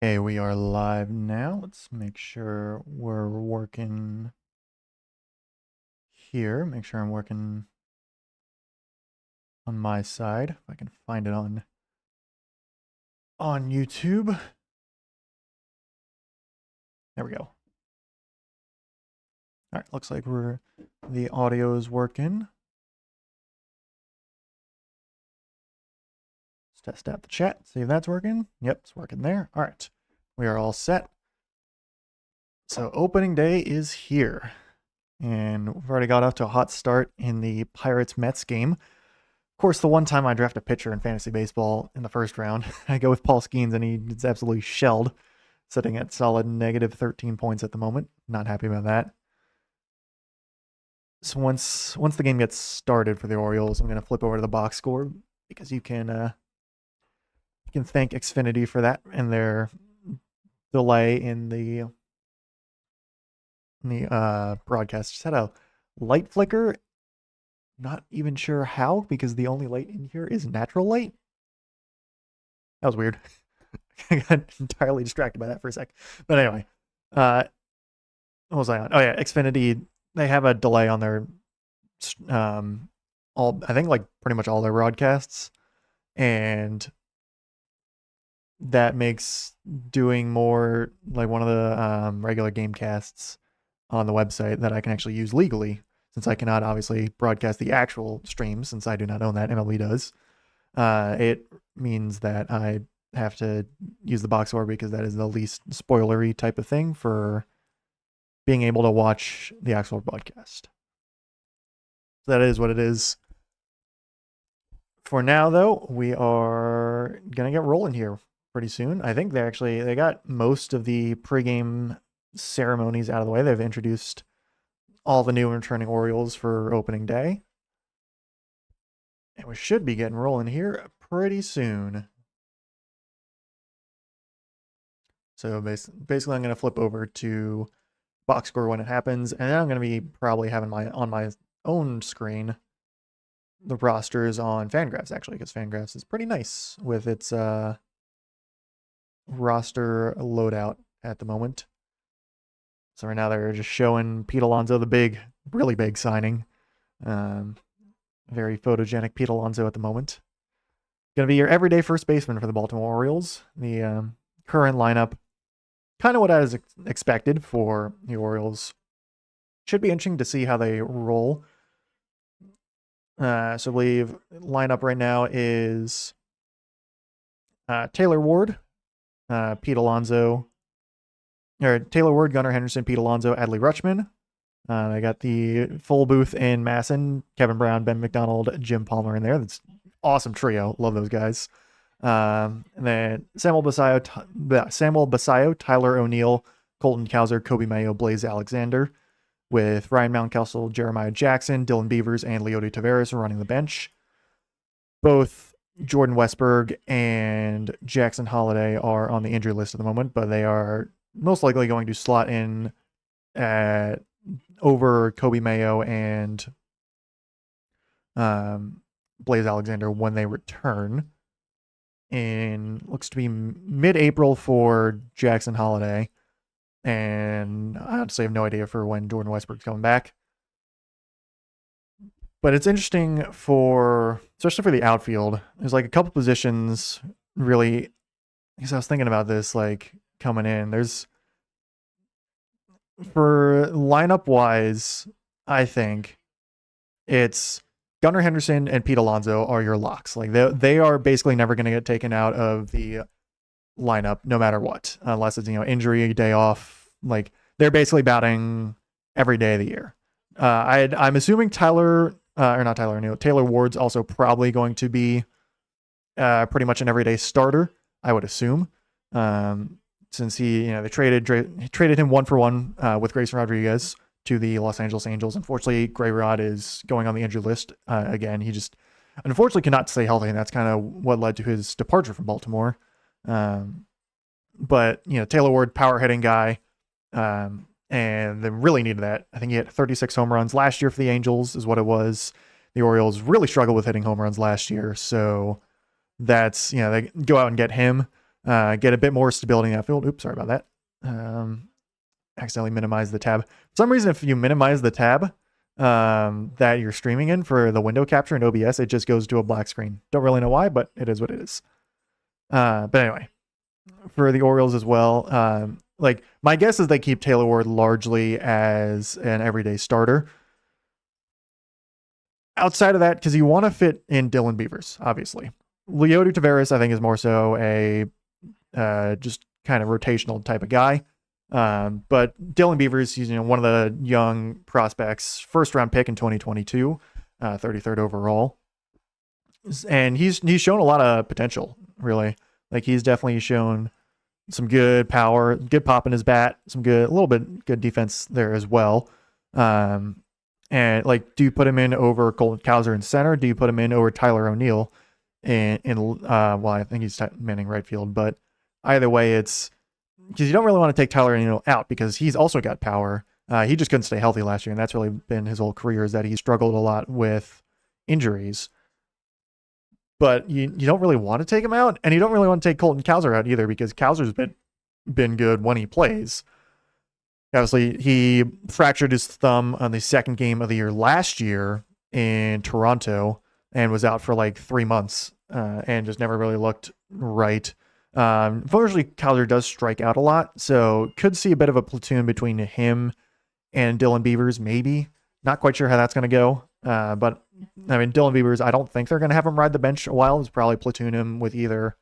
Okay, we are live now. Let's make sure we're working here. Make sure I'm working on my side. If I can find it on YouTube. There we go. All right, looks like the audio is working. Let's test out the chat, see if that's working. Yep, it's working there. All right, we are all set. So opening day is here. And we've already got off to a hot start in the Pirates-Mets game. Of course, the one time I draft a pitcher in fantasy baseball in the first round, I go with Paul Skeens, and he's absolutely shelled, sitting at solid negative 13 points at the moment. Not happy about that. So once the game gets started for the Orioles, I'm going to flip over to the box score because you can thank Xfinity for that and their delay in the broadcast. Just had a light flicker. Not even sure how, because the only light in here is natural light. That was weird. I got entirely distracted by that for a sec. But anyway, what was I on? Oh yeah, Xfinity, they have a delay on their I think like pretty much all their broadcasts, and that makes doing more like one of the regular game casts on the website that I can actually use legally, since I cannot obviously broadcast the actual stream since I do not own that. MLB does. It means that I have to use the box score because that is the least spoilery type of thing for being able to watch the actual broadcast. So that is what it is. For now, though, we are gonna get rolling here pretty soon. I think they got most of the pregame ceremonies out of the way. They've introduced all the new and returning Orioles for opening day. And we should be getting rolling here pretty soon. So basically I'm going to flip over to box score when it happens, and then I'm going to be probably having on my own screen the rosters on Fangraphs, actually, because Fangraphs is pretty nice with its roster loadout at the moment. So right now they're just showing Pete Alonso, the really big signing. Very photogenic Pete Alonso at the moment. Going to be your everyday first baseman for the Baltimore Orioles. The current lineup, kind of what I was expected for the Orioles. Should be interesting to see how they roll. So I believe lineup right now is Taylor Ward, Pete Alonso, or Taylor Ward, Gunnar Henderson, Pete Alonso, Adley Rutschman. I got the full booth in Masson, Kevin Brown, Ben McDonald, Jim Palmer in there. That's awesome trio. Love those guys. And then Samuel Basayo, Tyler O'Neill, Colton Cowser, Kobe Mayo, Blaze Alexander, with Ryan Mountcastle, Jeremiah Jackson, Dylan Beavers, and Leody Taveras running the bench. Both Jordan Westberg and Jackson Holiday are on the injury list at the moment, but they are most likely going to slot in over Kobe Mayo and Blaze Alexander when they return. And looks to be mid-April for Jackson Holiday. And I honestly have no idea for when Jordan Westberg's coming back. But it's interesting especially for the outfield. There's like a couple positions really, because I was thinking about this like coming in. For lineup wise, I think it's Gunnar Henderson and Pete Alonso are your locks. Like they are basically never going to get taken out of the lineup no matter what, unless it's injury, day off. Like they're basically batting every day of the year. I'm assuming Taylor Ward's also probably going to be pretty much an everyday starter, I would assume, since they traded him 1-for-1 with Grayson Rodriguez to the Los Angeles Angels. Unfortunately, Gray Rod is going on the injured list again. He just unfortunately cannot stay healthy, and that's kind of what led to his departure from Baltimore. But Taylor Ward, power hitting guy, and they really needed that. I think he hit 36 home runs last year for the Angels, is what it was. The Orioles really struggled with hitting home runs last year, so that's they go out and get him. get a bit more stability in that field. Oops, sorry about that. Accidentally minimized the tab. For some reason, if you minimize the tab that you're streaming in for the window capture in OBS, it just goes to a black screen. Don't really know why, but it is what it is. But anyway, for the Orioles as well, like my guess is they keep Taylor Ward largely as an everyday starter. Outside of that, because you want to fit in Dylan Beavers, obviously. Leody Taveras, I think, is more so a just kind of rotational type of guy. But Dylan Beavers, he's one of the young prospects, first round pick in 2022, 33rd overall. And he's shown a lot of potential, really. Like he's definitely shown some good power, good pop in his bat, a little bit good defense there as well. And like, do you put him in over Colton Cowser in center? Do you put him in over Tyler O'Neill well, I think he's manning right field, but either way, it's because you don't really want to take Tyler O'Neill out because he's also got power. He just couldn't stay healthy last year, and that's really been his whole career, is that he struggled a lot with injuries. But you don't really want to take him out, and you don't really want to take Colton Cowser out either, because Cowser's been good when he plays. Obviously, he fractured his thumb on the second game of the year last year in Toronto and was out for like 3 months and just never really looked right. Unfortunately, Cowser does strike out a lot, so could see a bit of a platoon between him and Dylan Beavers, maybe. Not quite sure how that's going to go. But, I mean, Dylan Beavers, I don't think they're going to have him ride the bench a while. It's probably platoon him with either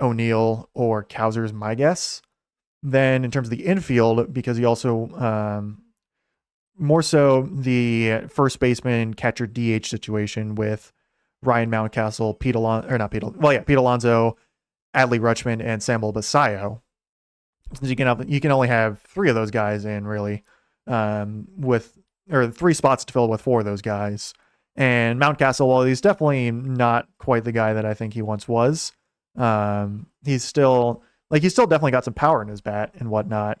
O'Neill or Cowser is my guess. Then in terms of the infield, because he also more so the first baseman catcher DH situation with Ryan Mountcastle, Pete Alonso, Adley Rutschman, and Samuel Basayo. Since you can only have 3 of those guys in, really, or 3 spots to fill with 4 of those guys. And Mountcastle, while he's definitely not quite the guy that I think he once was, he's still definitely got some power in his bat and whatnot.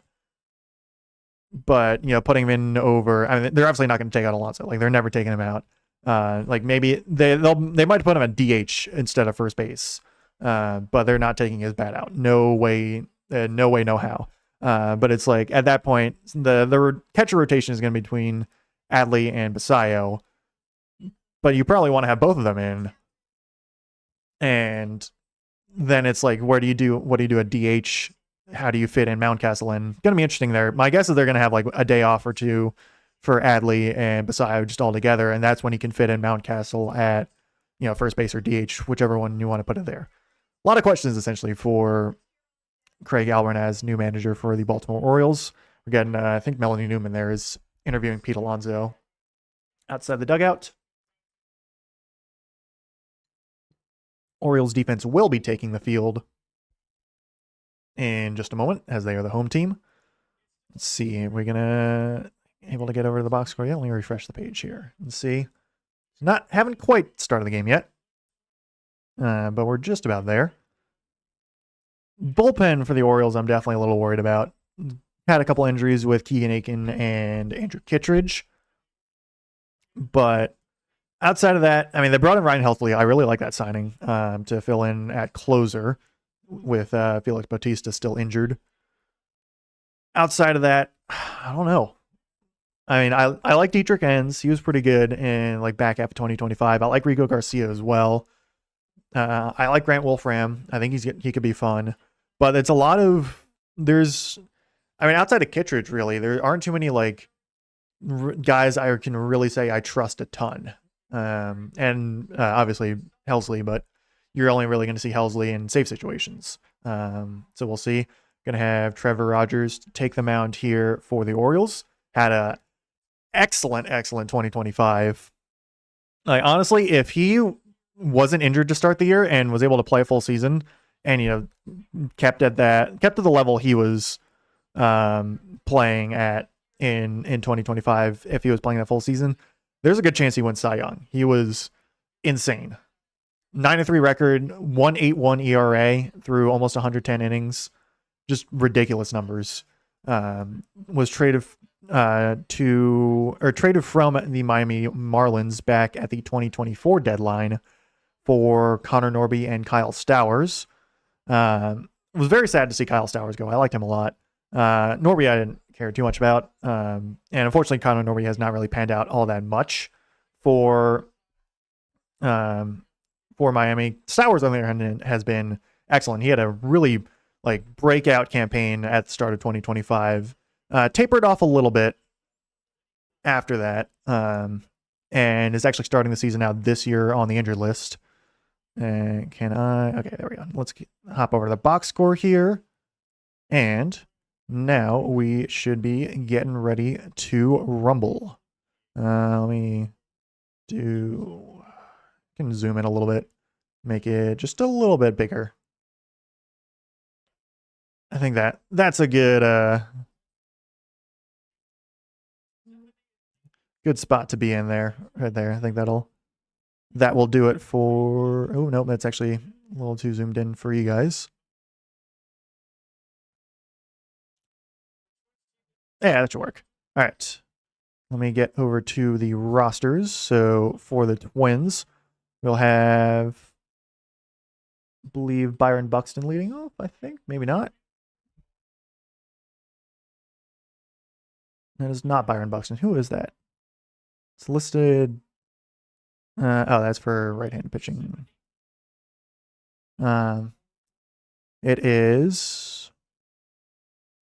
But, putting him in over, I mean, they're obviously not going to take out Alonso. Like, they're never taking him out. Like, maybe they might put him at DH instead of first base. But they're not taking his bat out. No way, no how. But it's like, at that point, the catcher rotation is going to be between Adley and Basayo. But you probably want to have both of them in. And then it's like, what do you do at DH? How do you fit in Mountcastle in? Going to be interesting there. My guess is they're going to have like a day off or two for Adley and Basayo just all together, and that's when he can fit in Mountcastle at first base or DH, whichever one you want to put in there. A lot of questions essentially for Craig Alburn as new manager for the Baltimore Orioles. We're getting, I think Melanie Newman there is interviewing Pete Alonso outside the dugout. Orioles defense will be taking the field in just a moment, as they are the home team. Let's see, we're gonna able to get over to the box score yet. Let me refresh the page here and see. Haven't quite started the game yet, but we're just about there. Bullpen for the Orioles, I'm definitely a little worried about. Had a couple injuries with Keegan Aiken and Andrew Kittredge, but outside of that, I mean, they brought in Ryan Helsley. I really like that signing to fill in at closer with Felix Bautista still injured. Outside of that, I don't know. I mean, I like Dietrich Enns. He was pretty good in like back half of 2025. I like Rico Garcia as well. I like Grant Wolfram. I think he could be fun. But it's a lot of outside of Kittredge, really, there aren't too many like guys I can really say I trust a ton. And obviously Helsley, but you're only really going to see Helsley in safe situations. So we'll see. Going to have Trevor Rogers take the mound here for the Orioles. Had a excellent 2025. Like, honestly, if he wasn't injured to start the year and was able to play a full season and, kept at the level he was playing at in 2025, if he was playing that full season, there's a good chance he wins Cy Young. He was insane. 9-3 record, 1.81 ERA through almost 110 innings. Just ridiculous numbers. Was traded from the Miami Marlins back at the 2024 deadline for Connor Norby and Kyle Stowers. Was very sad to see Kyle Stowers go. I liked him a lot. Norby I didn't care too much about. And unfortunately, Connor Norby has not really panned out all that much for Miami. Stowers, on the other hand, has been excellent. He had a really breakout campaign at the start of 2025. Tapered off a little bit after that, and is actually starting the season out this year on the injured list. And okay, there we go. Let's hop over to the box score here. And now we should be getting ready to rumble. Let me can zoom in a little bit, make it just a little bit bigger. I think that's a good good spot to be in there, right there. I think that will do it for. Oh no, that's actually a little too zoomed in for you guys. Yeah, that should work. All right, let me get over to the rosters. So for the Twins, we'll have, I believe, Byron Buxton leading off. I think maybe not. That is not Byron Buxton. Who is that? It's listed. Oh, that's for right-handed pitching. It is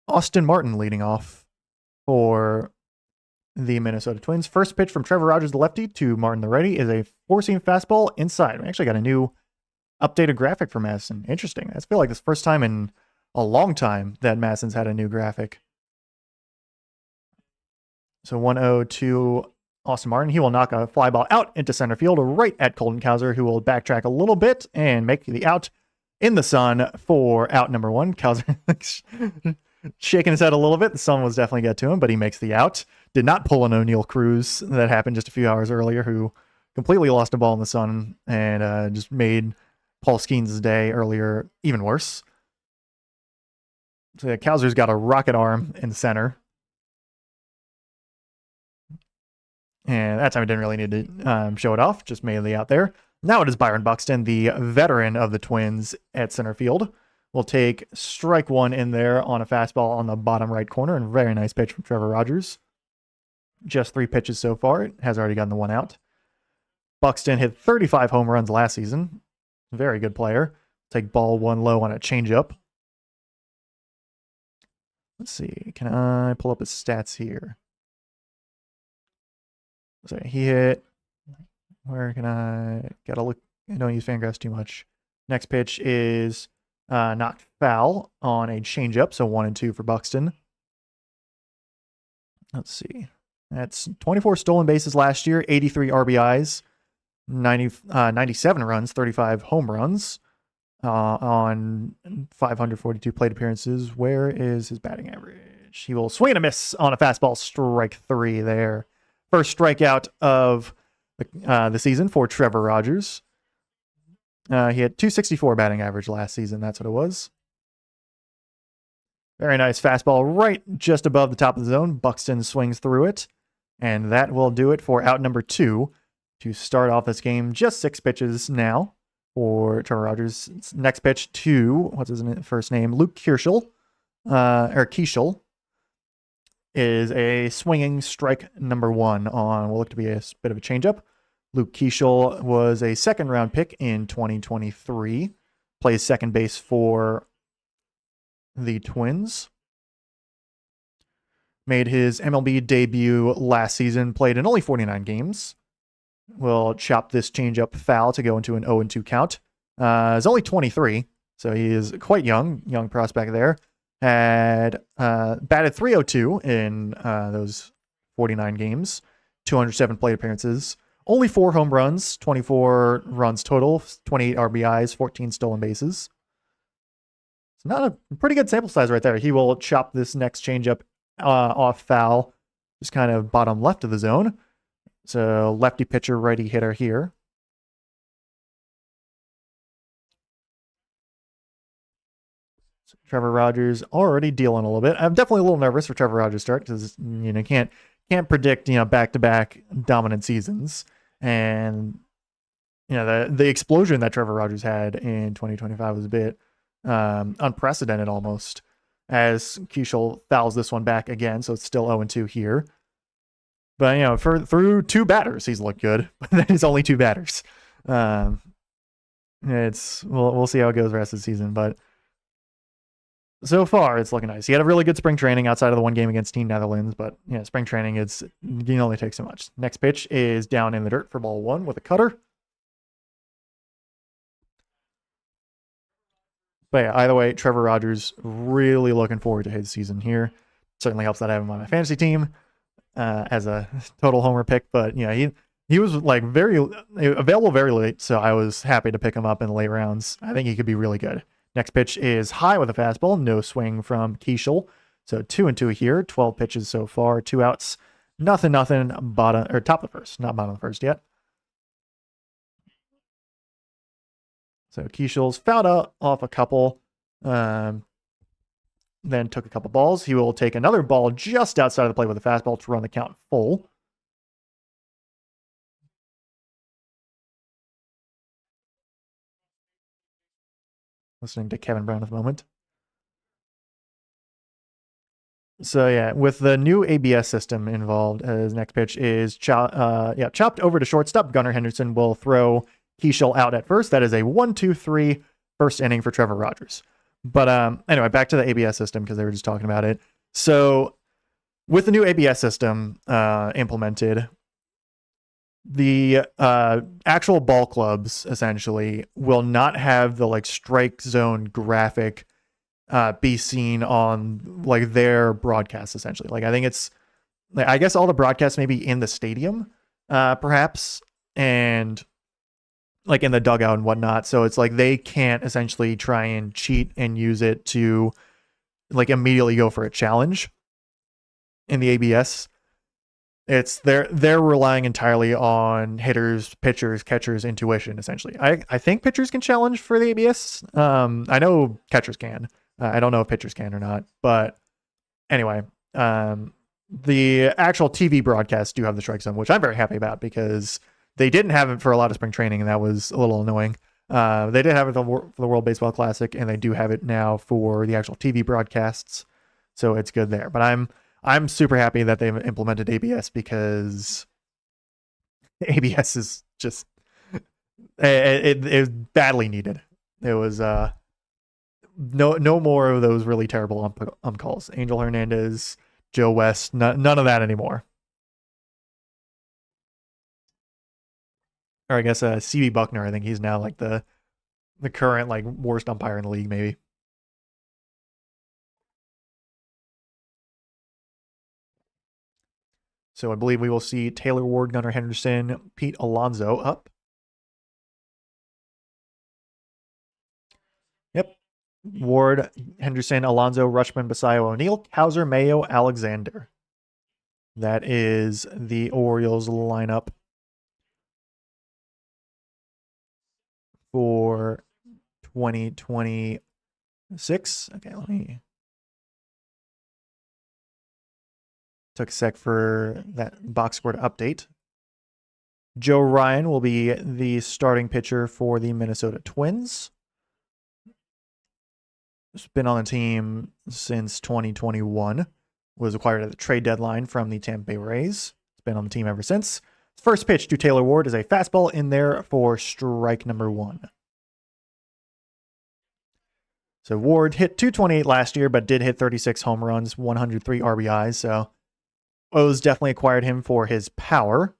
Austin Martin leading off for the Minnesota Twins. First pitch from Trevor Rogers, the lefty, to Martin, the righty, is a four-seam fastball inside. We actually got a new updated graphic for Madison. Interesting. I feel like this first time in a long time that Madison's had a new graphic. So 1-0 to Austin Martin. He will knock a fly ball out into center field right at Colton Cowser, who will backtrack a little bit and make the out in the sun for out number one. Cowser shaking his head a little bit. The sun was definitely get to him, but he makes the out. Did not pull an O'Neill Cruz that happened just a few hours earlier, who completely lost a ball in the sun and just made Paul Skeens' day earlier even worse. So yeah, Cowser's got a rocket arm in the center. And that time I didn't really need to show it off, just mainly out there. Now it is Byron Buxton, the veteran of the Twins at center field. We'll take strike one in there on a fastball on the bottom right corner, and very nice pitch from Trevor Rogers. Just 3 pitches so far. It has already gotten the one out. Buxton hit 35 home runs last season. Very good player. Take ball one low on a changeup. Let's see. Can I pull up his stats here? So he hit. Where can I gotta look? I don't use Fangraphs too much. Next pitch is knocked foul on a changeup, so 1 and 2 for Buxton. Let's see. That's 24 stolen bases last year, 83 RBIs, 97 runs, 35 home runs on 542 plate appearances. Where is his batting average? He will swing and a miss on a fastball, strike 3 there. First strikeout of the season for Trevor Rogers. He had 264 batting average last season. That's what it was. Very nice fastball right just above the top of the zone. Buxton swings through it. And that will do it for out number 2 to start off this game. Just 6 pitches now for Trevor Rogers. Next pitch to, what's his first name? Luke Keeschel. Is a swinging strike number 1 on what looked to be a bit of a changeup. Luke Keeschel was a second-round pick in 2023. Plays second base for the Twins. Made his MLB debut last season. Played in only 49 games. Will chop this changeup foul to go into an 0-2 count. He's only 23, so he is quite young prospect there. Had batted .302 in those 49 games, 207 plate appearances, only 4 home runs, 24 runs total, 28 RBIs, 14 stolen bases. It's not a pretty good sample size right there. He will chop this next changeup off foul, just kind of bottom left of the zone. So lefty pitcher, righty hitter here. Trevor Rogers already dealing a little bit. I'm definitely a little nervous for Trevor Rogers' start because can't predict back-to-back dominant seasons, and the explosion that Trevor Rogers had in 2025 was a bit unprecedented almost, as Keishel fouls this one back again, so it's still 0-2 here. But, you know, through 2 batters, he's looked good, but then it's only 2 batters. We'll see how it goes the rest of the season, but so far it's looking nice. He had a really good spring training outside of the one game against Team Netherlands, but yeah, spring training, you can only take so much. Next pitch is down in the dirt for ball 1 with a cutter. But yeah, either way, Trevor Rogers, really looking forward to his season here. Certainly helps that I have him on my fantasy team as a total homer pick. But yeah, he was like very available very late, so I was happy to pick him up in the late rounds. I think he could be really good. Next pitch is high with a fastball, no swing from Keishel. So 2-2 here, 12 pitches so far, 2 outs, nothing, bottom or top of the first, not bottom of the first yet. So Keishel's fouled out off a couple, then took a couple balls. He will take another ball just outside of the plate with a fastball to run the count full. Listening to Kevin Brown at the moment. So yeah, with the new ABS system involved, his next pitch is chopped over to shortstop. Gunnar Henderson will throw Keishel out at first. That is a 1-2-3 first inning for Trevor Rogers. But anyway, back to the ABS system because they were just talking about it. So with the new ABS system implemented, the actual ball clubs essentially will not have the like strike zone graphic be seen on like their broadcast essentially. Like I think it's, I guess all the broadcasts may be in the stadium perhaps, and like in the dugout and whatnot. So it's like they can't essentially try and cheat and use it to like immediately go for a challenge in the ABS. It's they're relying entirely on hitters, pitchers, catchers' intuition essentially. I think pitchers can challenge for the ABS. I know catchers can. I don't know if pitchers can or not, but anyway, the actual TV broadcasts do have the strike zone, which I'm very happy about because they didn't have it for a lot of spring training, and that was a little annoying. They did have it for the World Baseball Classic, and they do have it now for the actual TV broadcasts, so it's good there. But I'm super happy that they've implemented ABS because ABS is just it is badly needed. It was no more of those really terrible ump calls. Angel Hernandez, Joe West, none of that anymore. Or I guess CB Buckner, I think he's now like the current like worst umpire in the league, maybe. So I believe we will see Taylor Ward, Gunnar Henderson, Pete Alonso up. Yep. Ward, Henderson, Alonso, Rutschman, Basayo, O'Neill, Hauser, Mayo, Alexander. That is the Orioles lineup for 2026. Okay, let me. Took a sec for that box score to update. Joe Ryan will be the starting pitcher for the Minnesota Twins. He's been on the team since 2021. Was acquired at the trade deadline from the Tampa Bay Rays. He's been on the team ever since. First pitch to Taylor Ward is a fastball in there for strike number 1. So Ward hit 228 last year, but did hit 36 home runs, 103 RBIs. So O's definitely acquired him for his power.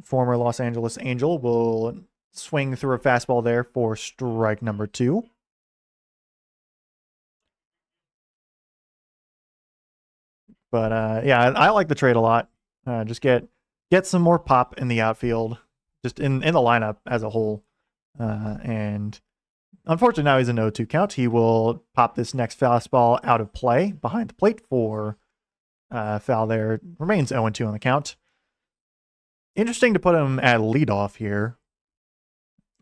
Former Los Angeles Angel will swing through a fastball there for strike number 2. But yeah, I like the trade a lot. Just get some more pop in the outfield, just in the lineup as a whole. And unfortunately, now he's a 0-2 count. He will pop this next fastball out of play behind the plate for foul there. Remains 0-2 on the count. Interesting to put him at leadoff here.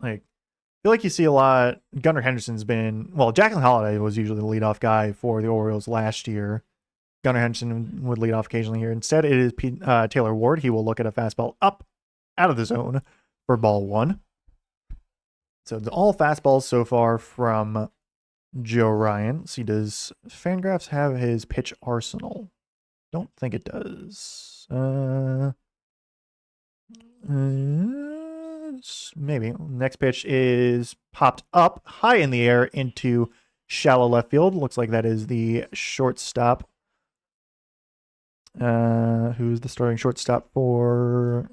Like, I feel like you see a lot. Gunnar Henderson's been, well, Jackson Holliday was usually the leadoff guy for the Orioles last year. Gunnar Henderson would lead off occasionally here. Instead, it is Taylor Ward. He will look at a fastball up out of the zone for ball 1. So it's all fastballs so far from Joe Ryan. Let's see, does Fangraphs have his pitch arsenal? Don't think it does. Maybe. Next pitch is popped up high in the air into shallow left field. Looks like that is the shortstop. Who's the starting shortstop for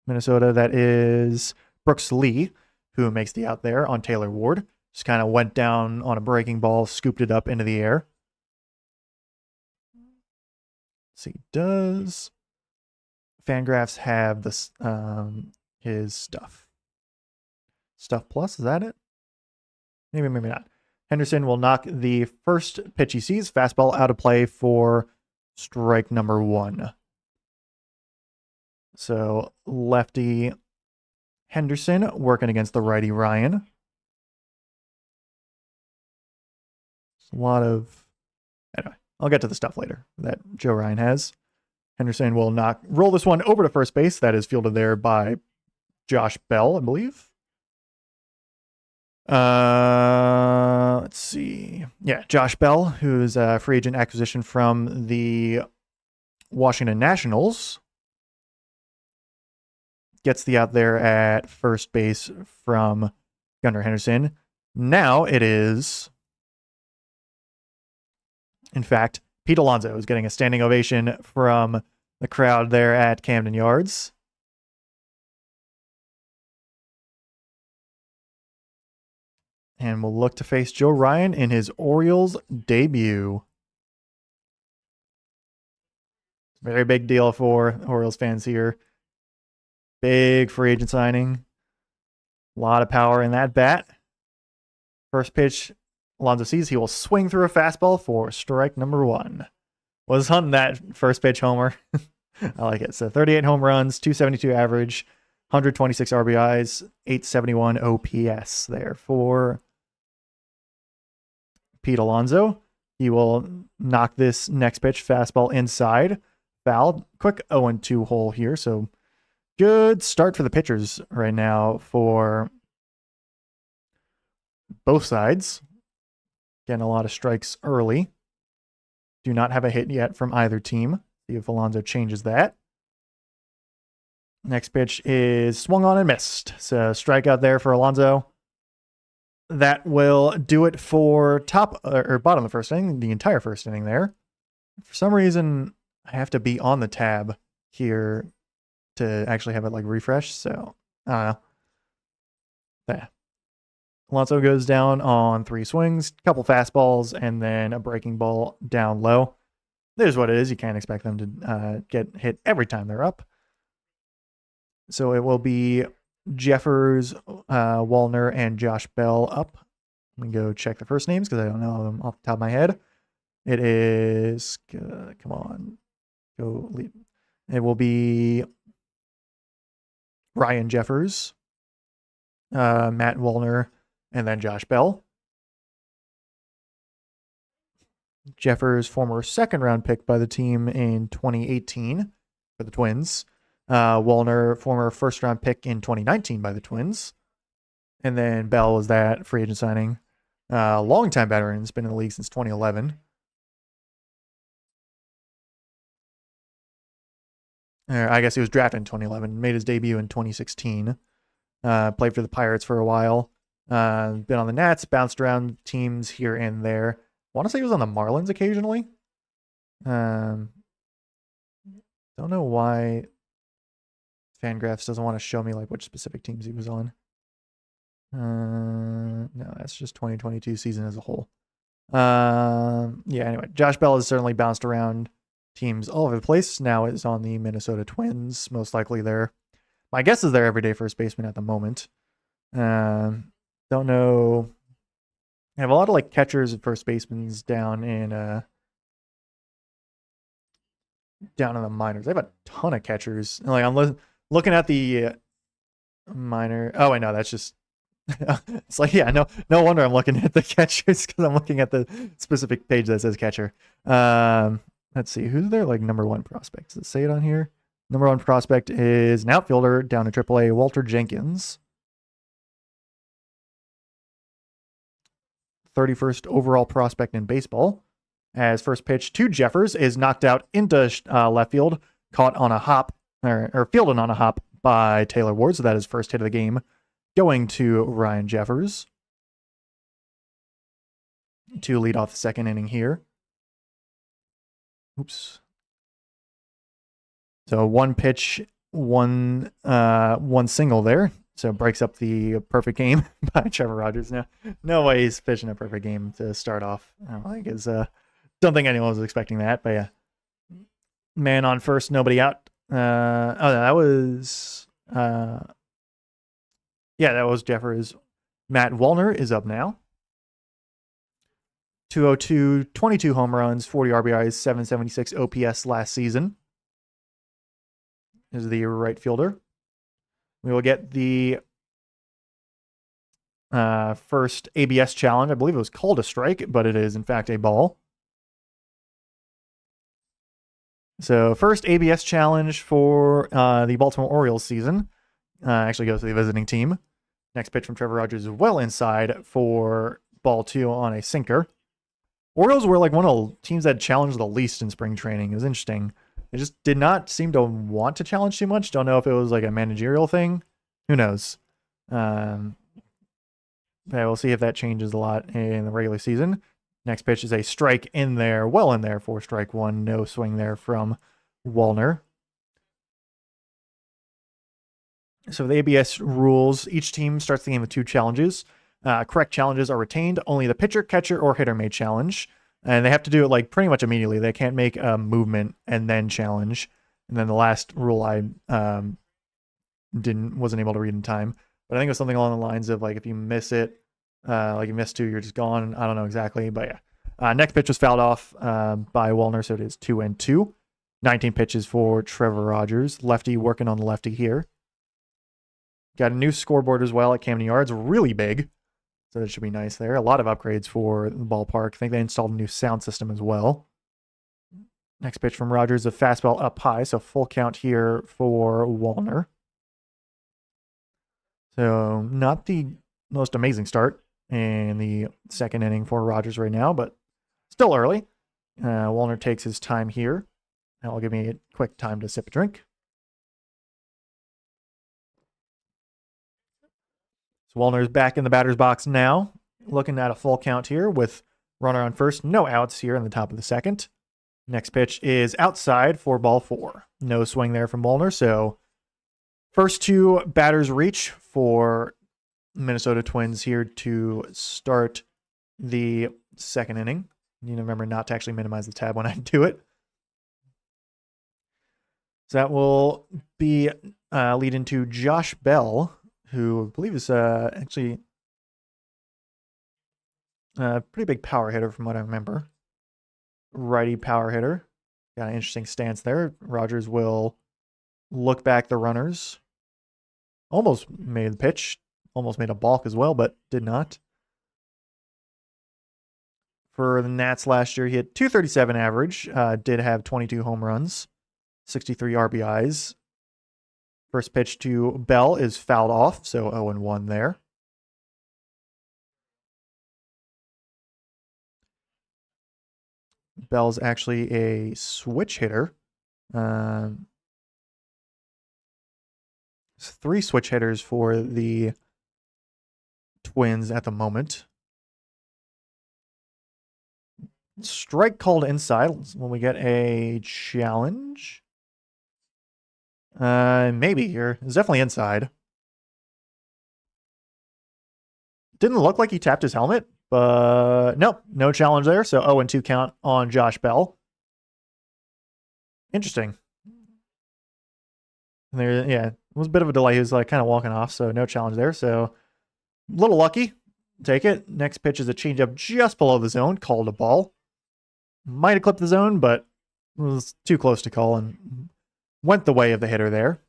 Minnesota? That is Brooks Lee, who makes the out there on Taylor Ward. Just kind of went down on a breaking ball, scooped it up into the air. Let's see, does Fangraphs have this his stuff? Stuff plus, is that it? Maybe not. Henderson will knock the first pitch he sees, fastball out of play for strike number 1. So lefty Henderson working against the righty Ryan. A lot of, anyway, I'll get to the stuff later that Joe Ryan has. Henderson will roll this one over to first base. That is fielded there by Josh Bell, I believe. Let's see. Yeah, Josh Bell, who's a free agent acquisition from the Washington Nationals, gets the out there at first base from Gunnar Henderson. Now it is, in fact, Pete Alonso is getting a standing ovation from the crowd there at Camden Yards. And we'll look to face Joe Ryan in his Orioles debut. Very big deal for Orioles fans here. Big free agent signing. A lot of power in that bat. First pitch, Alonso sees. He will swing through a fastball for strike number 1. Was hunting that first pitch homer. I like it. So 38 home runs, 272 average, 126 RBIs, 871 OPS there for Pete Alonso. He will knock this next pitch, fastball inside, foul. Quick 0-2 hole here. So good start for the pitchers right now for both sides. Getting a lot of strikes early. Do not have a hit yet from either team. See if Alonso changes that. Next pitch is swung on and missed. So strikeout there for Alonso. That will do it for top or bottom of the first inning, the entire first inning there. For some reason, I have to be on the tab here to actually have it like refresh. So I don't know. There. Alonso goes down on 3 swings, couple fastballs, and then a breaking ball down low. There's what it is. You can't expect them to get hit every time they're up. So it will be Jeffers, Wallner, and Josh Bell up. Let me go check the first names because I don't know them off the top of my head. It is, come on, go lead. It will be Ryan Jeffers, Matt Wallner, and then Josh Bell. Jeffers, former second-round pick by the team in 2018 for the Twins. Wallner, former first-round pick in 2019 by the Twins. And then Bell was that free agent signing. Longtime veteran, has been in the league since 2011. I guess he was drafted in 2011. Made his debut in 2016. Played for the Pirates for a while. Been on the Nats, bounced around teams here and there. I want to say he was on the Marlins occasionally. Don't know why Fangraphs doesn't want to show me like which specific teams he was on. No, that's just 2022 season as a whole. Yeah, anyway, Josh Bell has certainly bounced around teams all over the place. Now is on the Minnesota Twins. Most likely there. My guess is their everyday first baseman at the moment. Don't know. I have a lot of like catchers and first basemen down in the minors. I have a ton of catchers. Like I'm looking at the minor. Oh, I know that's just. It's like, yeah, no wonder I'm looking at the catchers because I'm looking at the specific page that says catcher. Let's see, who's their like number 1 prospect? Does it say it on here? Number 1 prospect is an outfielder down in AAA, Walter Jenkins. 31st overall prospect in baseball. As first pitch to Jeffers is knocked out into left field, caught on a hop, or fielded on a hop by Taylor Ward. So that is first hit of the game going to Ryan Jeffers to lead off the second inning here. Oops. So one pitch, one single there. So breaks up the perfect game by Trevor Rogers. No way he's pitching a perfect game to start off. I don't think don't think anyone was expecting that, but yeah. Man on first, nobody out. That was Jeffers. Matt Wallner is up now. 202, 22 home runs, 40 RBIs, 776 OPS last season. Is the right fielder. We will get the first ABS challenge. I believe it was called a strike, but it is in fact a ball. So first ABS challenge for the Baltimore Orioles season. Actually goes to the visiting team. Next pitch from Trevor Rogers is well inside for ball 2 on a sinker. Orioles were like one of the teams that challenged the least in spring training. It was interesting. They just did not seem to want to challenge too much. Don't know if it was like a managerial thing. Who knows? But we'll see if that changes a lot in the regular season. Next pitch is a strike in there, well in there for strike 1. No swing there from Wallner. So the ABS rules, each team starts the game with 2 challenges. Correct challenges are retained. Only the pitcher, catcher, or hitter may challenge. And they have to do it like pretty much immediately. They can't make a movement and then challenge. And then the last rule I wasn't able to read in time. But I think it was something along the lines of like if you miss it, like you missed 2, you're just gone. I don't know exactly, but yeah. Next pitch was fouled off by Wallner, so it is 2-2. 19 pitches for Trevor Rogers. Lefty working on the lefty here. Got a new scoreboard as well at Camden Yards, really big. So that should be nice there. A lot of upgrades for the ballpark. I think they installed a new sound system as well. Next pitch from Rogers, a fastball up high, so full count here for Wallner. So not the most amazing start in the second inning for Rogers right now, but still early. Wallner takes his time here. That'll give me a quick time to sip a drink. So Wallner's back in the batter's box now. Looking at a full count here with runner on first. No outs here in the top of the second. Next pitch is outside for ball 4. No swing there from Wallner. So first 2 batters reach for Minnesota Twins here to start the second inning. You need to remember not to actually minimize the tab when I do it. So that will be lead into Josh Bell, who I believe is actually a pretty big power hitter from what I remember. Righty power hitter. Got an interesting stance there. Rogers will look back the runners. Almost made the pitch. Almost made a balk as well, but did not. For the Nats last year, he had 237 average. Did have 22 home runs. 63 RBIs. First pitch to Bell is fouled off, so 0-1 there. Bell's actually a switch hitter. 3 switch hitters for the Twins at the moment. Strike called inside when we get a challenge. Maybe here. It's definitely inside. Didn't look like he tapped his helmet, but nope, no challenge there. So 0-2 count on Josh Bell. Interesting. There, yeah, it was a bit of a delay. He was like kind of walking off, so no challenge there. So a little lucky. Take it. Next pitch is a changeup just below the zone, called a ball. Might have clipped the zone, but it was too close to call and went the way of the hitter there.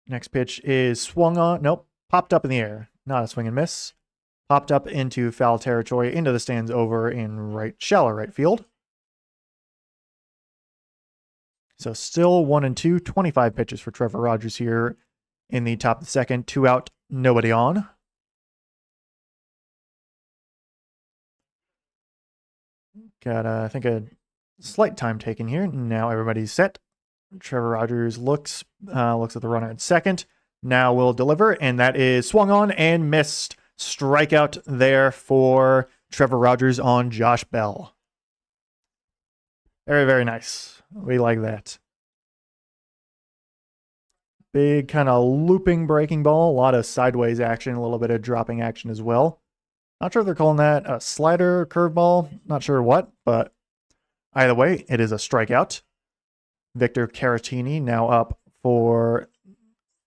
Next pitch is swung on. Nope. Popped up in the air. Not a swing and miss. Popped up into foul territory, into the stands over in shallow right field. So still 1-2, 25 pitches for Trevor Rogers here in the top of the second. 2 out, nobody on. Got, I think, a slight time taken here. Now everybody's set. Trevor Rogers looks at the runner at second. Now will deliver, and that is swung on and missed. Strikeout there for Trevor Rogers on Josh Bell. Very, very nice. We like that. Big kind of looping breaking ball. A lot of sideways action, a little bit of dropping action as well. Not sure if they're calling that a slider, curveball. Not sure what, but either way, it is a strikeout. Victor Caratini now up for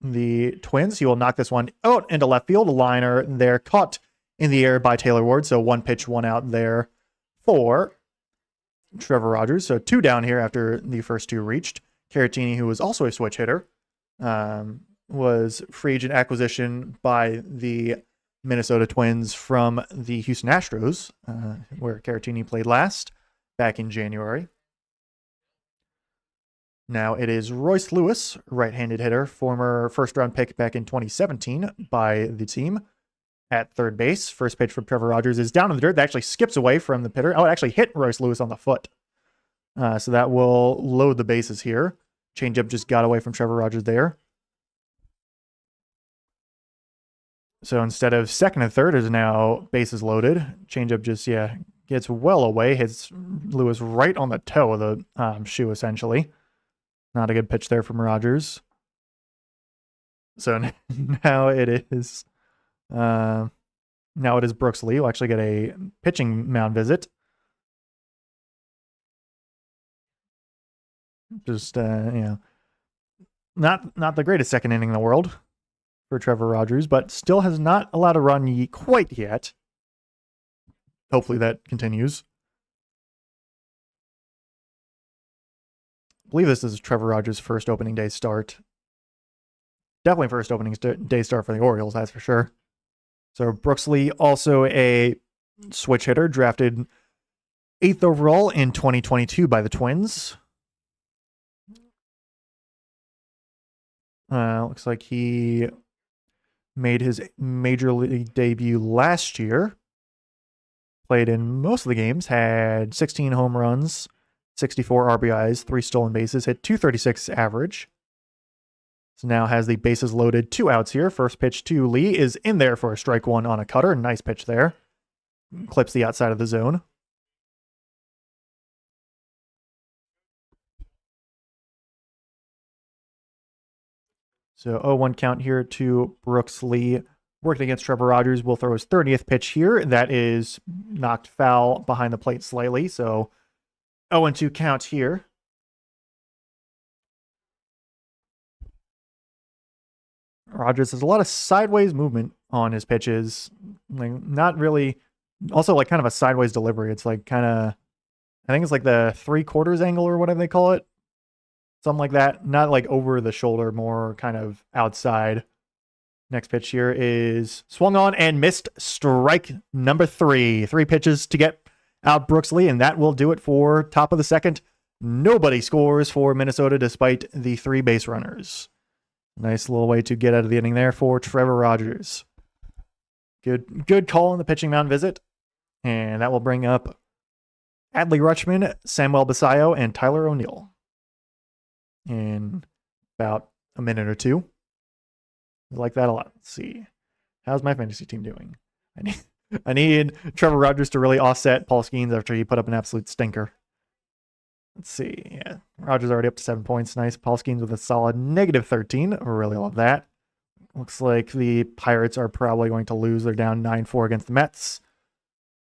the Twins. He will knock this one out into left field. A liner there caught in the air by Taylor Ward. So 1 pitch, 1 out there for Trevor Rogers. So 2 down here after the first 2 reached. Caratini, who was also a switch hitter, was free agent acquisition by the Minnesota Twins from the Houston Astros, where Caratini played last back in January. Now it is Royce Lewis, right-handed hitter, former first-round pick back in 2017 by the team at third base. First pitch from Trevor Rogers is down in the dirt. That actually skips away from the hitter. Oh, it actually hit Royce Lewis on the foot. So that will load the bases here. Changeup just got away from Trevor Rogers there. So instead of second and third, is now bases loaded. Changeup just, gets well away. Hits Lewis right on the toe of the shoe, essentially. Not a good pitch there from Rogers. So now it is Brooks Lee. We'll actually get a pitching mound visit. Just not the greatest second inning in the world for Trevor Rogers, but still has not allowed a run quite yet. Hopefully that continues. I believe this is Trevor Rogers' first opening day start. Definitely first opening day start for the Orioles, that's for sure. So Brooks Lee, also a switch hitter, drafted 8th overall in 2022 by the Twins. Looks like he made his major league debut last year. Played in most of the games, had 16 home runs, 64 RBIs, 3 stolen bases, hit .236 average. So now has the bases loaded, 2 outs here. First pitch to Lee is in there for a strike 1 on a cutter. Nice pitch there. Clips the outside of the zone. So 0-1 count here to Brooks Lee. Working against Trevor Rogers, will throw his 30th pitch here. That is knocked foul behind the plate slightly. So 0-2 count here. Rogers has a lot of sideways movement on his pitches. Like, not really. Also, like, kind of a sideways delivery. It's like kind of, I think it's like the 3/4 angle or whatever they call it. Something like that. Not like over the shoulder, more kind of outside. Next pitch here is swung on and missed. Strike number 3. 3 pitches to get out Brooks Lee, and that will do it for top of the second. Nobody scores for Minnesota despite the 3 base runners. Nice little way to get out of the inning there for Trevor Rogers. Good call on the pitching mound visit. And that will bring up Adley Rutschman, Samuel Basayo, and Tyler O'Neill in about a minute or 2. I like that a lot. Let's see. How's my fantasy team doing? I need Trevor Rogers to really offset Paul Skeens after he put up an absolute stinker. Let's see. Yeah, Rogers already up to 7 points. Nice. Paul Skeens with a solid -13. I really love that. Looks like the Pirates are probably going to lose. They're down 9-4 against the Mets.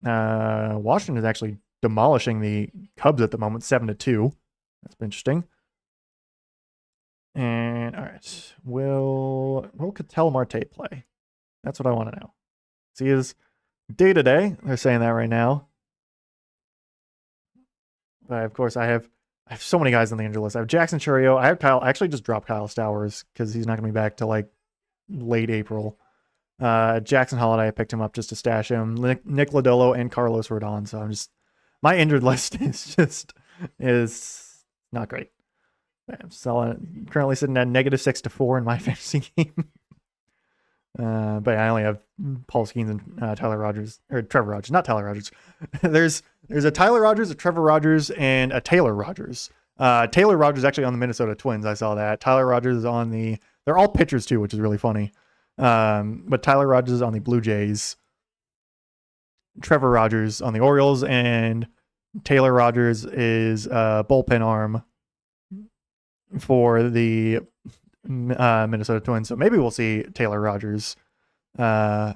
Washington is actually demolishing the Cubs at the moment, 7-2. That's been interesting. And all right, will Ketel Marte play? That's what I want to know. See his day to day. They're saying that right now. But of course, I have so many guys on the injury list. I have Jackson Churio. I have Kyle. I actually just dropped Kyle Stowers because he's not going to be back till like late April. Jackson Holiday, I picked him up just to stash him. Nick Lodolo and Carlos Rodon. So my injured list is not great. I'm currently sitting at -6-4 in my fantasy game. But I only have Paul Skeens and Tyler Rogers, or Trevor Rogers, not Tyler Rogers. there's a Tyler Rogers, a Trevor Rogers, and a Taylor Rogers. Taylor Rogers actually on the Minnesota Twins. I saw that. Tyler Rogers is on the. They're all pitchers too, which is really funny. But Tyler Rogers is on the Blue Jays. Trevor Rogers on the Orioles, and Taylor Rogers is a bullpen arm for the Minnesota Twins. So maybe we'll see Taylor Rogers on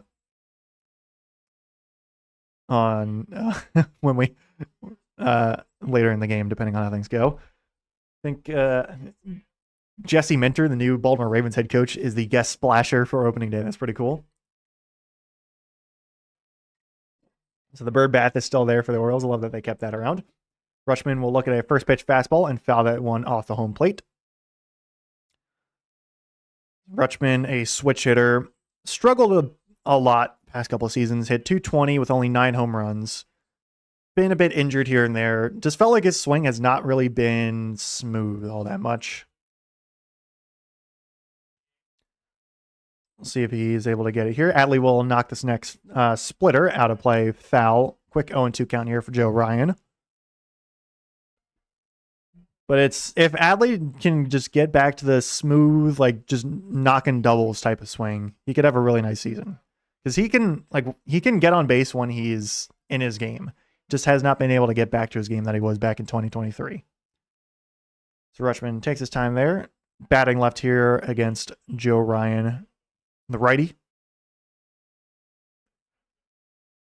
when we later in the game, depending on how things go. I think Jesse Minter, the new Baltimore Ravens head coach, is the guest splasher for opening day. That's pretty cool. So the bird bath is still there for the Orioles. I love that they kept that around. Rutschman will look at a first pitch fastball and foul that one off the home plate. Rutschman, a switch hitter, struggled a lot past couple of seasons. Hit .220 with only 9 home runs. Been a bit injured here and there. Just felt like his swing has not really been smooth all that much. We'll see if he's able to get it here. Adley will knock this next splitter out of play. Foul. Quick 0-2 count here for Joe Ryan. But if Adley can just get back to the smooth, like just knocking doubles type of swing, he could have a really nice season. Because he can get on base when he's in his game. Just has not been able to get back to his game that he was back in 2023. So Rutschman takes his time there. Batting left here against Joe Ryan, the righty.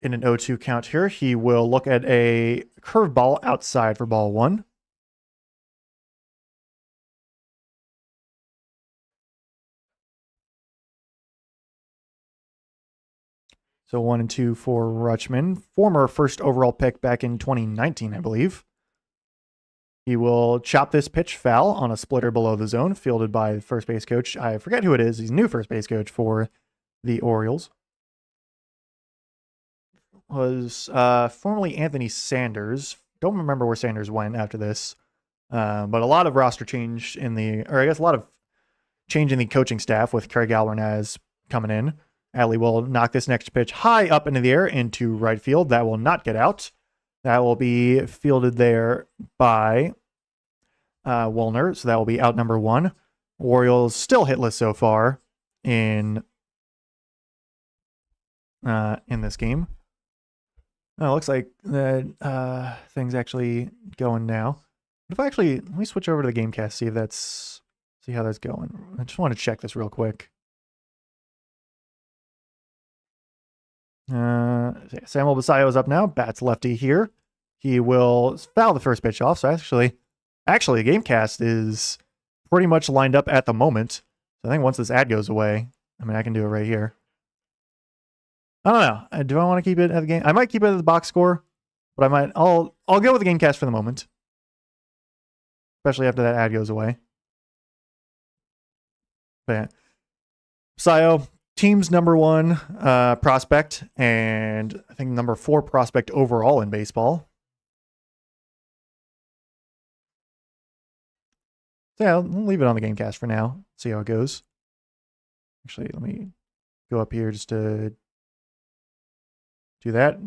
In an 0-2 count here, he will look at a curveball outside for ball 1. So 1-2 for Rutschman, former first overall pick back in 2019, I believe. He will chop this pitch foul on a splitter below the zone, fielded by first base coach. I forget who it is. He's new first base coach for the Orioles. Was formerly Anthony Sanders. Don't remember where Sanders went after this. But a lot of roster change a lot of change in the coaching staff with Craig Alvarez coming in. Adley will knock this next pitch high up into the air into right field. That will not get out. That will be fielded there by Woolner. So that will be out number 1. Orioles still hitless so far in this game. Oh, it looks like that thing's actually going now. Let me switch over to the Gamecast, see how that's going. I just want to check this real quick. Samuel Basayo is up now. Bats lefty here. He will foul the first pitch off. So actually, the Gamecast is pretty much lined up at the moment. So I think once this ad goes away, I can do it right here. I don't know. Do I want to keep it at the game? I might keep it at the box score, but I'll go with the Gamecast for the moment, especially after that ad goes away. But yeah. Basayo, team's number 1 prospect, and I think number 4 prospect overall in baseball. So yeah, I'll leave it on the Gamecast for now. See how it goes. Actually, let me go up here just to do that.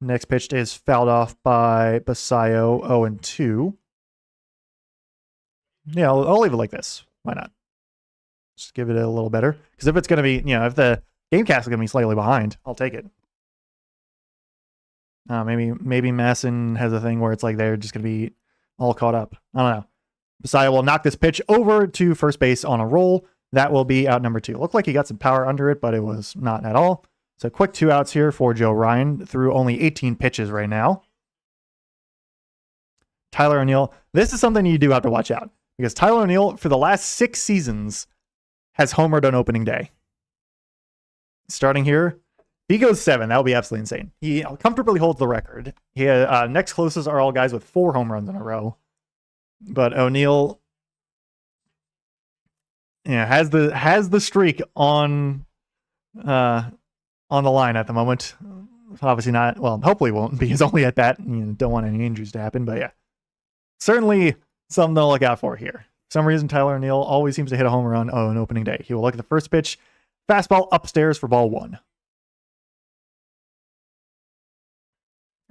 Next pitch is fouled off by Basayo, 0-2. Yeah, I'll leave it like this. Why not? Just give it a little better. Because if it's going to be, if the Gamecast is going to be slightly behind, I'll take it. Maybe Masson has a thing where it's like they're just going to be all caught up. I don't know. Basayo will knock this pitch over to first base on a roll. That will be out number 2. Looked like he got some power under it, but it was not at all. So quick 2 outs here for Joe Ryan through only 18 pitches right now. Tyler O'Neill. This is something you do have to watch out. Because Tyler O'Neill, for the last 6 seasons, has homered on opening day. Starting here, if he goes 7, that would be absolutely insane. He comfortably holds the record. Next closest are all guys with 4 home runs in a row. But O'Neill has the streak on the line at the moment. Obviously not, well, hopefully won't, because only at bat. Don't want any injuries to happen, but yeah. Certainly something to look out for here. some reason, Tyler O'Neill always seems to hit a home run on opening day. He will look at the first pitch. Fastball upstairs for ball 1.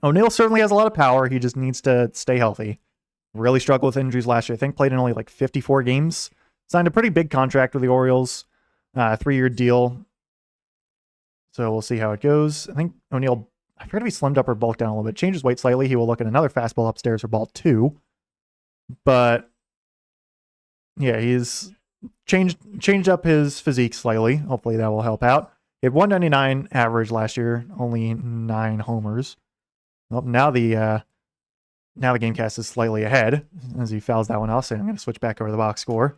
O'Neill certainly has a lot of power. He just needs to stay healthy. Really struggled with injuries last year. I think played in only like 54 games. Signed a pretty big contract with the Orioles. 3-year deal. So we'll see how it goes. I think O'Neill, I forget if he slimmed up or bulked down a little bit. Changed his weight slightly. He will look at another fastball upstairs for ball 2. But yeah, he's changed up his physique slightly. Hopefully that will help out. He had 199 average last year, only 9 homers. Well, now the game cast is slightly ahead as he fouls that one off. So I'm going to switch back over to the box score.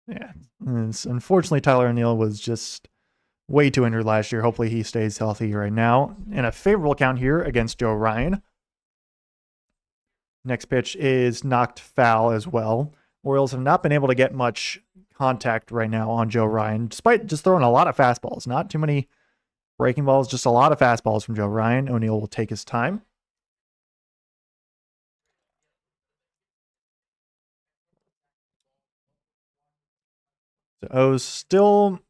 Yeah, unfortunately, Tyler O'Neill was just way too injured last year. Hopefully he stays healthy right now. And a favorable count here against Joe Ryan. Next pitch is knocked foul as well. Orioles have not been able to get much contact right now on Joe Ryan, despite just throwing a lot of fastballs. Not too many breaking balls, just a lot of fastballs from Joe Ryan. O'Neill will take his time. So O's still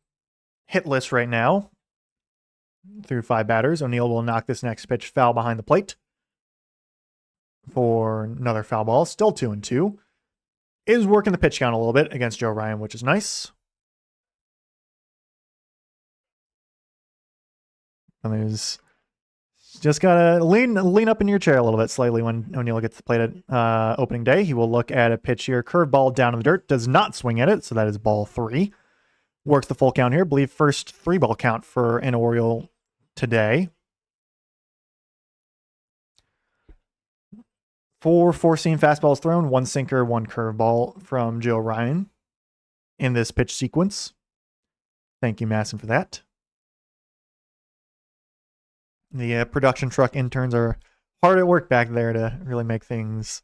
hitless right now through 5 batters. O'Neill will knock this next pitch foul behind the plate for another foul ball. Still 2-2. Is working the pitch count a little bit against Joe Ryan, which is nice. And there's just gotta lean up in your chair a little bit slightly when O'Neill gets the plate at opening day. He will look at a pitch here, curveball down in the dirt, does not swing at it, so that is ball 3. Works the full count here. I believe first 3-ball count for an Oriole today. 4 four-seam fastballs thrown, 1 sinker, 1 curveball from Joe Ryan in this pitch sequence. Thank you, Masson, for that. The production truck interns are hard at work back there to really make things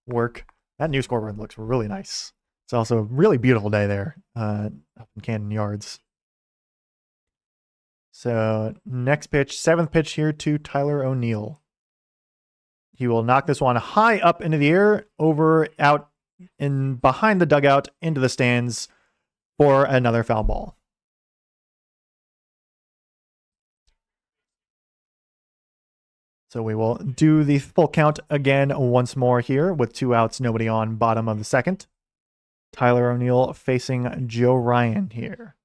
work. That new scoreboard looks really nice. It's also a really beautiful day there up in Camden Yards. So next pitch, 7th pitch here to Tyler O'Neill. He will knock this one high up into the air, over, out, and behind the dugout, into the stands for another foul ball. So we will do the full count again once more here with 2 outs, nobody on, bottom of the 2nd. Tyler O'Neill facing Joe Ryan here.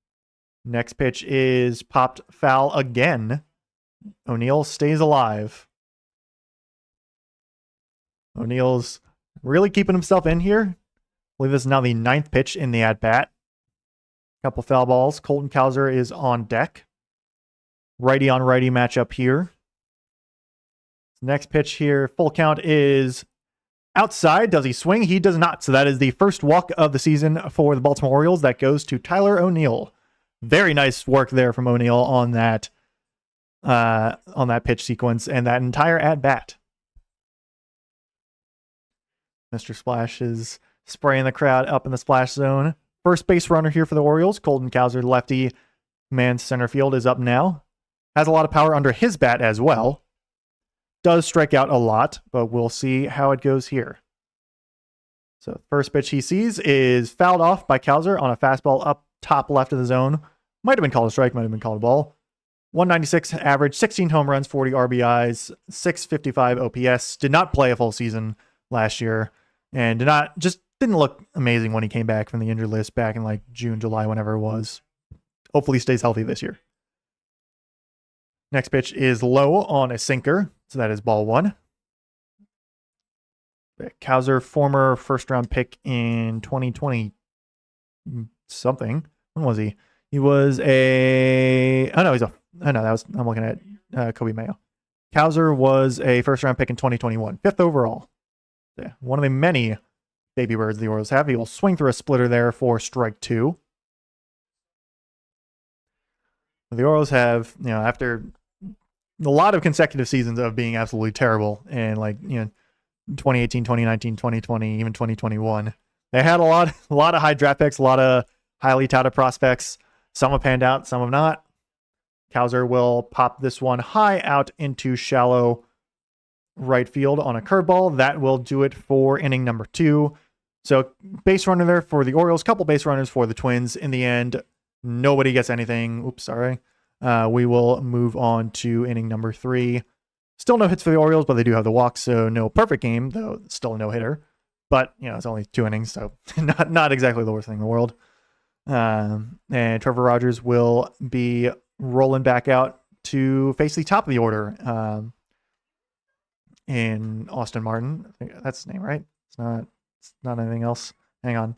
Next pitch is popped foul again. O'Neill stays alive. O'Neill's really keeping himself in here. I believe this is now the 9th pitch in the at-bat. Couple foul balls. Colton Cowser is on deck. Righty on righty matchup here. Next pitch here, full count is outside. Does he swing? He does not. So that is the first walk of the season for the Baltimore Orioles. That goes to Tyler O'Neill. Very nice work there from O'Neill on that pitch sequence and that entire at-bat. Mr. Splash is spraying the crowd up in the splash zone. First base runner here for the Orioles. Colton Cowser, lefty man center field, is up now. Has a lot of power under his bat as well. Does strike out a lot, but we'll see how it goes here. So first pitch he sees is fouled off by Cowser on a fastball up top left of the zone. Might have been called a strike, might have been called a ball. 196 average, 16 home runs, 40 RBIs, 655 OPS. Did not play a full season last year. And didn't look amazing when he came back from the injured list back in like June, July, whenever it was. Hopefully he stays healthy this year. Next pitch is low on a sinker. So that is ball 1. Cowser, former first-round pick in 2020 something. When was he? He was I'm looking at Kobe Mayo. Cowser was a first-round pick in 2021. 5th overall. Yeah, one of the many baby birds the Orioles have. He will swing through a splitter there for strike 2. The Orioles have, after a lot of consecutive seasons of being absolutely terrible, and 2018, 2019, 2020, even 2021, they had a lot of high draft picks, a lot of highly touted prospects. Some have panned out, some have not. Cowser will pop this one high out into shallow right field on a curveball. That will do it for inning number 2. So base runner there for the Orioles, couple base runners for the Twins. In the end, nobody gets anything. Oops, sorry. We will move on to inning number 3. Still no hits for the Orioles, but they do have the walk, so no perfect game, though still a no-hitter. But, it's only 2 innings, so not exactly the worst thing in the world. And Trevor Rogers will be rolling back out to face the top of the order in Austin Martin. I think that's his name, right? It's not anything else. Hang on.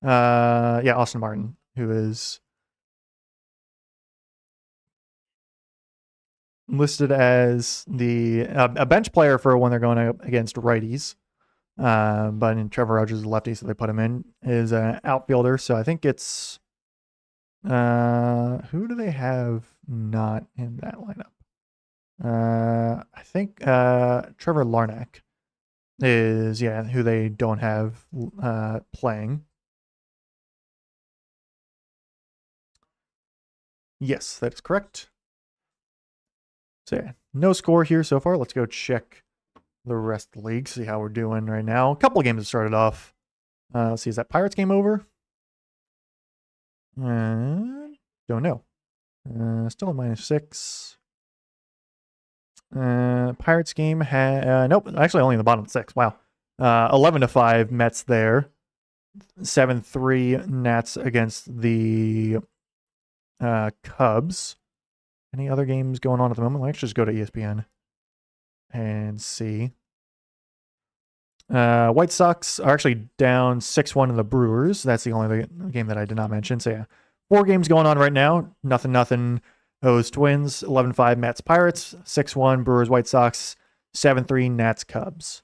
Yeah, Austin Martin, who is listed as a bench player for when they're going up against righties. But in Trevor Rogers is a lefty, so they put him in, is an outfielder. So I think it's who do they have not in that lineup? I think Trevor Larnach is who they don't have playing. Yes, that is correct. So yeah, no score here so far. Let's go check the rest of the league, see how we're doing right now. A couple of games have started off. Let's see, is that Pirates game over? Don't know. Still at -6. Pirates game nope, actually only in the bottom 6. Wow. 11-5 Mets there. 7-3 Nats against the Cubs. Any other games going on at the moment? Let's just go to ESPN and see. White Sox are actually down 6-1 to the Brewers. That's the only game that I did not mention. So yeah, 4 games going on right now. Nothing. O's Twins, 11-5 Mets Pirates, 6-1 Brewers White Sox, 7-3 Nats Cubs.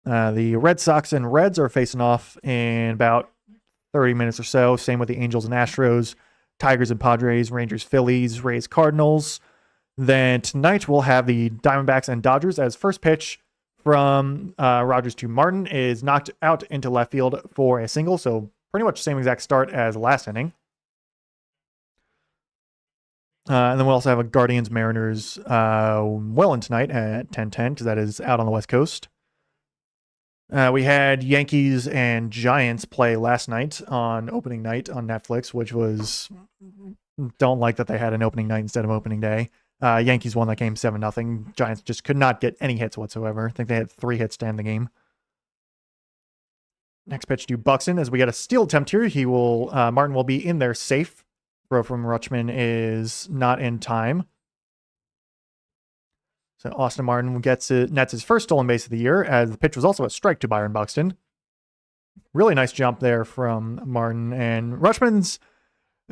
The Red Sox and Reds are facing off in about 30 minutes or so. Same with the Angels and Astros, Tigers and Padres, Rangers, Phillies, Rays, Cardinals. Then tonight we'll have the Diamondbacks and Dodgers as first pitch from Rogers to Martin is knocked out into left field for a single. So pretty much the same exact start as last inning. And then we'll also have a Guardians Mariners Welland tonight at 10:10 because that is out on the West Coast. We had Yankees and Giants play last night on opening night on Netflix, which was, don't like that they had an opening night instead of opening day. Yankees won that game 7-0. Giants just could not get any hits whatsoever. I think they had 3 hits to end the game. Next pitch to Buxton as we get a steal attempt here. Martin will be in there safe. Throw from Rutschman is not in time. So Austin Martin nets his first stolen base of the year, as the pitch was also a strike to Byron Buxton. Really nice jump there from Martin. And Rutschman's,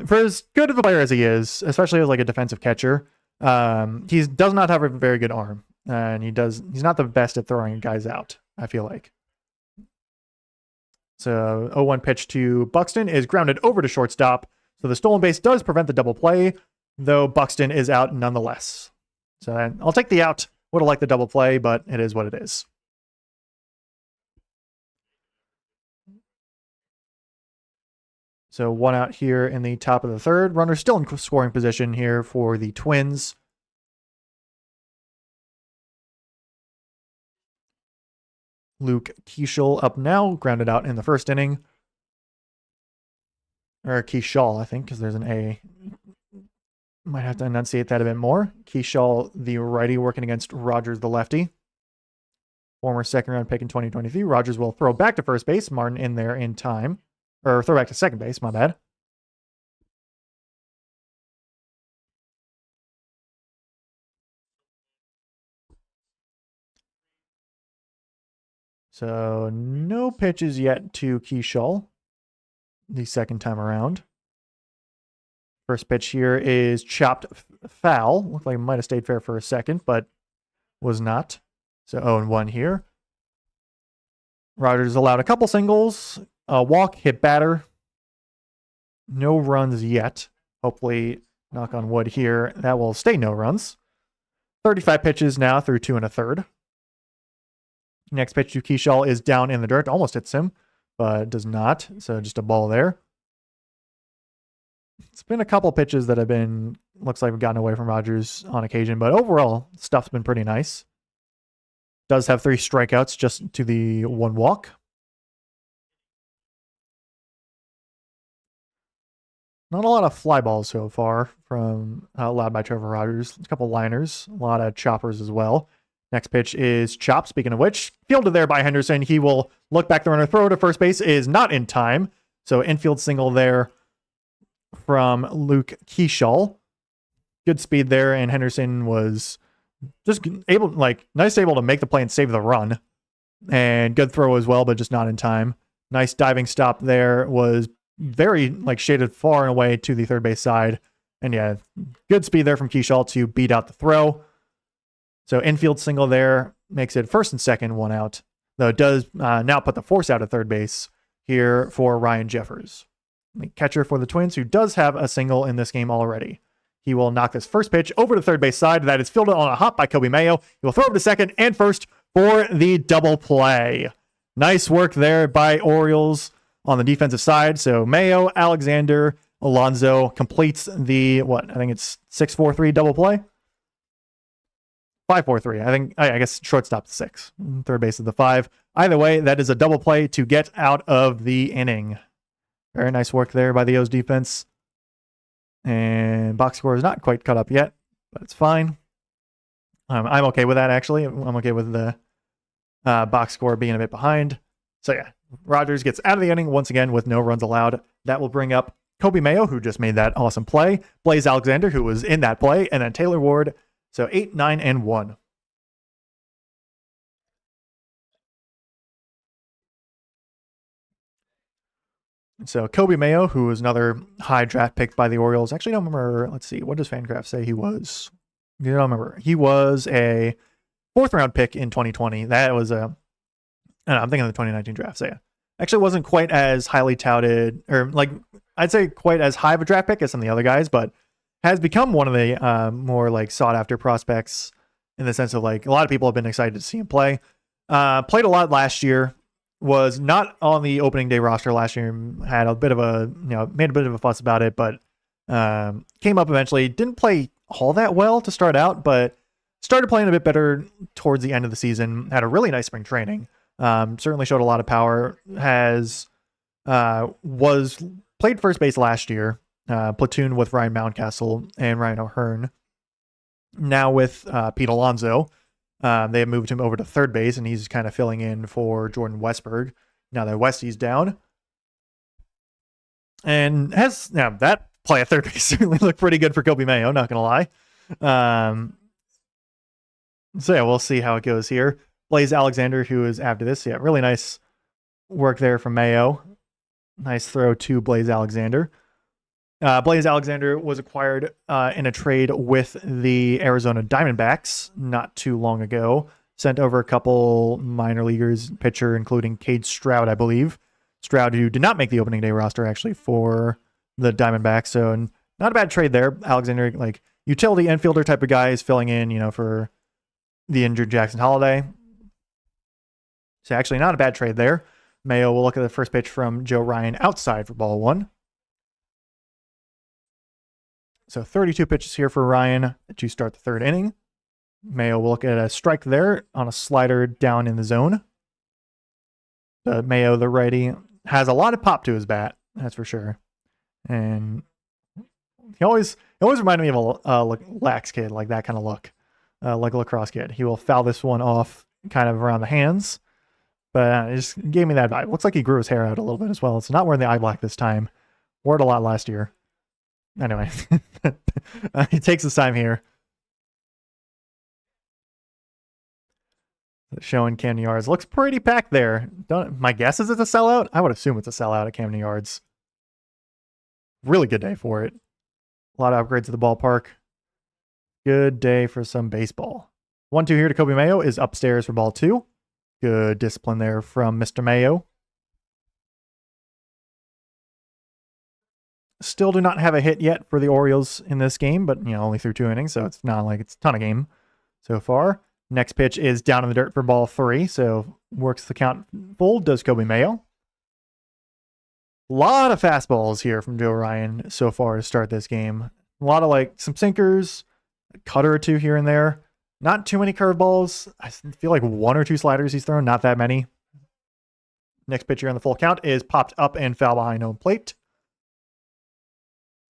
for as good of a player as he is, especially as like a defensive catcher, he does not have a very good arm. And he's not the best at throwing guys out, I feel like. So 0-1 pitch to Buxton is grounded over to shortstop. So the stolen base does prevent the double play, though Buxton is out nonetheless. So I'll take the out. Would have liked the double play, but it is what it is. So 1 out here in the top of the 3rd. Runner still in scoring position here for the Twins. Luke Keishel up now, grounded out in the 1st inning. Or Keishal, I think, because there's an A. Might have to enunciate that a bit more. Keishal, the righty, working against Rogers, the lefty. Former 2nd-round pick in 2023. Rogers will throw back to first base. Martin in there in time. Or throw back to second base, my bad. So no pitches yet to Keishal the second time around. First pitch here is chopped foul. Looked like it might have stayed fair for a second, but was not. So 0-1 here. Rogers allowed a couple singles, a walk, hit batter. No runs yet. Hopefully, knock on wood here, that will stay no runs. 35 pitches now through 2 1/3. Next pitch to Keishal is down in the dirt. Almost hits him, but does not. So just a ball there. It's been a couple pitches that have been looks like we've gotten away from Rogers on occasion, but overall, stuff's been pretty nice. Does have 3 strikeouts just to the 1 walk. Not a lot of fly balls so far from allowed by Trevor Rogers. A couple liners, a lot of choppers as well. Next pitch is chopped. Speaking of which, fielded there by Henderson. He will look back the runner. Throw to first base is not in time. So infield single there from Luke Keeshall. Good speed there, and Henderson was just able to make the play and save the run. And good throw as well, but just not in time. Nice diving stop there. Was very shaded far and away to the third base side. And yeah, good speed there from Keeshall to beat out the throw. So infield single there makes it first and second, 1 out. Though it does now put the force out at third base here for Ryan Jeffers, the catcher for the Twins, who does have a single in this game already. He will knock this first pitch over to third base side. That is fielded on a hop by Kobe Mayo. He will throw over to second and first for the double play. Nice work there by Orioles on the defensive side. So Mayo, Alexander, Alonso completes the, I think it's 6-4-3 double play. 5-4-3. I guess shortstop 6. Third base is the 5. Either way, that is a double play to get out of the inning. Very nice work there by the O's defense. And box score is not quite cut up yet, but it's fine. I'm okay with that, actually. I'm okay with the box score being a bit behind. So yeah, Rogers gets out of the inning once again with no runs allowed. That will bring up Kobe Mayo, who just made that awesome play. Blaze Alexander, who was in that play. And then Taylor Ward. So 8, 9, and 1. So Kobe Mayo, who was another high draft pick by the Orioles. Actually, I don't remember. Let's see. What does Fangraphs say he was? I don't remember. He was a 4th round pick in 2020. That was I'm thinking of the 2019 draft. So yeah, actually wasn't quite as highly touted, or I'd say quite as high of a draft pick as some of the other guys, but has become one of the more sought after prospects in the sense of a lot of people have been excited to see him play. Played a lot last year. Was not on the opening day roster last year. Had a bit of made a bit of a fuss about it, but came up eventually. Didn't play all that well to start out, but started playing a bit better towards the end of the season. Had a really nice spring training. Certainly showed a lot of power. Was played first base last year. Platoon with Ryan Mountcastle and Ryan O'Hearn. Now with Pete Alonso. They have moved him over to third base, and he's kind of filling in for Jordan Westberg now that Westy's down. And that play at third base certainly looked pretty good for Kobe Mayo, not going to lie. So yeah, we'll see how it goes here. Blaze Alexander, who is after this. Yeah, really nice work there from Mayo. Nice throw to Blaze Alexander. Blaze Alexander was acquired in a trade with the Arizona Diamondbacks not too long ago. Sent over a couple minor leaguers, pitcher, including Cade Stroud, I believe. Stroud, who did not make the opening day roster, actually, for the Diamondbacks. So not a bad trade there. Alexander, utility infielder type of guy, is filling in, for the injured Jackson Holiday. So actually not a bad trade there. Mayo will look at the first pitch from Joe Ryan outside for ball 1. So 32 pitches here for Ryan to start the third inning. Mayo will look at a strike there on a slider down in the zone. Mayo, the righty, has a lot of pop to his bat, that's for sure. And he always reminded me of a lax kid, like that kind of look, like a lacrosse kid. He will foul this one off kind of around the hands, but it just gave me that vibe. Looks like he grew his hair out a little bit as well. It's not wearing the eye black this time. Wore it a lot last year. Anyway, he takes his time here. Showing Camden Yards. Looks pretty packed there. My guess is it's a sellout. I would assume it's a sellout at Camden Yards. Really good day for it. A lot of upgrades to the ballpark. Good day for some baseball. 1-2 here to Kobe Mayo is upstairs for ball 2. Good discipline there from Mr. Mayo. Still do not have a hit yet for the Orioles in this game, but only through 2 innings, so it's not like it's a ton of game so far. Next pitch is down in the dirt for ball 3, so works the count full, does Kobe Mayo. A lot of fastballs here from Joe Ryan so far to start this game. A lot of like some sinkers, a cutter or two here and there. Not too many curveballs. I feel like one or two sliders he's thrown, not that many. Next pitch here on the full count is popped up and foul behind home plate.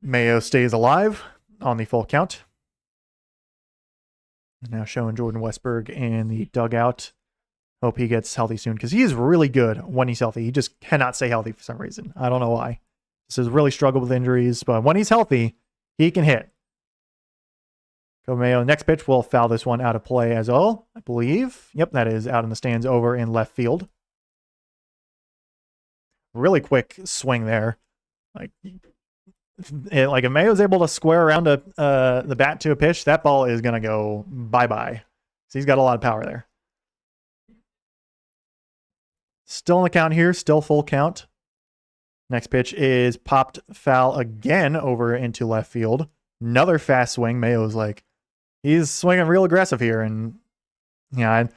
Mayo stays alive on the full count. Now showing Jordan Westberg in the dugout. Hope he gets healthy soon because he is really good when he's healthy. He just cannot stay healthy for some reason. I don't know why. This has really struggled with injuries, but when he's healthy, he can hit. Kobe Mayo, next pitch will foul this one out of play as well, I believe. Yep, that is out in the stands over in left field. Really quick swing there. Like if Mayo's able to square around the bat to a pitch, that ball is going to go bye-bye. So he's got a lot of power there. Still on the count here, still full count. Next pitch is popped foul again over into left field. Another fast swing. Mayo's like, he's swinging real aggressive here. And yeah, I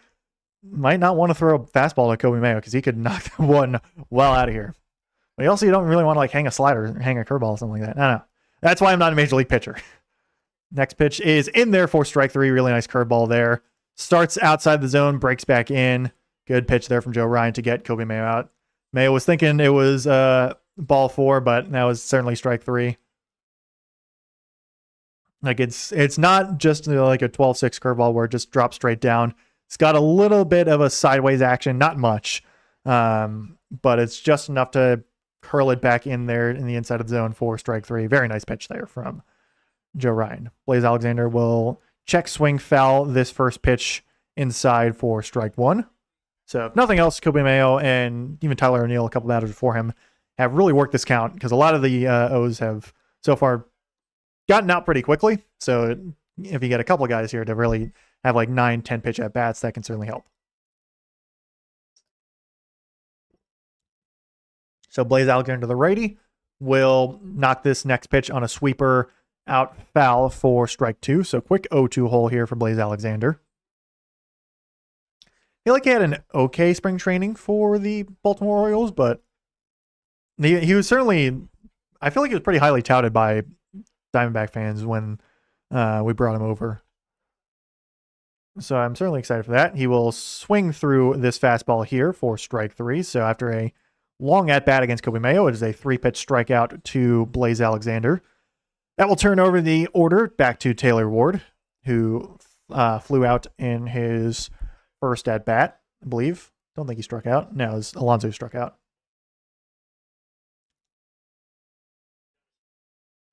might not want to throw a fastball to Kobe Mayo because he could knock one well out of here. But also, you don't really want to like hang a slider or hang a curveball or something like that. No. That's why I'm not a major league pitcher. Next pitch is in there for strike three. Really nice curveball there. Starts outside the zone, breaks back in. Good pitch there from Joe Ryan to get Kobe Mayo out. Mayo was thinking it was ball four, but that was certainly strike three. Like it's not just like a 12-6 curveball where it just drops straight down. It's got a little bit of a sideways action, not much, but it's just enough to curl it back in there in the inside of the zone for strike three. Very nice pitch there from Joe Ryan. Blaze Alexander will check swing foul this first pitch inside for strike one. So if nothing else, Kobe Mayo and even Tyler O'Neill, a couple batters before him, have really worked this count because a lot of the O's have so far gotten out pretty quickly. So if you get a couple of guys here to really have like 9-10 pitch at bats, that can certainly help. So Blaze Alexander, the righty, will knock this next pitch on a sweeper out foul for strike two. So quick 0-2 hole here for Blaze Alexander. I feel like he had an okay spring training for the Baltimore Orioles, but he was certainly, I feel like he was pretty highly touted by Diamondback fans when we brought him over. So I'm certainly excited for that. He will swing through this fastball here for strike three. So after a long at-bat against Kobe Mayo, it is a 3-pitch strikeout to Blaze Alexander. That will turn over the order back to Taylor Ward, who flew out in his first at-bat, I believe. Don't think he struck out. No, it was Alonso who struck out.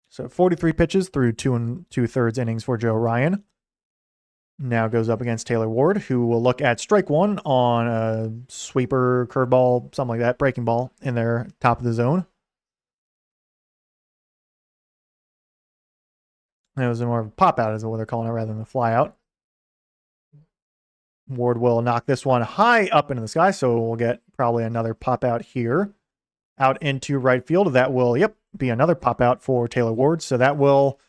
So 43 pitches through 2 2/3 innings for Joe Ryan. Now goes up against Taylor Ward, who will look at strike one on a sweeper, curveball, something like that, breaking ball in their top of the zone. And it was more of a pop out, is what they're calling it, rather than a fly out. Ward will knock this one high up into the sky, so we'll get probably another pop out here. Out into right field. That will, be another pop out for Taylor Ward. So that will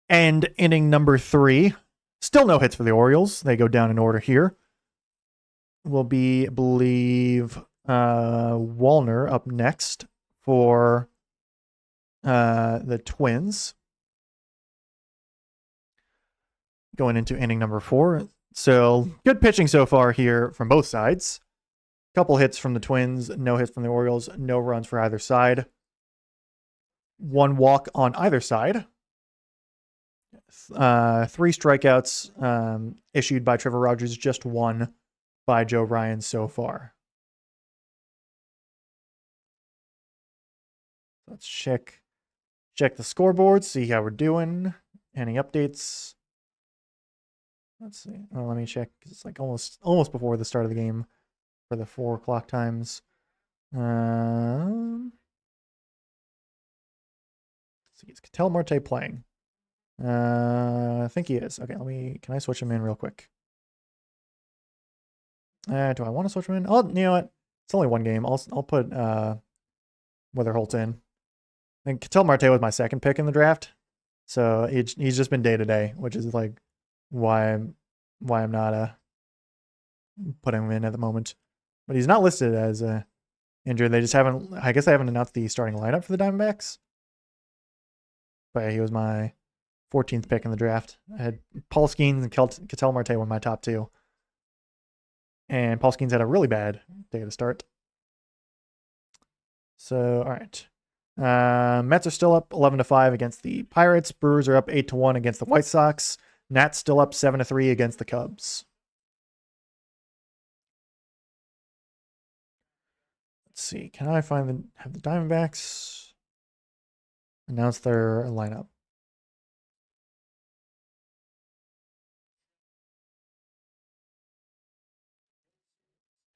end inning number 3. Still no hits for the Orioles. They go down in order here. Will be, I believe, Wallner up next for the Twins. Going into inning number 4. So good pitching so far here from both sides. Couple hits from the Twins, no hits from the Orioles, no runs for either side. 1 walk on either side. 3 strikeouts issued by Trevor Rogers, just 1 by Joe Ryan so far. Let's check the scoreboard, see how we're doing. Any updates? Let's see. Well, let me check because it's like almost before the start of the game for the 4 o'clock times. Let's see, is Ketel Marte playing? I think he is. Okay, can I switch him in real quick? Do I want to switch him in? Oh, you know what? It's only 1 game. I'll put Weatherholt in. I think Ketel Marte was my second pick in the draft. So he's just been day to day, which is like why I'm not putting him in at the moment. But he's not listed as injured. They just haven't. I guess they haven't announced the starting lineup for the Diamondbacks. But yeah, he was my 14th pick in the draft. I had Paul Skeens and Ketel Marte were my top two. And Paul Skeens had a really bad day to start. So, all right. Mets are still up 11-5 against the Pirates. Brewers are up 8-1 against the White Sox. Nats still up 7-3 against the Cubs. Let's see. Can I have the Diamondbacks announce their lineup?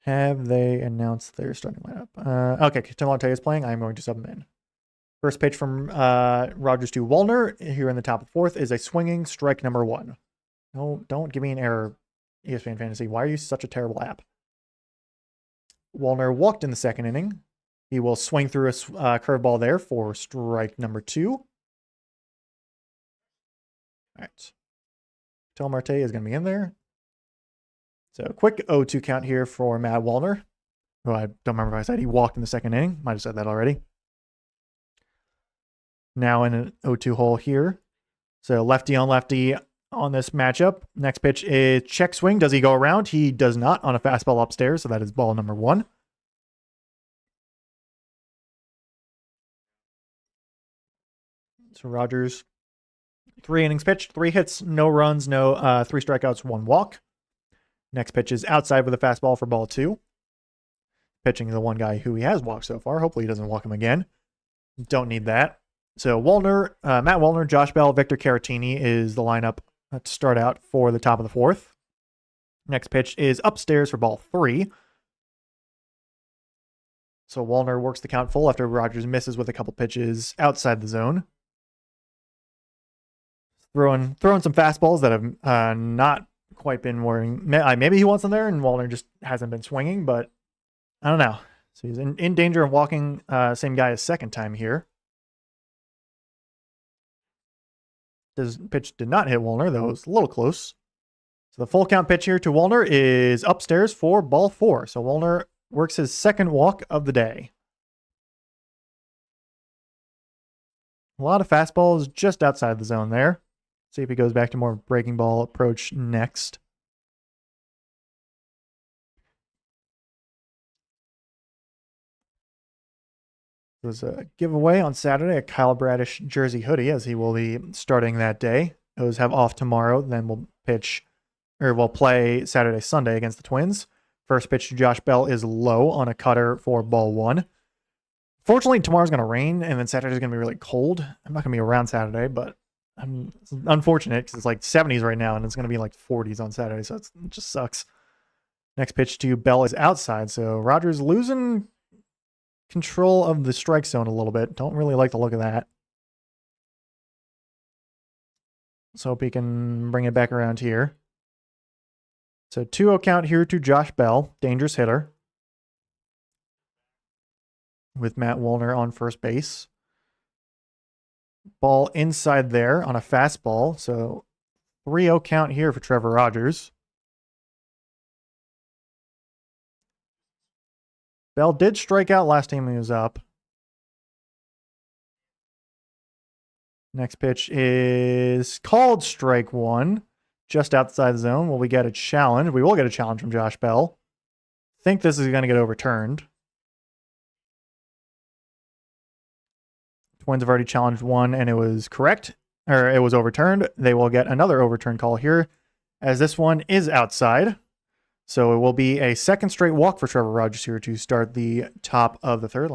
Have they announced their starting lineup? Okay, Tim Marte is playing. I'm going to sub him in. First pitch from Rogers to Wallner here in the top of the fourth is a swinging strike number 1. No, don't give me an error, ESPN Fantasy. Why are you such a terrible app? Wallner walked in the second inning. He will swing through a curveball there for strike number 2. All right. Tel Marte is going to be in there. So quick 0-2 count here for Matt Wallner. Who I don't remember if I said he walked in the second inning. Might have said that already. Now in an 0-2 hole here. So lefty on lefty on this matchup. Next pitch is check swing. Does he go around? He does not on a fastball upstairs. So that is ball number 1. So Rogers, 3 innings pitched, 3 hits, no runs, 3 strikeouts, 1 walk. Next pitch is outside with a fastball for ball 2. Pitching the one guy who he has walked so far. Hopefully he doesn't walk him again. Don't need that. So Wallner, Matt Wallner, Josh Bell, Victor Caratini is the lineup to start out for the top of the fourth. Next pitch is upstairs for ball 3. So Wallner works the count full after Rogers misses with a couple pitches outside the zone. Throwing some fastballs that have not quite been worrying. Maybe he wants them there, and Wallner just hasn't been swinging, but I don't know. So he's in danger of walking same guy a second time here. This pitch did not hit Wallner, though it was a little close. So the full count pitch here to Wallner is upstairs for ball 4. So Wallner works his second walk of the day. A lot of fastballs just outside the zone there. See if he goes back to more breaking ball approach next. There's a giveaway on Saturday, a Kyle Bradish jersey hoodie, as he will be starting that day. Those have off tomorrow. Then we'll play Saturday, Sunday against the Twins. First pitch to Josh Bell is low on a cutter for ball 1. Fortunately, tomorrow's going to rain, and then Saturday's going to be really cold. I'm not going to be around Saturday, but it's unfortunate because it's like 70s right now, and it's going to be like 40s on Saturday, so it just sucks. Next pitch to Bell is outside, so Rogers losing control of the strike zone a little bit. Don't really like the look of that. Let's hope he can bring it back around here. So 2-0 count here to Josh Bell, dangerous hitter, with Matt Wallner on first base. Ball inside there on a fastball. So 3-0 count here for Trevor Rogers. Bell did strike out last time he was up. Next pitch is called strike 1, just outside the zone. Will we get a challenge? We will get a challenge from Josh Bell. Think this is going to get overturned. Twins have already challenged 1, and it was correct, or it was overturned. They will get another overturn call here, as this one is outside. So it will be a second straight walk for Trevor Rogers here to start the top of the third.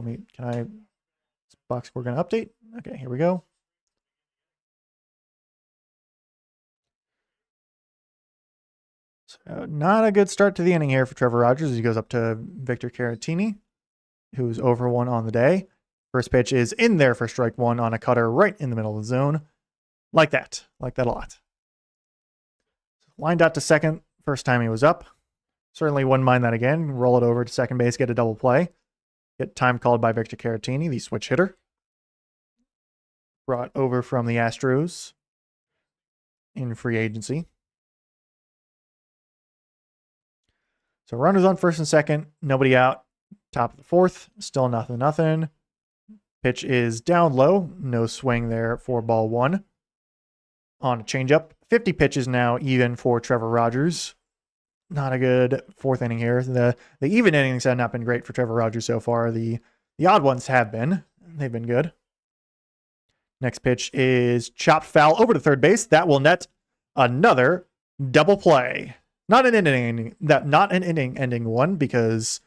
Box score going to update? Okay, here we go. So not a good start to the inning here for Trevor Rogers as he goes up to Victor Caratini, who's over 1 on the day. First pitch is in there for strike 1 on a cutter right in the middle of the zone. Like that a lot. Lined out to second, first time he was up. Certainly wouldn't mind that again. Roll it over to second base, get a double play. Get time called by Victor Caratini, the switch hitter. Brought over from the Astros in free agency. So runners on first and second, nobody out. Top of the fourth, still nothing. Pitch is down low, no swing there for ball 1. on a changeup. 50 pitches now even for Trevor Rogers. Not a good fourth inning here. The even innings have not been great for Trevor Rogers so far. The odd ones have been. They've been good. Next pitch is chopped foul over to third base. That will net another double play. Not an inning ending one because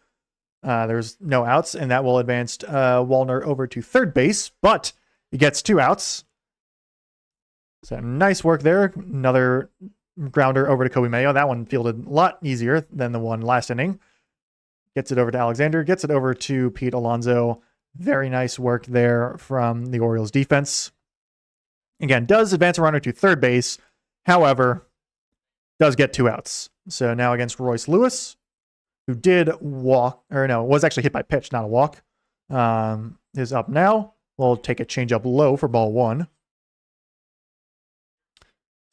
there's no outs, and that will advance Wallner over to third base, but he gets 2 outs. So nice work there. Another grounder over to Kobe Mayo. That one fielded a lot easier than the one last inning. Gets it over to Alexander. Gets it over to Pete Alonso. Very nice work there from the Orioles defense. Again, does advance a runner to third base. However, does get 2 outs. So now against Royce Lewis, who did walk, or no, was actually hit by pitch, not a walk, is up now. We'll take a changeup low for ball 1.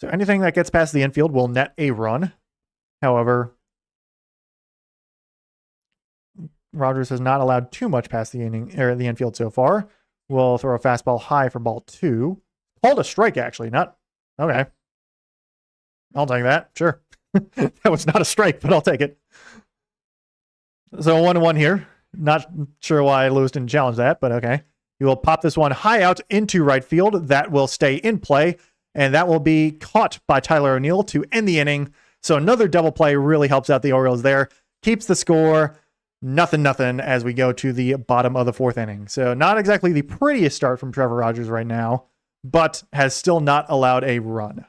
So anything that gets past the infield will net a run. However, Rogers has not allowed too much past the infield so far. We'll throw a fastball high for ball 2. Called a strike, actually. Not okay. I'll take that. Sure. That was not a strike, but I'll take it. So 1-1 here. Not sure why Lewis didn't challenge that, but okay. He will pop this one high out into right field. That will stay in play, and that will be caught by Tyler O'Neill to end the inning. So another double play really helps out the Orioles there. Keeps the score 0-0 as we go to the bottom of the 4th inning. So not exactly the prettiest start from Trevor Rogers right now, but has still not allowed a run.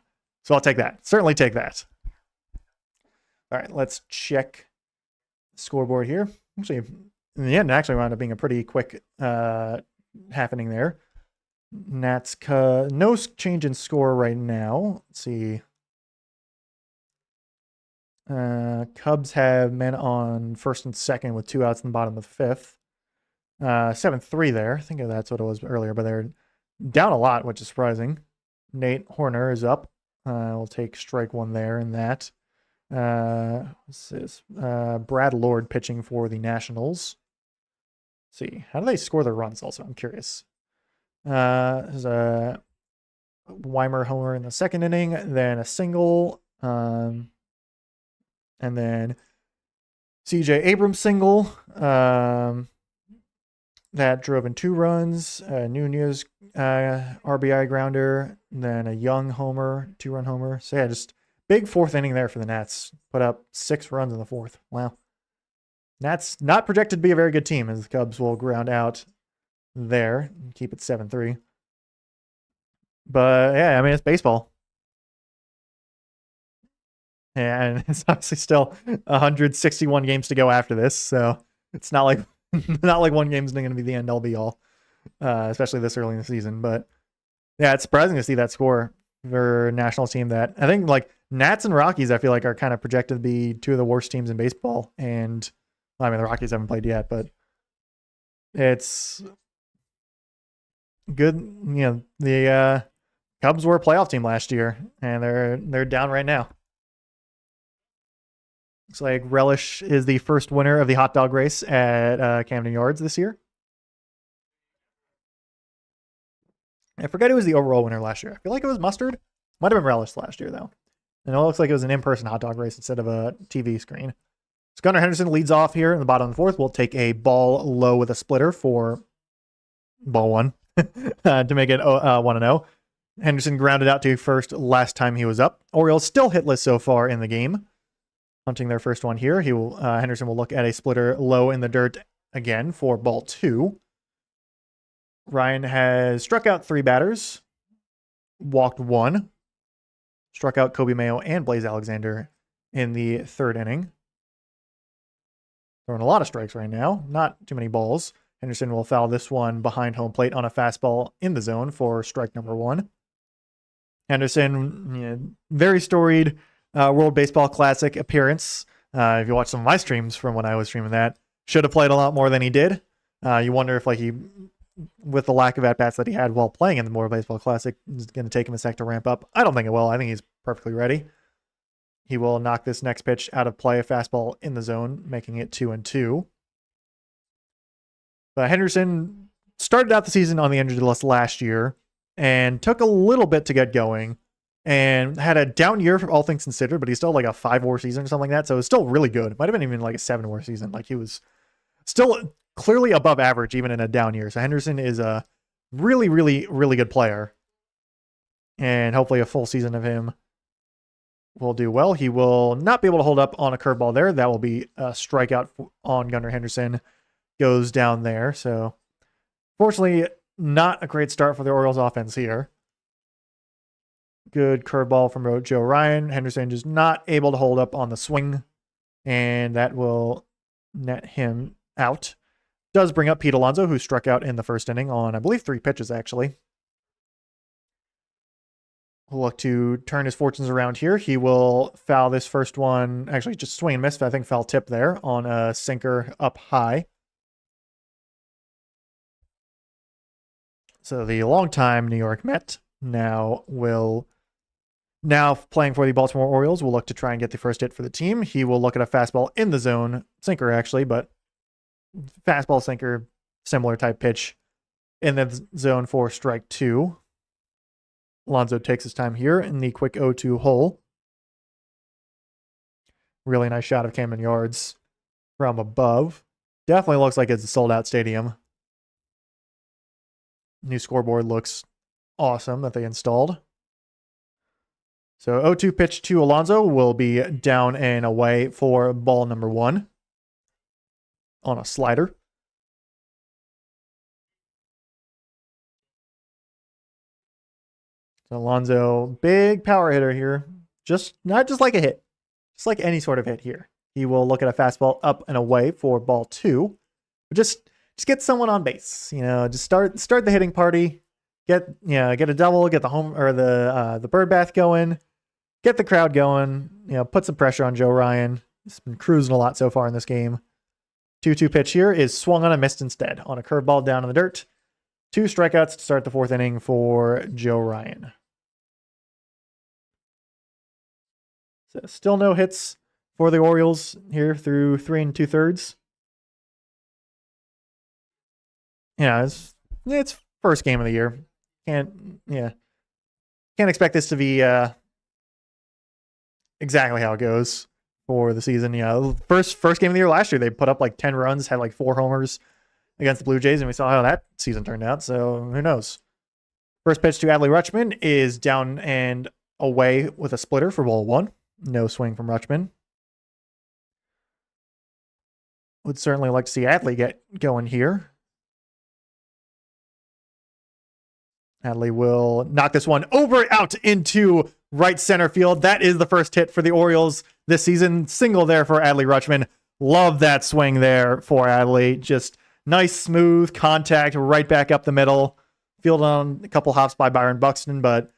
So I'll take that. Certainly take that. All right, let's check the scoreboard here. Actually, in the end, it actually wound up being a pretty quick happening there. Nats, no change in score right now. Let's see. Cubs have men on first and second with 2 outs in the bottom of the 5th. 7-3 there. I think that's what it was earlier, but they're down a lot, which is surprising. Nate Horner is up. We'll take strike 1 there in that. This is Brad Lord pitching for the Nationals. Let's see, how do they score their runs also? I'm curious. There's a Weimer homer in the 2nd inning, then a single, and then CJ Abrams single. That drove in 2 runs. Nunez RBI grounder, then a Young homer, 2-run homer. So yeah, just big 4th inning there for the Nats. Put up 6 runs in the 4th. Wow. Nats not projected to be a very good team as the Cubs will ground out there and keep it 7-3. But yeah, I mean, it's baseball. And it's obviously still 161 games to go after this. So it's not like not like one game's going to be the end all be all, especially this early in the season. But yeah, it's surprising to see that score for a national team that I think like Nats and Rockies, I feel like are kind of projected to be 2 of the worst teams in baseball. And I mean, the Rockies haven't played yet, but it's good. You know, the Cubs were a playoff team last year, and they're down right now. Looks like Relish is the first winner of the hot dog race at Camden Yards this year. I forget who was the overall winner last year. I feel like it was Mustard. Might have been Relish last year, though. And it looks like it was an in-person hot dog race instead of a TV screen. So Gunnar Henderson leads off here in the bottom of the 4th. We'll take a ball low with a splitter for ball 1 to make it 1-0. Henderson grounded out to first last time he was up. Orioles still hitless so far in the game. Hunting their first one here. Henderson will look at a splitter low in the dirt again for ball 2. Ryan has struck out 3 batters, walked 1, struck out Kobe Mayo and Blaze Alexander in the 3rd inning. Throwing a lot of strikes right now, not too many balls. Henderson will foul this one behind home plate on a fastball in the zone for strike number 1. Henderson, very storied World Baseball Classic appearance. If you watch some of my streams from when I was streaming that, should have played a lot more than he did. You wonder if, like, he, with the lack of at-bats that he had while playing in the World Baseball Classic, is going to take him a sec to ramp up. I don't think it will. I think he's perfectly ready. He will knock this next pitch out of play, a fastball in the zone, making it 2-2. But Henderson started out the season on the injured list last year and took a little bit to get going. and had a down year for all things considered, but he's still like a 5 WAR season or something like that. So it's still really good. It might have been even like a 7 WAR season. Like he was still clearly above average, even in a down year. So Henderson is a really, really, really good player. And hopefully a full season of him will do well. He will not be able to hold up on a curveball there. That will be a strikeout on Gunnar Henderson. Goes down there. So fortunately, not a great start for the Orioles offense here. Good curveball from Joe Ryan. Henderson just not able to hold up on the swing, and that will net him out. Does bring up Pete Alonso, who struck out in the first inning on, I believe, 3 pitches, actually. He'll look to turn his fortunes around here. He will foul this first one. Actually, just swing and miss. I think foul tip there on a sinker up high. So the longtime New York Met now playing for the Baltimore Orioles, will look to try and get the first hit for the team. He will look at a fastball in the zone, sinker actually, but fastball, sinker, similar type pitch in the zone for strike 2. Alonso takes his time here in the quick 0-2 hole. Really nice shot of Camden Yards from above. Definitely looks like it's a sold-out stadium. New scoreboard looks awesome that they installed. So 0-2 pitch to Alonso will be down and away for ball number 1 on a slider. So Alonso, big power hitter here. Not just like a hit, just like any sort of hit here. He will look at a fastball up and away for ball 2. Just get someone on base. Just start the hitting party. Get a double, get the home or the bird bath going. Get the crowd going, put some pressure on Joe Ryan. He's been cruising a lot so far in this game. 2-2 pitch here is swung on and missed instead on a curveball down in the dirt. 2 strikeouts to start the 4th inning for Joe Ryan. So still no hits for the Orioles here through 3 2/3. It's first game of the year. Can't expect this to be exactly how it goes for the season. First game of the year last year, they put up like 10 runs, had like 4 homers against the Blue Jays, and we saw how that season turned out. So who knows? First pitch to Adley Rutschman is down and away with a splitter for ball 1. No swing from Rutschman. Would certainly like to see Adley get going here. Adley will knock this one out into right center field. That is the first hit for the Orioles this season. Single there for Adley Rutschman. Love that swing there for Adley. Just nice, smooth contact right back up the middle. Fielded on a couple hops by Byron Buxton, but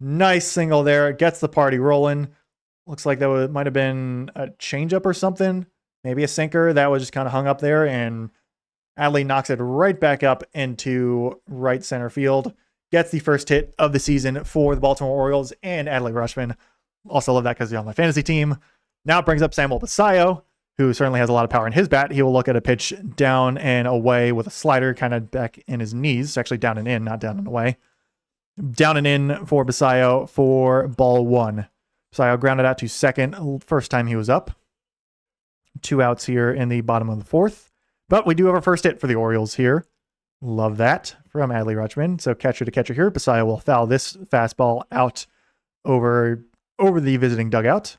nice single there. Gets the party rolling. Looks like that might have been a changeup or something. Maybe a sinker that was just kind of hung up there, and Adley knocks it right back up into right center field. Gets the first hit of the season for the Baltimore Orioles and Adley Rutschman. Also love that because he's on my fantasy team. Now it brings up Samuel Basallo, who certainly has a lot of power in his bat. He will look at a pitch down and away with a slider kind of back in his knees. Actually down and in, not down and away. Down and in for Basallo for ball 1. Basallo grounded out to second first time he was up. 2 outs here in the bottom of the 4th. But we do have our first hit for the Orioles here. Love that from Adley Rutschman. So catcher to catcher here. Basallo will foul this fastball out over the visiting dugout.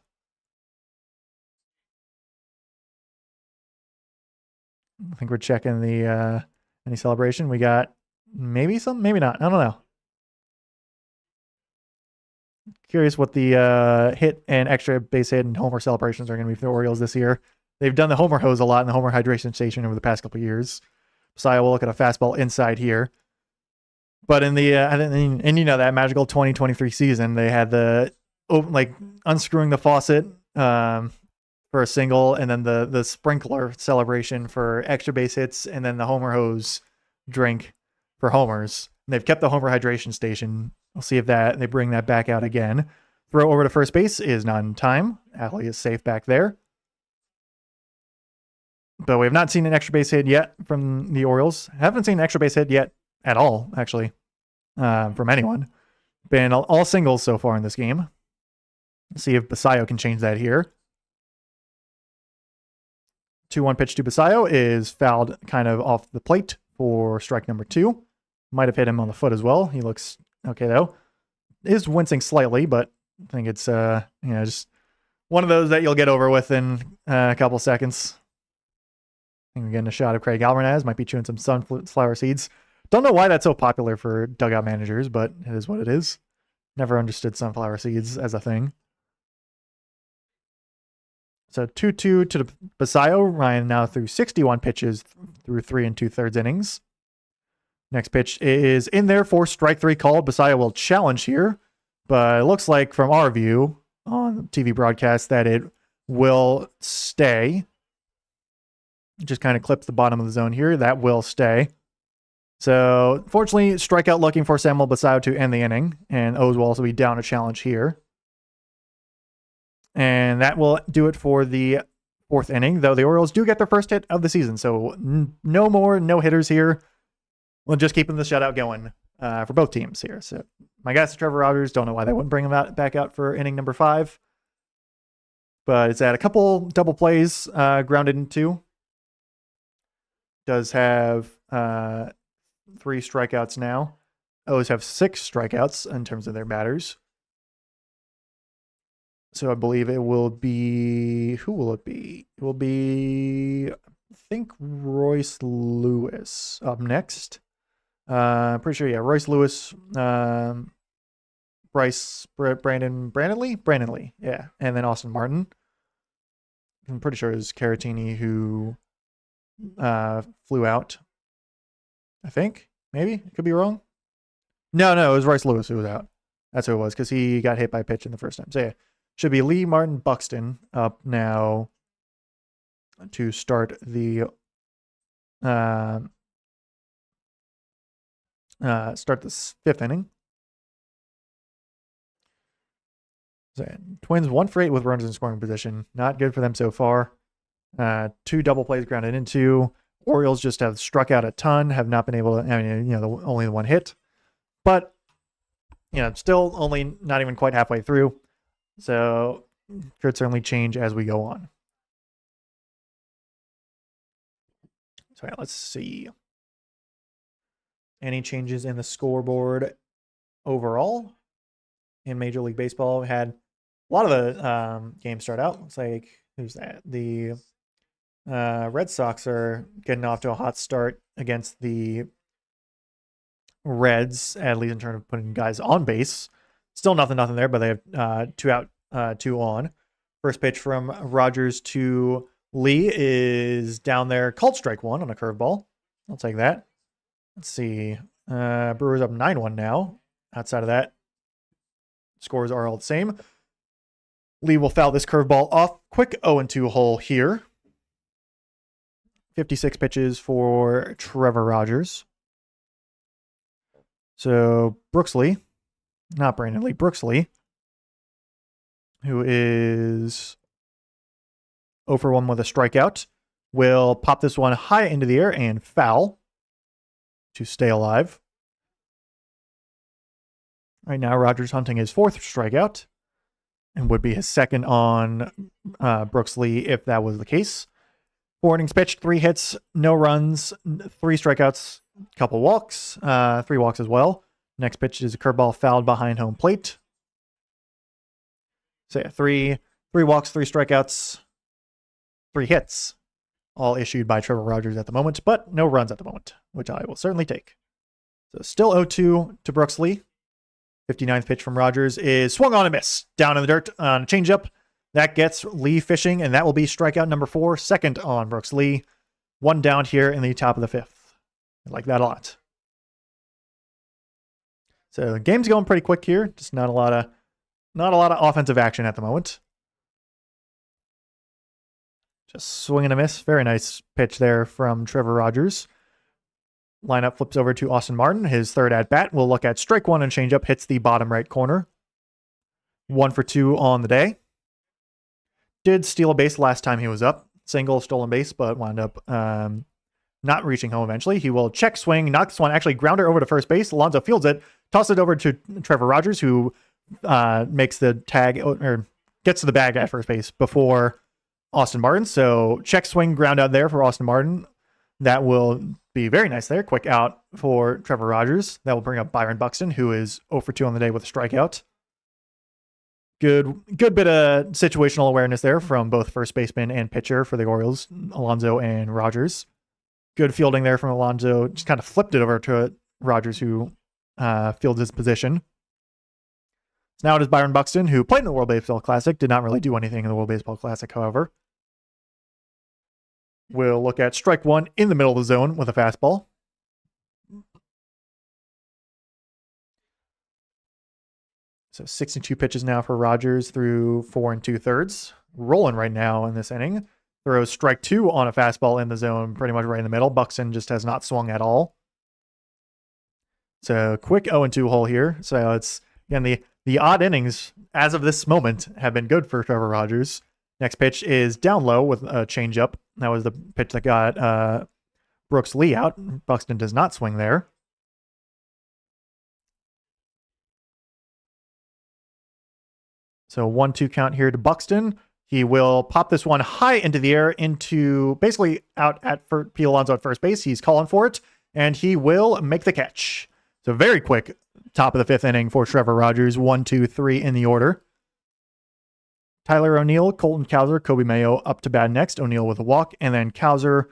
I think we're checking the any celebration. We got maybe some, maybe not. I don't know. Curious what the hit and extra base hit and homer celebrations are going to be for the Orioles this year. They've done the homer hose a lot in the homer hydration station over the past couple of years. Basallo will look at a fastball inside here. But in the that magical 2023 season, they had the unscrewing the faucet for a single, and then the sprinkler celebration for extra base hits, and then the homer hose drink for homers. And they've kept the homer hydration station. We'll see if they bring that back out again. Throw over to first base is not in time. Adley is safe back there. But we have not seen an extra base hit yet from the Orioles. Haven't seen an extra base hit yet at all, actually, from anyone. Been all singles so far in this game. Let's see if Basayo can change that here. 2-1 pitch to Basayo is fouled kind of off the plate for strike number 2. Might have hit him on the foot as well. He looks okay though. Is wincing slightly, but I think it's just one of those that you'll get over with in a couple seconds. I think we're getting a shot of Craig Alvarez. Might be chewing some sunflower seeds. Don't know why that's so popular for dugout managers, but it is what it is. Never understood sunflower seeds as a thing. So 2-2 to the Basayo. Ryan now through 61 pitches through 3 2/3 innings. Next pitch is in there for strike 3 called. Basayo will challenge here, but it looks like from our view on the TV broadcast that it will stay. Just kind of clips the bottom of the zone here. That will stay. So fortunately, strikeout looking for Samuel Basayo to end the inning, and O's will also be down a challenge here. And that will do it for the 4th inning, though the Orioles do get their first hit of the season. So no more no-hitters here. We'll just keep the shutout going for both teams here. So my guess is Trevor Rogers. Don't know why they wouldn't bring him back out for inning number 5. But it's at a couple double plays grounded into. Does have 3 strikeouts now. O's have 6 strikeouts in terms of their batters. So I believe it will be... Who will it be? It will be, I think, Royce Lewis up next. Pretty sure, yeah. Royce Lewis, Brandon Lee, yeah. And then Austin Martin. I'm pretty sure it was Caratini who flew out. I think. Maybe. Could be wrong. No, it was Royce Lewis who was out. That's who it was, because he got hit by a pitch in the first time. So yeah. Should be Lee, Martin, Buxton up now to start the start this 5th inning. So Twins 1 for 8 with runners in scoring position. Not good for them so far. 2 double plays grounded into. Orioles just have struck out a ton. Have not been able to. I mean, only the 1 hit, but still only not even quite halfway through. So could certainly change as we go on. So yeah, let's see. Any changes in the scoreboard overall in Major League Baseball? We had a lot of the games start out. Looks like, who's that? The Red Sox are getting off to a hot start against the Reds, at least in terms of putting guys on base. Still nothing there, but they have 2 out, 2 on. First pitch from Rogers to Lee is down there, called strike 1 on a curveball. I'll take that. Let's see. Brewers up 9-1 now. Outside of that, scores are all the same. Lee will foul this curveball off. Quick 0-2 hole here. 56 pitches for Trevor Rogers. So Brooks Lee, not Brandon Lee, Brooks Lee, who is 0 for 1 with a strikeout, will pop this one high into the air and foul to stay alive. Right now, Rogers hunting his 4th strikeout and would be his 2nd on Brooks Lee if that was the case. 4 innings pitched, 3 hits, no runs, 3 strikeouts, couple walks, 3 walks as well. Next pitch is a curveball fouled behind home plate. So yeah, 3 walks, 3 strikeouts, 3 hits, all issued by Trevor Rogers at the moment, but no runs at the moment, which I will certainly take. So still 0-2 to Brooks Lee. 59th pitch from Rogers is swung on and miss. Down in the dirt on a changeup. That gets Lee fishing, and that will be strikeout number 4, 2nd on Brooks Lee. 1 down here in the top of the 5th. I like that a lot. So the game's going pretty quick here. Just not a lot of offensive action at the moment. Just swing and a miss. Very nice pitch there from Trevor Rogers. Lineup flips over to Austin Martin. His 3rd at bat. We'll look at strike 1 and changeup. Hits the bottom right corner. 1 for 2 on the day. Did steal a base last time he was up. Single, stolen base, but wound up not reaching home eventually. He will check swing, knock this one, actually grounder over to first base. Alonso fields it. toss it over to Trevor Rogers, who makes the tag or gets to the bag at first base before Austin Martin. So check swing ground out there for Austin Martin. That will be very nice there. Quick out for Trevor Rogers. That will bring up Byron Buxton, who is 0 for 2 on the day with a strikeout. Good bit of situational awareness there from both first baseman and pitcher for the Orioles, Alonso and Rogers. Good fielding there from Alonso. Just kind of flipped it over to Rogers, who fields his position. So now it is Byron Buxton, who played in the World Baseball Classic. Did not really do anything in the World Baseball Classic, however. We'll look at strike one in the middle of the zone with a fastball. So 62 pitches now for Rogers through 4 2/3. Rolling right now in this inning. Throws strike two on a fastball in the zone, pretty much right in the middle. Buxton just has not swung at all. So quick 0-2 hole here. So it's, again, the odd innings as of this moment have been good for Trevor Rogers. Next pitch is down low with a changeup. That was the pitch that got Brooks Lee out. Buxton does not swing there. So 1-2 count here to Buxton. He will pop this one high into the air, into basically out at Pete Alonso at first base. He's calling for it, and he will make the catch. So very quick top of the fifth inning for Trevor Rogers. 1, 2, 3 in the order. Tyler O'Neill, Colton Cowser, Kobe Mayo up to bat next. O'Neill with a walk, and then Cowser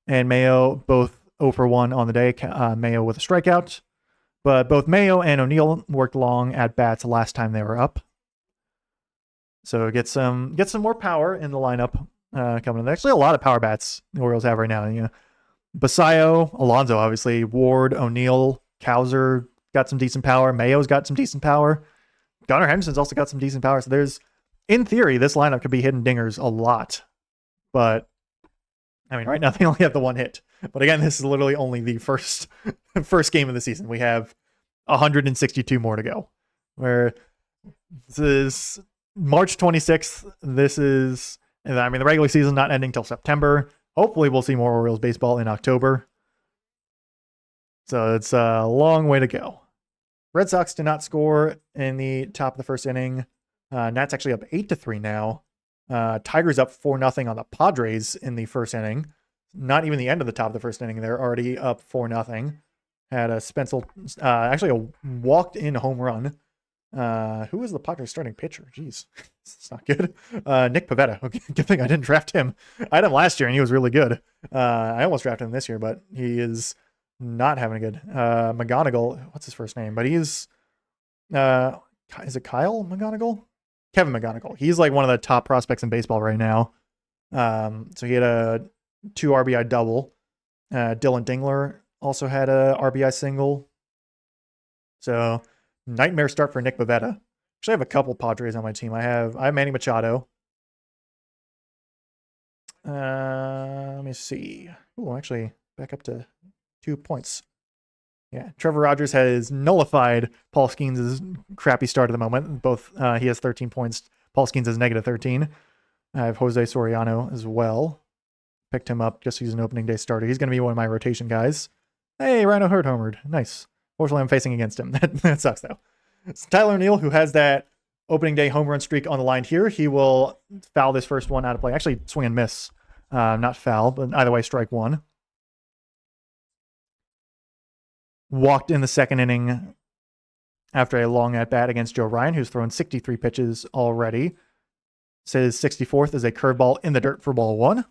and Mayo both 0 for 1 on the day. Mayo with a strikeout. But both Mayo and O'Neill worked long at bats last time they were up. So get some more power in the lineup coming in. There's actually a lot of power bats the Orioles have right now. You know, Basayo, Alonso, obviously, Ward, O'Neill, Cowser got some decent power. Mayo's got some decent power. Gunnar Henderson's also got some decent power. So there's, in theory, this lineup could be hitting dingers a lot. But, I mean, right now they only have the one hit. But again, this is literally only the first game of the season. We have 162 more to go. Where this is March 26th. This is, I mean, the regular season not ending till September. Hopefully we'll see more Orioles baseball in October. So it's a long way to go. Red Sox did not score in the top of the first inning. Nats actually up 8-3 now. Tigers up 4-0 on the Padres in the first inning. Not even the end of the top of the first inning. They're already up 4-0. Had a Spencel, actually a walked-in home run. Who was the Padres starting pitcher? Jeez, it's not good. Nick Pivetta. Okay, good thing I didn't draft him. I had him last year and he was really good. I almost drafted him this year, but he is not having a good. McGonigal, what's his first name? But he's, is it Kyle McGonigal? Kevin McGonigal. He's like one of the top prospects in baseball right now. So he had a 2 RBI double. Dylan Dingler also had a RBI single. So nightmare start for Nick Pivetta. Actually, I have a couple Padres on my team. I have Manny Machado. Let me see. Oh, actually, back up to 2 points. Yeah, Trevor Rogers has nullified Paul Skeens' crappy start at the moment. Both he has 13 points. Paul Skeens has -13. I have Jose Soriano as well. Picked him up just he's an opening day starter. He's going to be one of my rotation guys. Hey, Rhino Hurt homered. Nice. Fortunately, I'm facing against him. That sucks, though. It's Tyler O'Neill, who has that opening day home run streak on the line here. He will foul this first one out of play. Actually, swing and miss. Not foul, but either way, strike one. Walked in the second inning after a long at-bat against Joe Ryan, who's thrown 63 pitches already. Says 64th is a curveball in the dirt for ball one.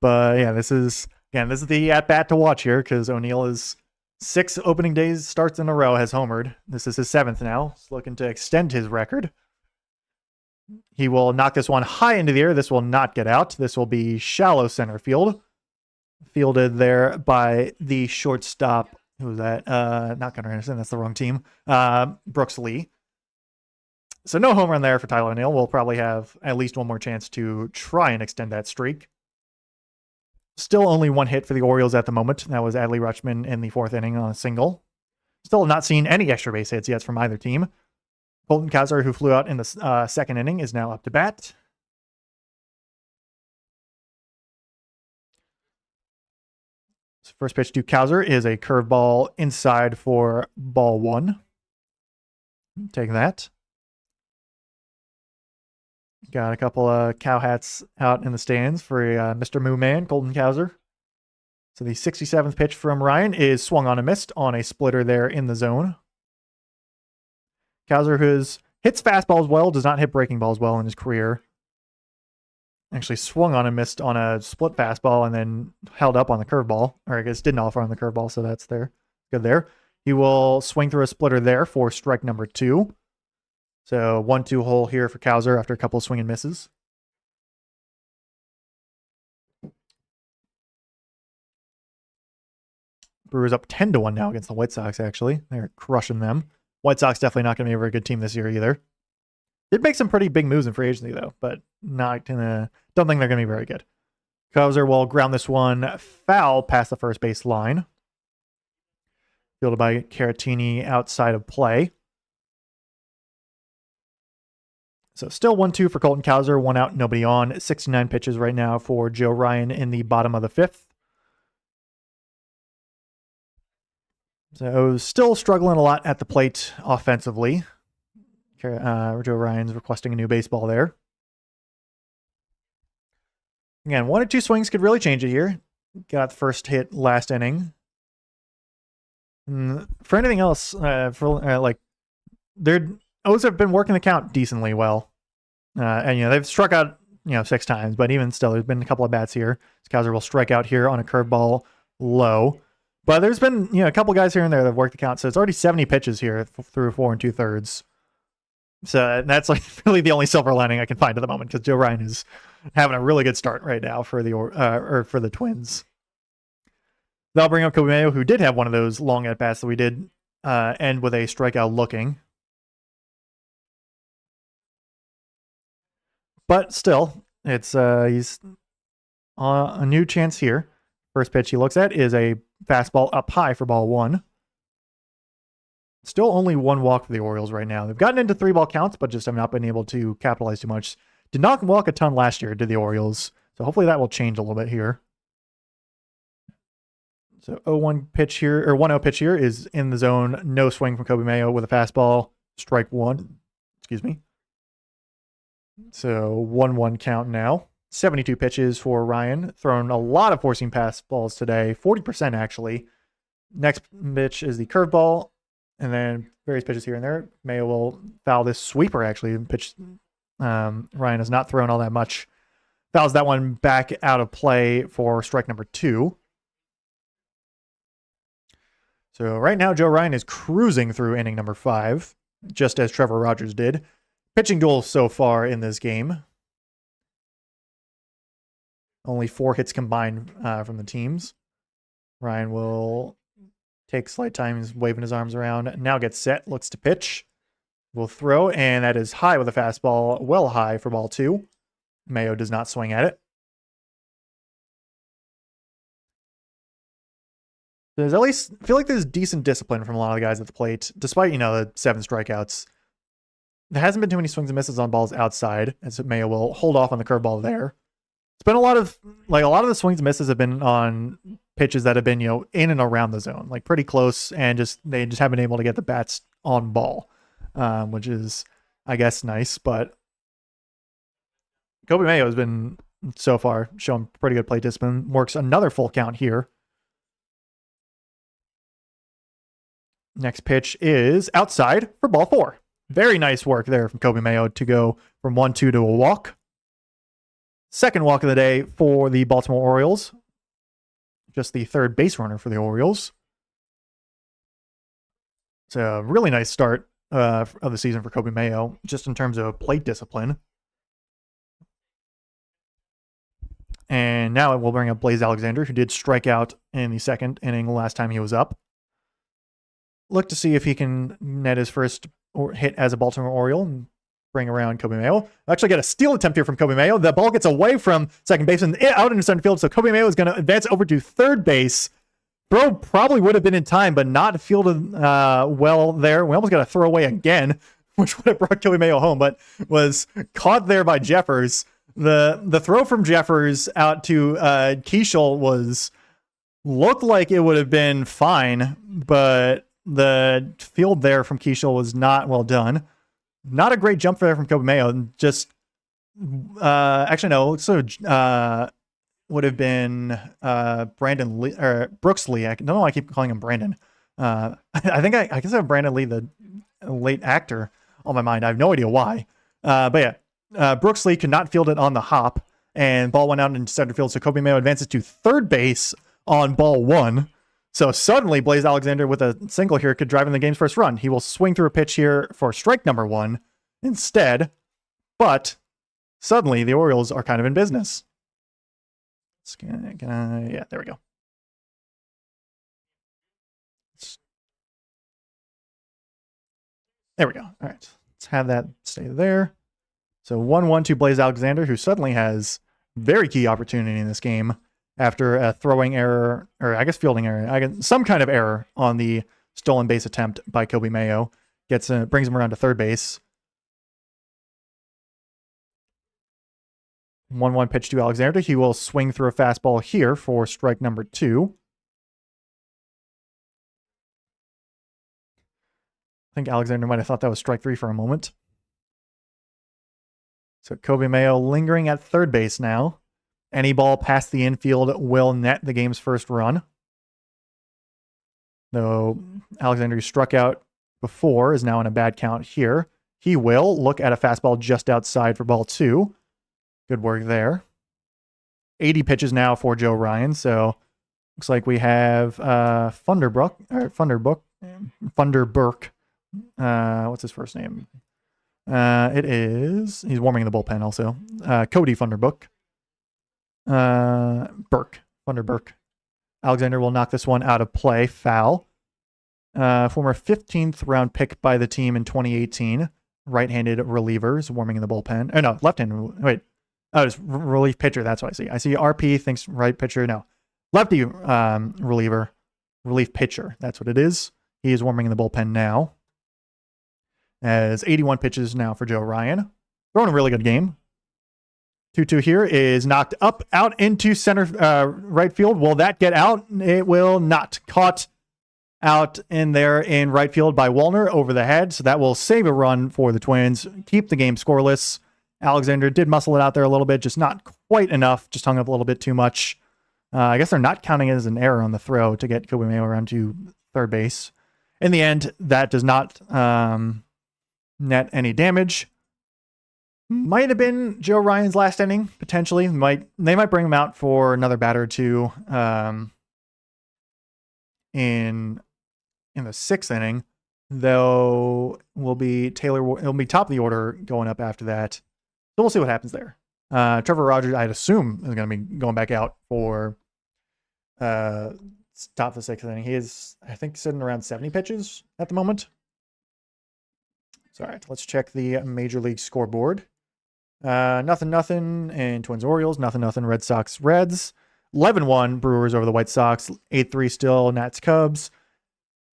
But yeah, this is the at-bat to watch here because O'Neill is 6 opening days starts in a row, has homered. This is his 7th now. He's looking to extend his record. He will knock this one high into the air. This will not get out. This will be shallow center field. Fielded there by the shortstop. Who was that? Not Gunnar Henderson. That's the wrong team. Brooks Lee. So no home run there for Tyler O'Neill. We'll probably have at least one more chance to try and extend that streak. Still only one hit for the Orioles at the moment. That was Adley Rutschman in the 4th inning on a single. Still not seen any extra base hits yet from either team. Colton Cowser, who flew out in the 2nd inning, is now up to bat. First pitch to Cowser is a curveball inside for ball 1. Take that. Got a couple of cow hats out in the stands for Mr. Moo Man, Colton Cowser. So the 67th pitch from Ryan is swung on and missed on a splitter there in the zone. Cowser, who hits fastballs well, does not hit breaking balls well in his career. Actually swung on and missed on a split fastball and then held up on the curveball. Or I guess didn't offer on the curveball, so that's there. Good there. He will swing through a splitter there for strike number 2. So 1-2 hole here for Cowser after a couple of swing and misses. Brewers up 10-1 now against the White Sox, actually. They're crushing them. White Sox definitely not going to be a very good team this year either. Did make some pretty big moves in free agency, though, but not gonna. Don't think they're going to be very good. Cowser will ground this one foul past the first base line. Fielded by Caratini outside of play. So still 1-2 for Colton Cowser. 1 out, nobody on. 69 pitches right now for Joe Ryan in the bottom of the 5th. So still struggling a lot at the plate offensively. Joe Ryan's requesting a new baseball there. Again, 1 or 2 swings could really change it here. Got the first hit last inning. And for anything else, their O's have been working the count decently well. And, they've struck out, 6 times, but even still, there's been a couple of bats here. Cowser will strike out here on a curveball low. But there's been, a couple guys here and there that have worked the count. So it's already 70 pitches here through 4 2/3. So that's really the only silver lining I can find at the moment because Joe Ryan is having a really good start right now for the Twins. That'll bring up Kobe Mayo, who did have one of those long at-bats that we did end with a strikeout looking. But still, it's he's a new chance here. First pitch he looks at is a fastball up high for ball 1. Still only 1 walk for the Orioles right now. They've gotten into 3-ball counts, but just have not been able to capitalize too much. Did not walk a ton last year, did the Orioles. So hopefully that will change a little bit here. So 0-1 pitch here, or 1-0 pitch here is in the zone. No swing from Kobe Mayo with a fastball. Strike 1. Excuse me. So 1-1 count now. 72 pitches for Ryan. Thrown a lot of four-seam fastballs today. 40% actually. Next pitch is the curveball. And then various pitches here and there. Mayo will foul this sweeper, actually. Pitch Ryan has not thrown all that much. Fouls that one back out of play for strike number 2. So right now, Joe Ryan is cruising through inning number 5, just as Trevor Rogers did. Pitching duel so far in this game. Only 4 hits combined from the teams. Ryan will take slight time. He's waving his arms around. Now gets set. Looks to pitch. Will throw. And that is high with a fastball. Well high for ball 2. Mayo does not swing at it. There's at least, I feel like there's decent discipline from a lot of the guys at the plate, despite, the 7 strikeouts. There hasn't been too many swings and misses on balls outside, as Mayo will hold off on the curveball there. It's been a lot of the swings and misses have been on pitches that have been, in and around the zone, like pretty close, and they just haven't been able to get the bats on ball, which is, I guess, nice. But Kobe Mayo has been so far showing pretty good plate discipline. Works another full count here. Next pitch is outside for ball 4. Very nice work there from Kobe Mayo to go from 1-2 to a walk. Second walk of the day for the Baltimore Orioles. Just the third base runner for the Orioles. It's a really nice start of the season for Kobe Mayo, just in terms of plate discipline. And now we'll bring up Blaze Alexander, who did strike out in the second inning last time he was up. Look to see if he can net his first hit as a Baltimore Oriole and bring around Kobe Mayo. Actually got a steal attempt here from Kobe Mayo. The ball gets away from second base and out into center field, so Kobe Mayo is going to advance over to third base. Throw probably would have been in time, but not fielded well there. We almost got a throwaway again, which would have brought Kobe Mayo home, but was caught there by Jeffers. The throw from Jeffers out to Keishel was looked like it would have been fine, but the field there from Keishel was not well done. Not a great jump there from Kobe Mayo. Just actually no. So would have been Brandon Lee or Brooks Lee. I don't know why I keep calling him Brandon. I think I guess I have Brandon Lee, the late actor, on my mind. I have no idea why. But yeah, Brooks Lee could not field it on the hop, and ball went out into center field. So Kobe Mayo advances to third base on ball one. So suddenly Blaze Alexander with a single here could drive in the game's first run. He will swing through a pitch here for strike number one instead, suddenly the Orioles are kind of in business. Yeah, there we go. There we go. All right, let's have that stay there. So 1-1 to Blaze Alexander, who suddenly has very key opportunity in this game after a throwing error, or I guess fielding error, some kind of error on the stolen base attempt by Kobe Mayo. Brings him around to third base. 1-1 pitch to Alexander. He will swing through a fastball here for strike number two. I think Alexander might have thought that was strike three for a moment. So Kobe Mayo lingering at third base now. Any ball past the infield will net the game's first run. Though Alexander, who struck out before, is now in a bad count here. He will look at a fastball just outside for ball two. Good work there. 80 pitches now for Joe Ryan. So looks like we have Funderburk. What's his first name? He's warming the bullpen also. Cody Funderburk. Funderburk. Alexander will knock this one out of play. Foul. Former 15th round pick by the team in 2018. Right-handed relievers warming in the bullpen. Oh, no, left-handed. Wait. Oh, it's relief pitcher. That's what I see. I see RP thinks right pitcher. No. Lefty reliever. Relief pitcher. That's what it is. He is warming in the bullpen now. As 81 pitches now for Joe Ryan. Throwing a really good game. 2-2 here is knocked up, out into center right field. Will that get out? It will not. Caught out in there in right field by Wallner over the head. So that will save a run for the Twins. Keep the game scoreless. Alexander did muscle it out there a little bit, just not quite enough. Just hung up a little bit too much. I guess they're not counting it as an error on the throw to get Kobe Mayo around to third base. In the end, that does not net any damage. Might have been Joe Ryan's last inning, potentially. They might bring him out for another batter or two in the sixth inning, though it'll be top of the order going up after that. So we'll see what happens there. Trevor Rogers, I'd assume, is going to be going back out for top of the sixth inning. He is, I think, sitting around 70 pitches at the moment. So, all right, let's check the Major League scoreboard. Nothing in Twins Orioles. Nothing Red Sox Reds. 11-1 Brewers over the White Sox. 8-3 still Nats Cubs.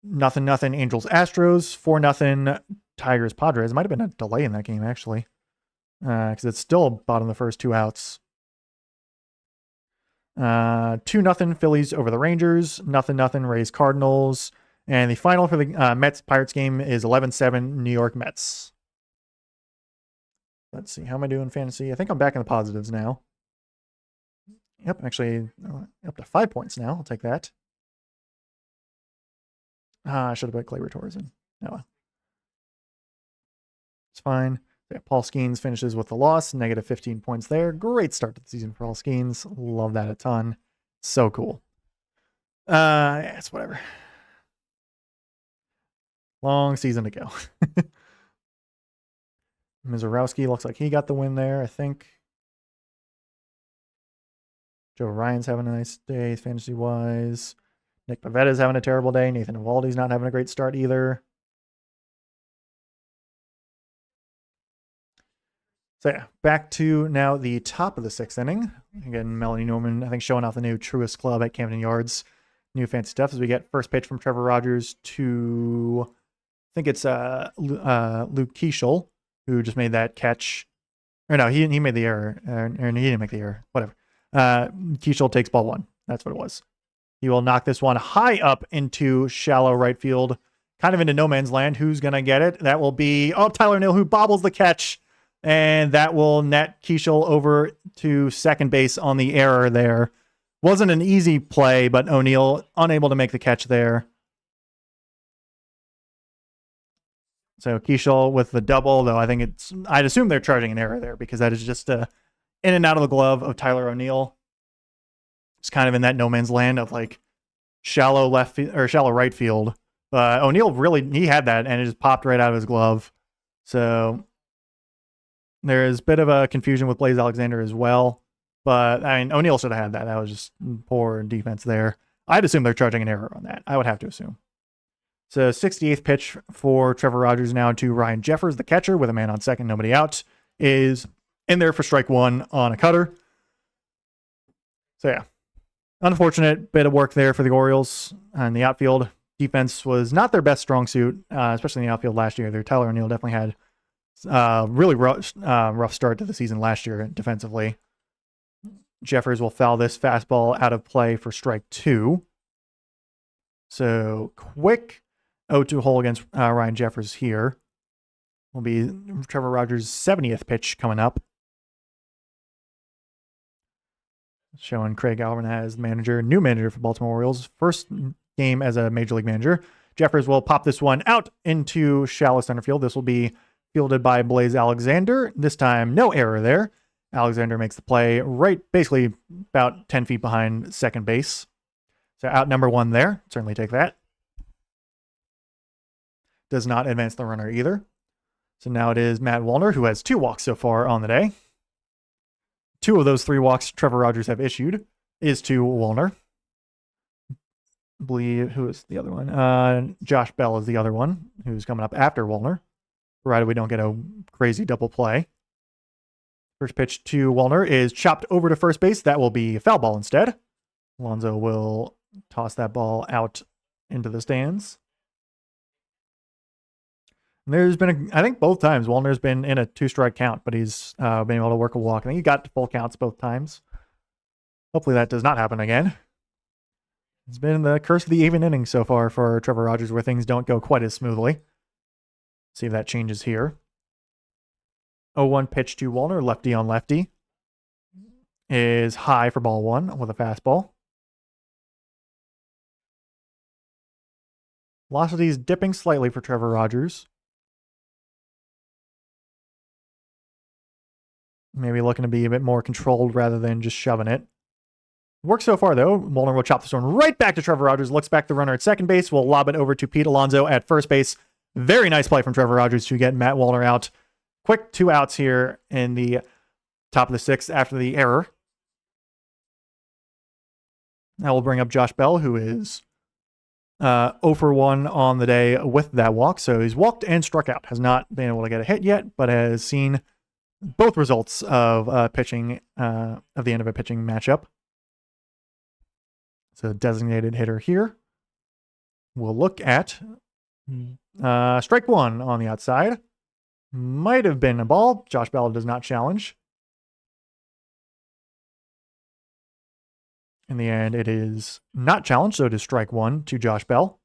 Nothing Angels Astros. 4-0 Tigers Padres. It might have been a delay in that game actually, because it's still bottom of the first, 2 outs. 2-0 Phillies over the Rangers. Nothing Rays Cardinals. And the final for the Mets Pirates game is 11-7 New York Mets. Let's see, how am I doing fantasy? I think I'm back in the positives now. Yep, actually up to 5 points now. I'll take that. I should have put Gleyber Torres in. No, it's fine. Yeah, Paul Skeens finishes with the loss, negative 15 points there. Great start to the season for Paul Skeens. Love that a ton. So cool. Yeah, it's whatever. Long season to go. Mizorowski looks like he got the win there, I think. Joe Ryan's having a nice day fantasy-wise. Nick Pavetta's having a terrible day. Nathan Eovaldi's not having a great start either. So yeah, back to now the top of the sixth inning. Again, Melanie Norman, I think, showing off the new Truist Club at Camden Yards. New fancy stuff as we get first pitch from Trevor Rogers to, I think it's Luke Keishel, who just made that catch. Or no, he made the error. Or he didn't make the error. Whatever. Keishel takes ball one. That's what it was. He will knock this one high up into shallow right field, kind of into no man's land. Who's going to get it? That will be, Tyler O'Neill, who bobbles the catch. And that will net Keishel over to second base on the error there. Wasn't an easy play, but O'Neill unable to make the catch there. So Keishel with the double, though I'd assume they're charging an error there because that is just in and out of the glove of Tyler O'Neill. It's kind of in that no man's land of like shallow right field. But O'Neill he had that and it just popped right out of his glove. So there is a bit of a confusion with Blaze Alexander as well. But I mean, O'Neill should have had that. That was just poor defense there. I'd assume they're charging an error on that. I would have to assume. So 68th pitch for Trevor Rogers now to Ryan Jeffers, the catcher, with a man on second, nobody out, is in there for strike one on a cutter. So yeah, unfortunate bit of work there for the Orioles on the outfield. Defense was not their best strong suit, especially in the outfield last year. Tyler O'Neill definitely had really rough start to the season last year defensively. Jeffers will foul this fastball out of play for strike two. So quick 0-2 hole against Ryan Jeffers here. Will be Trevor Rogers' 70th pitch coming up. Showing Craig Alvin as new manager for Baltimore Orioles. First game as a major league manager. Jeffers will pop this one out into shallow center field. This will be fielded by Blaze Alexander. This time, no error there. Alexander makes the play basically about 10 feet behind second base. So out number one there. Certainly take that. Does not advance the runner either. So now it is Matt Wallner, who has 2 walks so far on the day. 2 of those 3 walks Trevor Rogers have issued is to Wallner. I believe, who is the other one? Josh Bell is the other one, who's coming up after Wallner, provided we don't get a crazy double play. First pitch to Wallner is chopped over to first base. That will be a foul ball instead. Alonso will toss that ball out into the stands. And there's been, I think both times, Wallner's been in a 2-strike count, but he's been able to work a walk. I think he got full counts both times. Hopefully that does not happen again. It's been the curse of the even innings so far for Trevor Rogers, where things don't go quite as smoothly. See if that changes here. 0-1 pitch to Wallner, lefty on lefty. Is high for ball 1 with a fastball. Velocity is dipping slightly for Trevor Rogers. Maybe looking to be a bit more controlled rather than just shoving it. Works so far, though. Wallner will chop this one right back to Trevor Rogers. Looks back the runner at second base. Will lob it over to Pete Alonso at first base. Very nice play from Trevor Rogers to get Matt Wallner out. Quick 2 outs here in the top of the 6th after the error. Now we'll bring up Josh Bell, who is 0 for 1 on the day with that walk. So he's walked and struck out. Has not been able to get a hit yet, but has seen both results of pitching, of the end of a pitching matchup. So designated hitter here. We'll look at strike 1 on the outside. Might have been a ball. Josh Bell does not challenge. In the end, it is not challenged, so it is strike 1 to Josh Bell.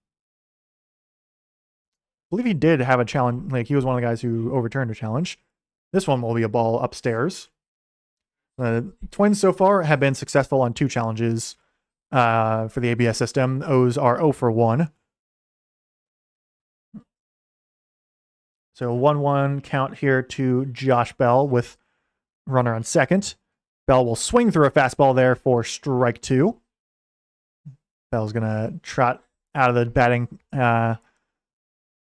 I believe he did have a challenge. Like, he was one of the guys who overturned a challenge. This one will be a ball upstairs. Twins so far have been successful on 2 challenges for the ABS system. Those are 0 for 1. So 1-1 count here to Josh Bell with runner on second. Bell will swing through a fastball there for strike 2. Bell's going to trot out of the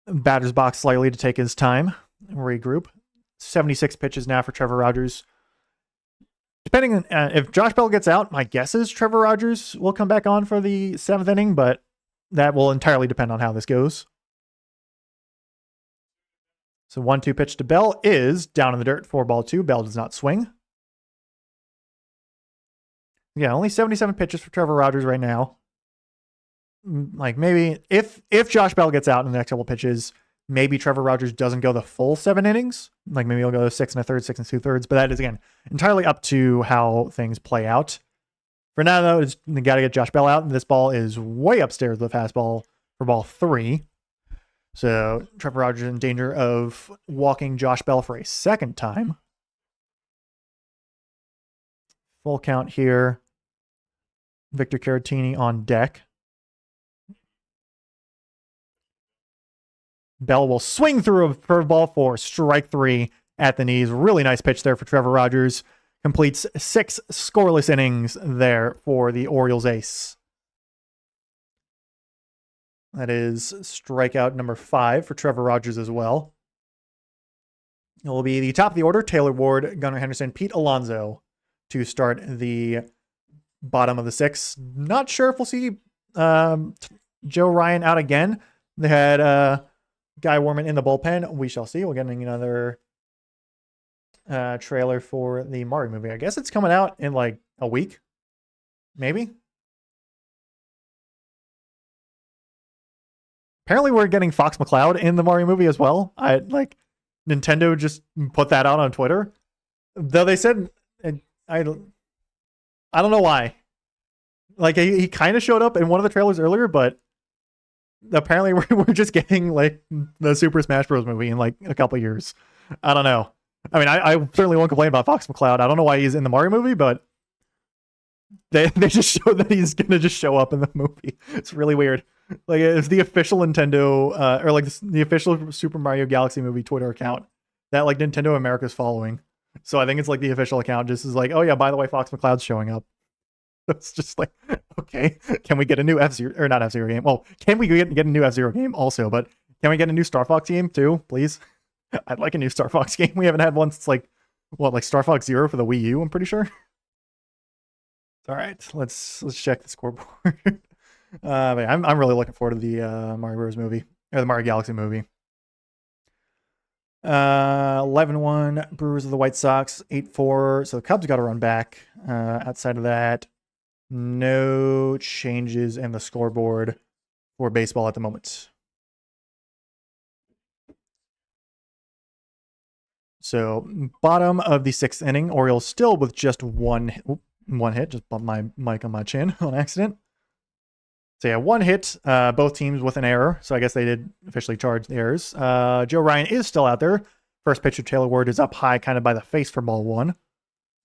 batter's box slightly to take his time, regroup. 76 pitches now for Trevor Rogers. Depending on if Josh Bell gets out, my guess is Trevor Rogers will come back on for the 7th inning, but that will entirely depend on how this goes. So 1-2 pitch to Bell is down in the dirt for ball 2. Bell does not swing. Yeah, only 77 pitches for Trevor Rogers right now. Like, maybe if Josh Bell gets out in the next couple pitches, maybe Trevor Rogers doesn't go the full 7 innings. Like, maybe he'll go 6 1/3, 6 2/3. But that is, again, entirely up to how things play out. For now, though, we got to get Josh Bell out. This ball is way upstairs with the fastball for ball 3. So Trevor Rogers in danger of walking Josh Bell for a second time. Full count here. Victor Caratini on deck. Bell will swing through a curveball for strike 3 at the knees. Really nice pitch there for Trevor Rogers. Completes 6 scoreless innings there for the Orioles ace. That is strikeout number 5 for Trevor Rogers as well. It will be the top of the order, Taylor Ward, Gunnar Henderson, Pete Alonso to start the bottom of the 6. Not sure if we'll see Joe Ryan out again. They had Guy Warman in the bullpen. We shall see. We're getting another trailer for the Mario movie. I guess it's coming out in like a week, maybe. Apparently, we're getting Fox McCloud in the Mario movie as well. Nintendo just put that out on Twitter, though they said I don't know why. Like he kind of showed up in one of the trailers earlier, but apparently we're just getting like the Super Smash Bros. Movie in like a couple years. I don't know. I mean, I certainly won't complain about Fox McCloud. I don't know why he's in the Mario movie, but they just showed that he's gonna just show up in the movie. It's really weird. Like it's the official Nintendo or like the official Super Mario Galaxy movie Twitter account that like Nintendo America's following. So I think it's like the official account just is like, oh yeah, by the way, Fox McCloud's showing up. It's just like, okay, can we get a new F-Zero or not F-Zero game? Well, can we get a new F-Zero game also? But can we get a new Star Fox game too, please? I'd like a new Star Fox game. We haven't had one since like Star Fox Zero for the Wii U, I'm pretty sure. All right, let's check the scoreboard. I'm really looking forward to the Mario Bros. Movie or the Mario Galaxy movie. 11-1 Brewers of the White Sox, 8-4. So the Cubs got to run back. Outside of that, no changes in the scoreboard for baseball at the moment. So bottom of the 6th inning, Orioles still with just one hit. Just bumped my mic on my chin on accident. So yeah, 1 hit, both teams with an error. So I guess they did officially charge the errors. Joe Ryan is still out there. First pitcher, Taylor Ward, is up high kind of by the face for ball 1.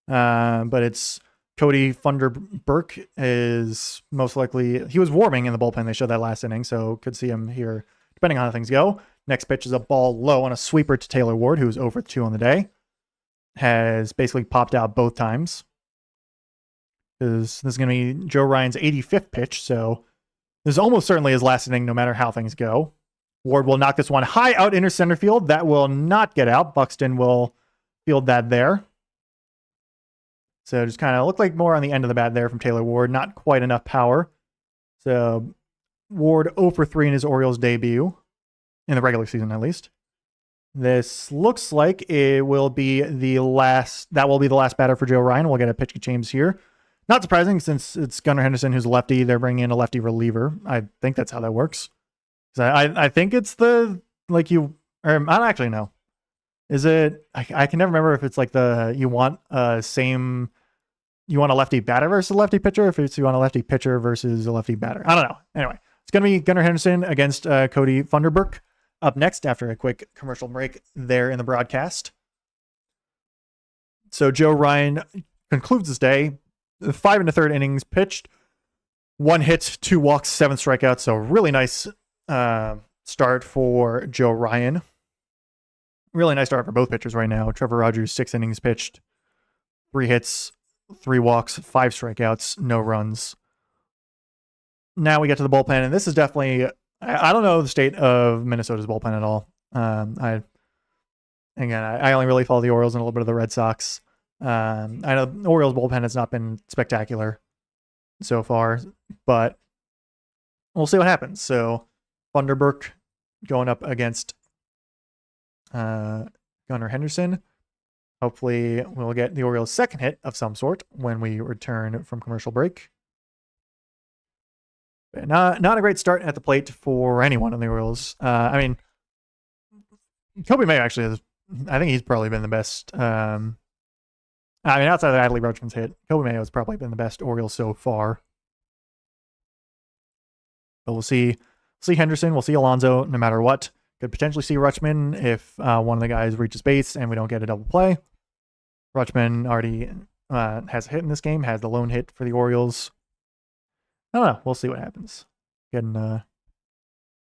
But it's Cody Funderburk is most likely, he was warming in the bullpen. They showed that last inning, so could see him here depending on how things go. Next pitch is a ball low on a sweeper to Taylor Ward, who's over 2 on the day. Has basically popped out both times. This is going to be Joe Ryan's 85th pitch, so this is almost certainly his last inning, no matter how things go. Ward will knock this one high out into center field. That will not get out. Buxton will field that there. So just kind of looked like more on the end of the bat there from Taylor Ward. Not quite enough power. So Ward 0 for 3 in his Orioles debut, in the regular season at least. This looks like it will be the last batter for Joe Ryan. We'll get a pitch change here. Not surprising since it's Gunnar Henderson who's a lefty. They're bringing in a lefty reliever. I think that's how that works. I think it's I don't actually know. Is it? I can never remember if it's like you want a lefty batter versus a lefty pitcher, if you want a lefty pitcher versus a lefty batter. I don't know. Anyway, it's going to be Gunnar Henderson against Cody Funderburk up next after a quick commercial break there in the broadcast. So Joe Ryan concludes this day. 5 1/3 innings pitched, 1 hit, 2 walks, 7 strikeouts. So really nice start for Joe Ryan. Really nice start for both pitchers right now. Trevor Rogers, 6 innings pitched, 3 hits, 3 walks, 5 strikeouts, no runs. Now we get to the bullpen, and this is definitely, I don't know the state of Minnesota's bullpen at all. I only really follow the Orioles and a little bit of the Red Sox. I know the Orioles bullpen has not been spectacular so far, but we'll see what happens. So Funderburk going up against Gunnar Henderson. Hopefully we'll get the Orioles' second hit of some sort when we return from commercial break. But not a great start at the plate for anyone in the Orioles. I mean, Kobe May actually has, I think he's probably been the best I mean, outside of Adley Rutschman's hit, Kobe Mayo has probably been the best Orioles so far. But we'll see Henderson, we'll see Alonso no matter what. Could potentially see Rutschman if one of the guys reaches base and we don't get a double play. Rutschman already has a hit in this game, has the lone hit for the Orioles. I don't know. We'll see what happens. Getting a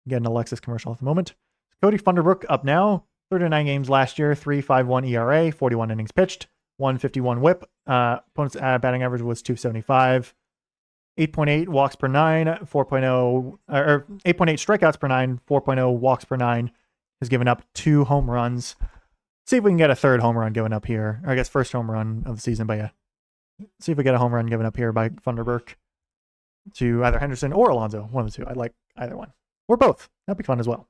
Lexus commercial at the moment. Cody Funderbrook up now. 39 games last year, 3.51 ERA, 41 innings pitched, 151 whip. Opponent's batting average was 275. 8.8 walks per 9, 4.0, or 8.8 strikeouts per 9, 4.0 walks per 9. Has given up 2 home runs. See if we can get a third home run given up here. Or I guess first home run of the season, but yeah. See if we get a home run given up here by Funderburk to either Henderson or Alonso. One of the two. I'd like either one. Or both. That'd be fun as well.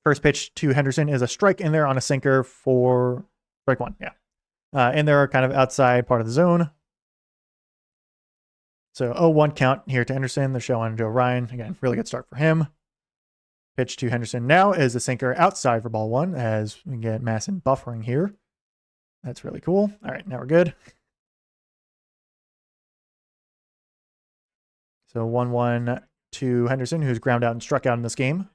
First pitch to Henderson is a strike in there on a sinker for strike one. Yeah. In there, kind of outside part of the zone. So 0-1 count here to Henderson. The show on Joe Ryan. Again, really good start for him. Pitch to Henderson now is a sinker outside for ball one as we get Masson buffering here. That's really cool. All right, now we're good. So 1-1 to Henderson, who's ground out and struck out in this game.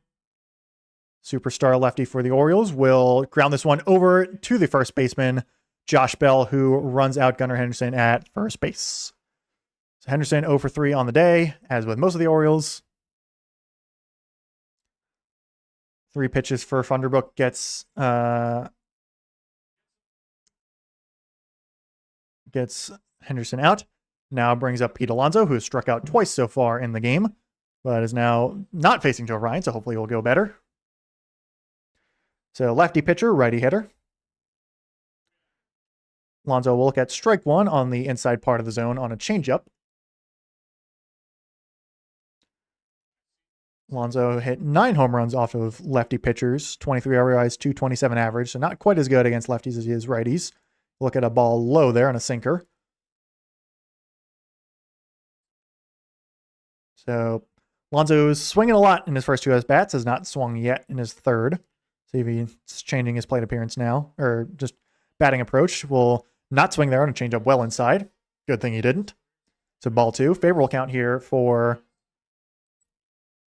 Superstar lefty for the Orioles will ground this one over to the first baseman, Josh Bell, who runs out Gunnar Henderson at first base. So Henderson 0 for 3 on the day, as with most of the Orioles. 3 pitches for Funderburk gets Henderson out. Now brings up Pete Alonso, who has struck out twice so far in the game, but is now not facing Joe Ryan, so hopefully he'll go better. So lefty pitcher, righty hitter. Alonso will look at strike one on the inside part of the zone on a changeup. Alonso hit 9 home runs off of lefty pitchers, 23 RBIs, 227 average, so not quite as good against lefties as he is righties. Look at a ball low there on a sinker. So Alonso's swinging a lot in his first 2 at-bats, has not swung yet in his third. See if he's changing his plate appearance now, or just batting approach. Will not swing there on a changeup well inside. Good thing he didn't. So ball 2. Favorable count here for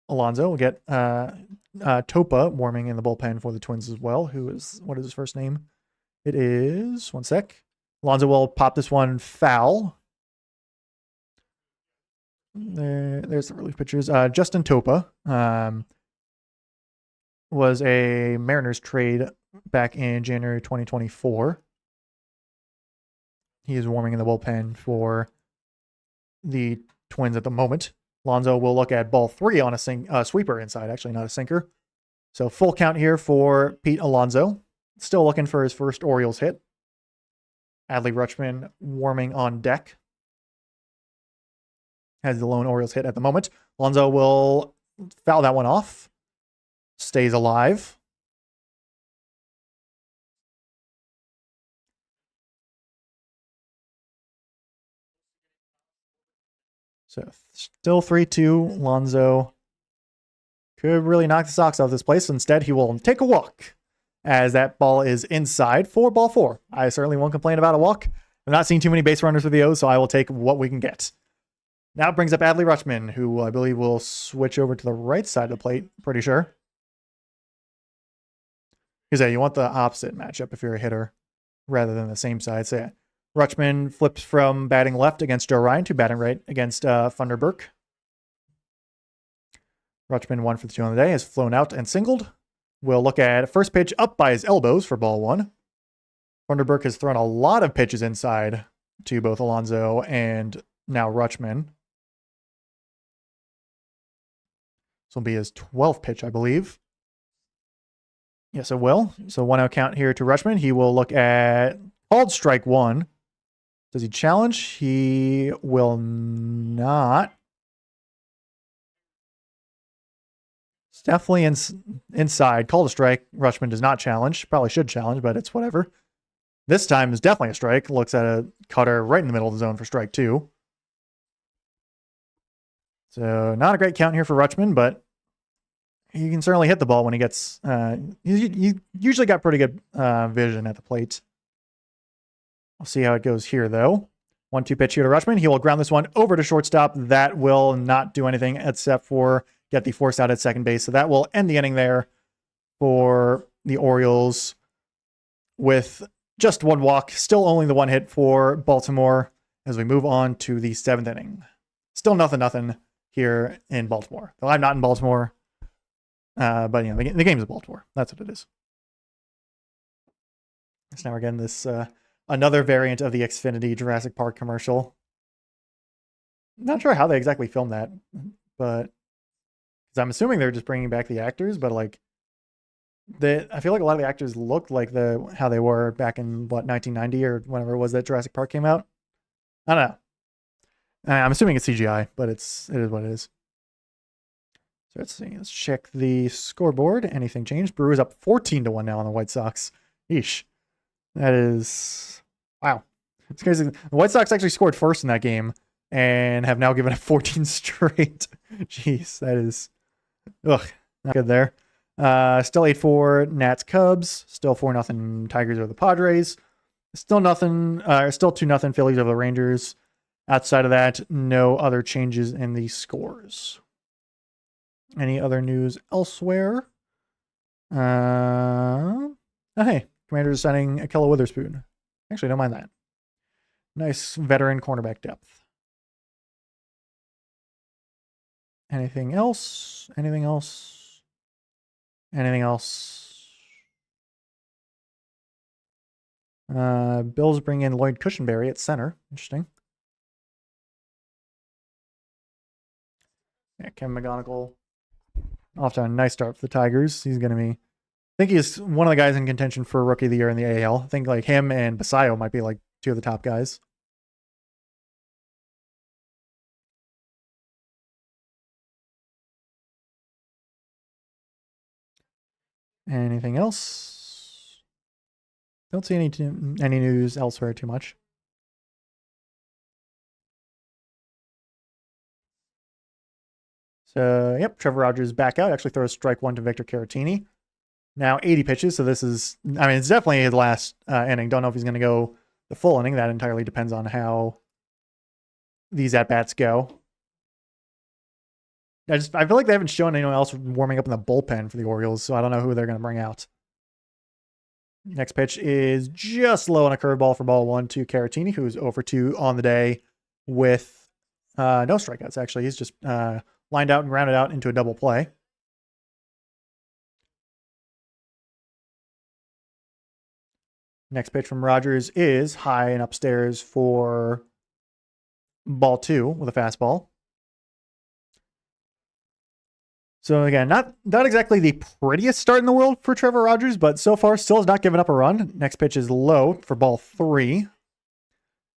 Alonso. We'll get Topa warming in the bullpen for the Twins as well. What is his first name? It is, one sec. Alonso will pop this one foul. There's the relief pitchers. Justin Topa was a Mariners trade back in January 2024. He is warming in the bullpen for the Twins at the moment. Alonso will look at ball 3 on a sweeper inside, actually not a sinker. So full count here for Pete Alonso. Still looking for his first Orioles hit. Adley Rutschman warming on deck. Has the lone Orioles hit at the moment. Alonso will foul that one off. Stays alive. So still 3-2. Alonso could really knock the socks off this place. Instead, he will take a walk as that ball is inside for ball 4. I certainly won't complain about a walk. I'm not seeing too many base runners with the O's, so I will take what we can get. Now it brings up Adley Rutschman, who I believe will switch over to the right side of the plate, pretty sure. Because yeah, you want the opposite matchup if you're a hitter rather than the same side. So yeah, Rutschman flips from batting left against Joe Ryan to batting right against Funderburk. Rutschman 1 for the 2 on the day, has flown out and singled. We'll look at first pitch up by his elbows for ball 1. Funderburk has thrown a lot of pitches inside to both Alonso and now Rutschman. This will be his 12th pitch, I believe. Yes, it will. So 1-out count here to Rutschman. He will look at called strike 1. Does he challenge? He will not. It's definitely inside. Called a strike. Rutschman does not challenge. Probably should challenge, but it's whatever. This time is definitely a strike. Looks at a cutter right in the middle of the zone for strike 2. So not a great count here for Rutschman, but he can certainly hit the ball when he gets... he usually got pretty good vision at the plate. We'll see how it goes here, though. 1-2 pitch here to Rutschman. He will ground this one over to shortstop. That will not do anything except for get the force out at second base. So that will end the inning there for the Orioles with just one walk. Still only the one hit for Baltimore as we move on to the 7th inning. Still nothing here in Baltimore. Though I'm not in Baltimore. But, you know, the game's in Baltimore. That's what it is. So now we're getting this another variant of the Xfinity Jurassic Park commercial. Not sure how they exactly filmed that, but because I'm assuming they're just bringing back the actors, but like I feel like a lot of the actors looked like how they were back in 1990 or whenever it was that Jurassic Park came out. I don't know. I'm assuming it's CGI, but it is what it is. So let's see. Let's check the scoreboard. Anything changed? Brewers up 14-1 now on the White Sox. Yeesh. That is wow. It's crazy. The White Sox actually scored first in that game and have now given up 14 straight. Jeez, that is not good there. Still 8-4 Nats Cubs. Still 4-0 Tigers over the Padres. Still 2-0 Phillies over the Rangers. Outside of that, no other changes in the scores. Any other news elsewhere? Oh, hey, Commanders signing Akella Witherspoon. Actually, don't mind that. Nice veteran cornerback depth. Anything else? Anything else? Anything else? Bills bring in Lloyd Cushenberry at center. Interesting. Yeah, Kevin McGonigal off to a nice start for the Tigers. He's going to be, I think he's one of the guys in contention for Rookie of the Year in the AL. I think like him and Basayo might be like two of the top guys. Anything else? Don't see any news elsewhere too much. So, yep, Trevor Rogers back out. Actually throws strike one to Victor Caratini. Now 80 pitches, so this is, I mean, it's definitely his last inning. Don't know if he's going to go the full inning. That entirely depends on how these at-bats go. I feel like they haven't shown anyone else warming up in the bullpen for the Orioles, so I don't know who they're going to bring out. Next pitch is just low on a curveball for ball one to Caratini, who's 0 for 2 on the day with no strikeouts, actually. He's just lined out and grounded out into a double play. Next pitch from Rogers is high and upstairs for ball two with a fastball. So again, not exactly the prettiest start in the world for Trevor Rogers, but so far still has not given up a run. Next pitch is low for ball three.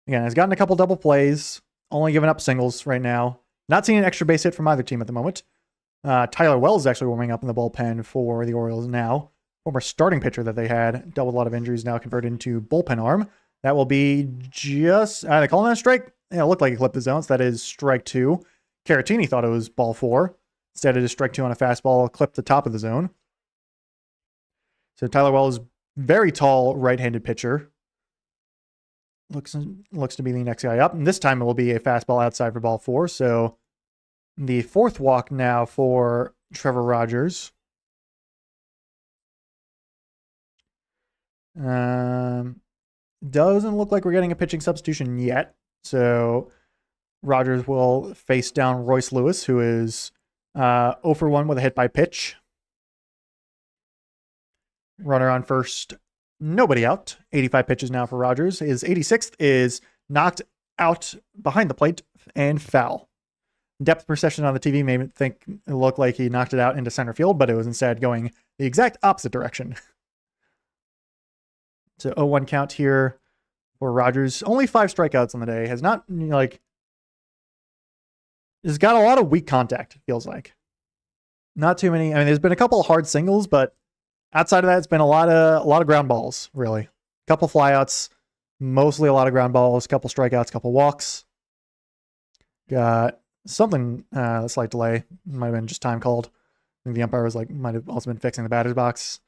Again, has gotten a couple double plays, only given up singles right now. Not seeing an extra base hit from either team at the moment. Tyler Wells is actually warming up in the bullpen for the Orioles now. Former starting pitcher that they had, dealt with a lot of injuries, now converted into bullpen arm. That will be just, they calling that a strike? Yeah, it looked like it clipped the zone, so that is strike two. Caratini thought it was ball four. Instead, it is strike two on a fastball, clipped the top of the zone. So Tyler Wells, very tall right-handed pitcher. Looks to be the next guy up. And this time it will be a fastball outside for ball four. So the fourth walk now for Trevor Rogers. Doesn't look like we're getting a pitching substitution yet. So Rogers will face down Royce Lewis, who is 0 for 1 with a hit by pitch. Runner on first, nobody out. 85 pitches now for Rogers. His 86th is knocked out behind the plate and foul. Depth perception on the TV made it look like he knocked it out into center field, but it was instead going the exact opposite direction. So 0-1 count here for Rogers. Only 5 strikeouts on the day. Has not, has got a lot of weak contact, feels like. Not too many. I mean, there's been a couple of hard singles, but outside of that, it's been a lot of ground balls, really. A couple flyouts, mostly a lot of ground balls, couple strikeouts, couple walks. Got something, a slight delay. Might have been just time called. I think the umpire was might have also been fixing the batter's box.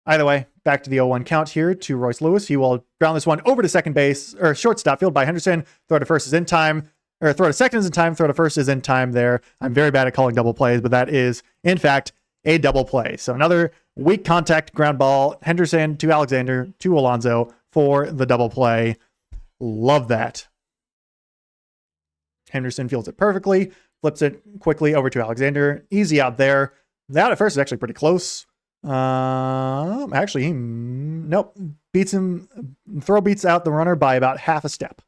Either way, back to the 0-1 count here to Royce Lewis. He will ground this one over to second base, or shortstop field by Henderson. Throw to first is in time, or throw to second is in time, throw to first is in time there. I'm very bad at calling double plays, but that is, in fact, a double play. So another weak contact ground ball. Henderson to Alexander to Alonso for the double play. Love that. Henderson fields it perfectly, flips it quickly over to Alexander. Easy out there. The out at first is actually pretty close. Actually, nope, beats him. Throw beats out the runner by about half a step.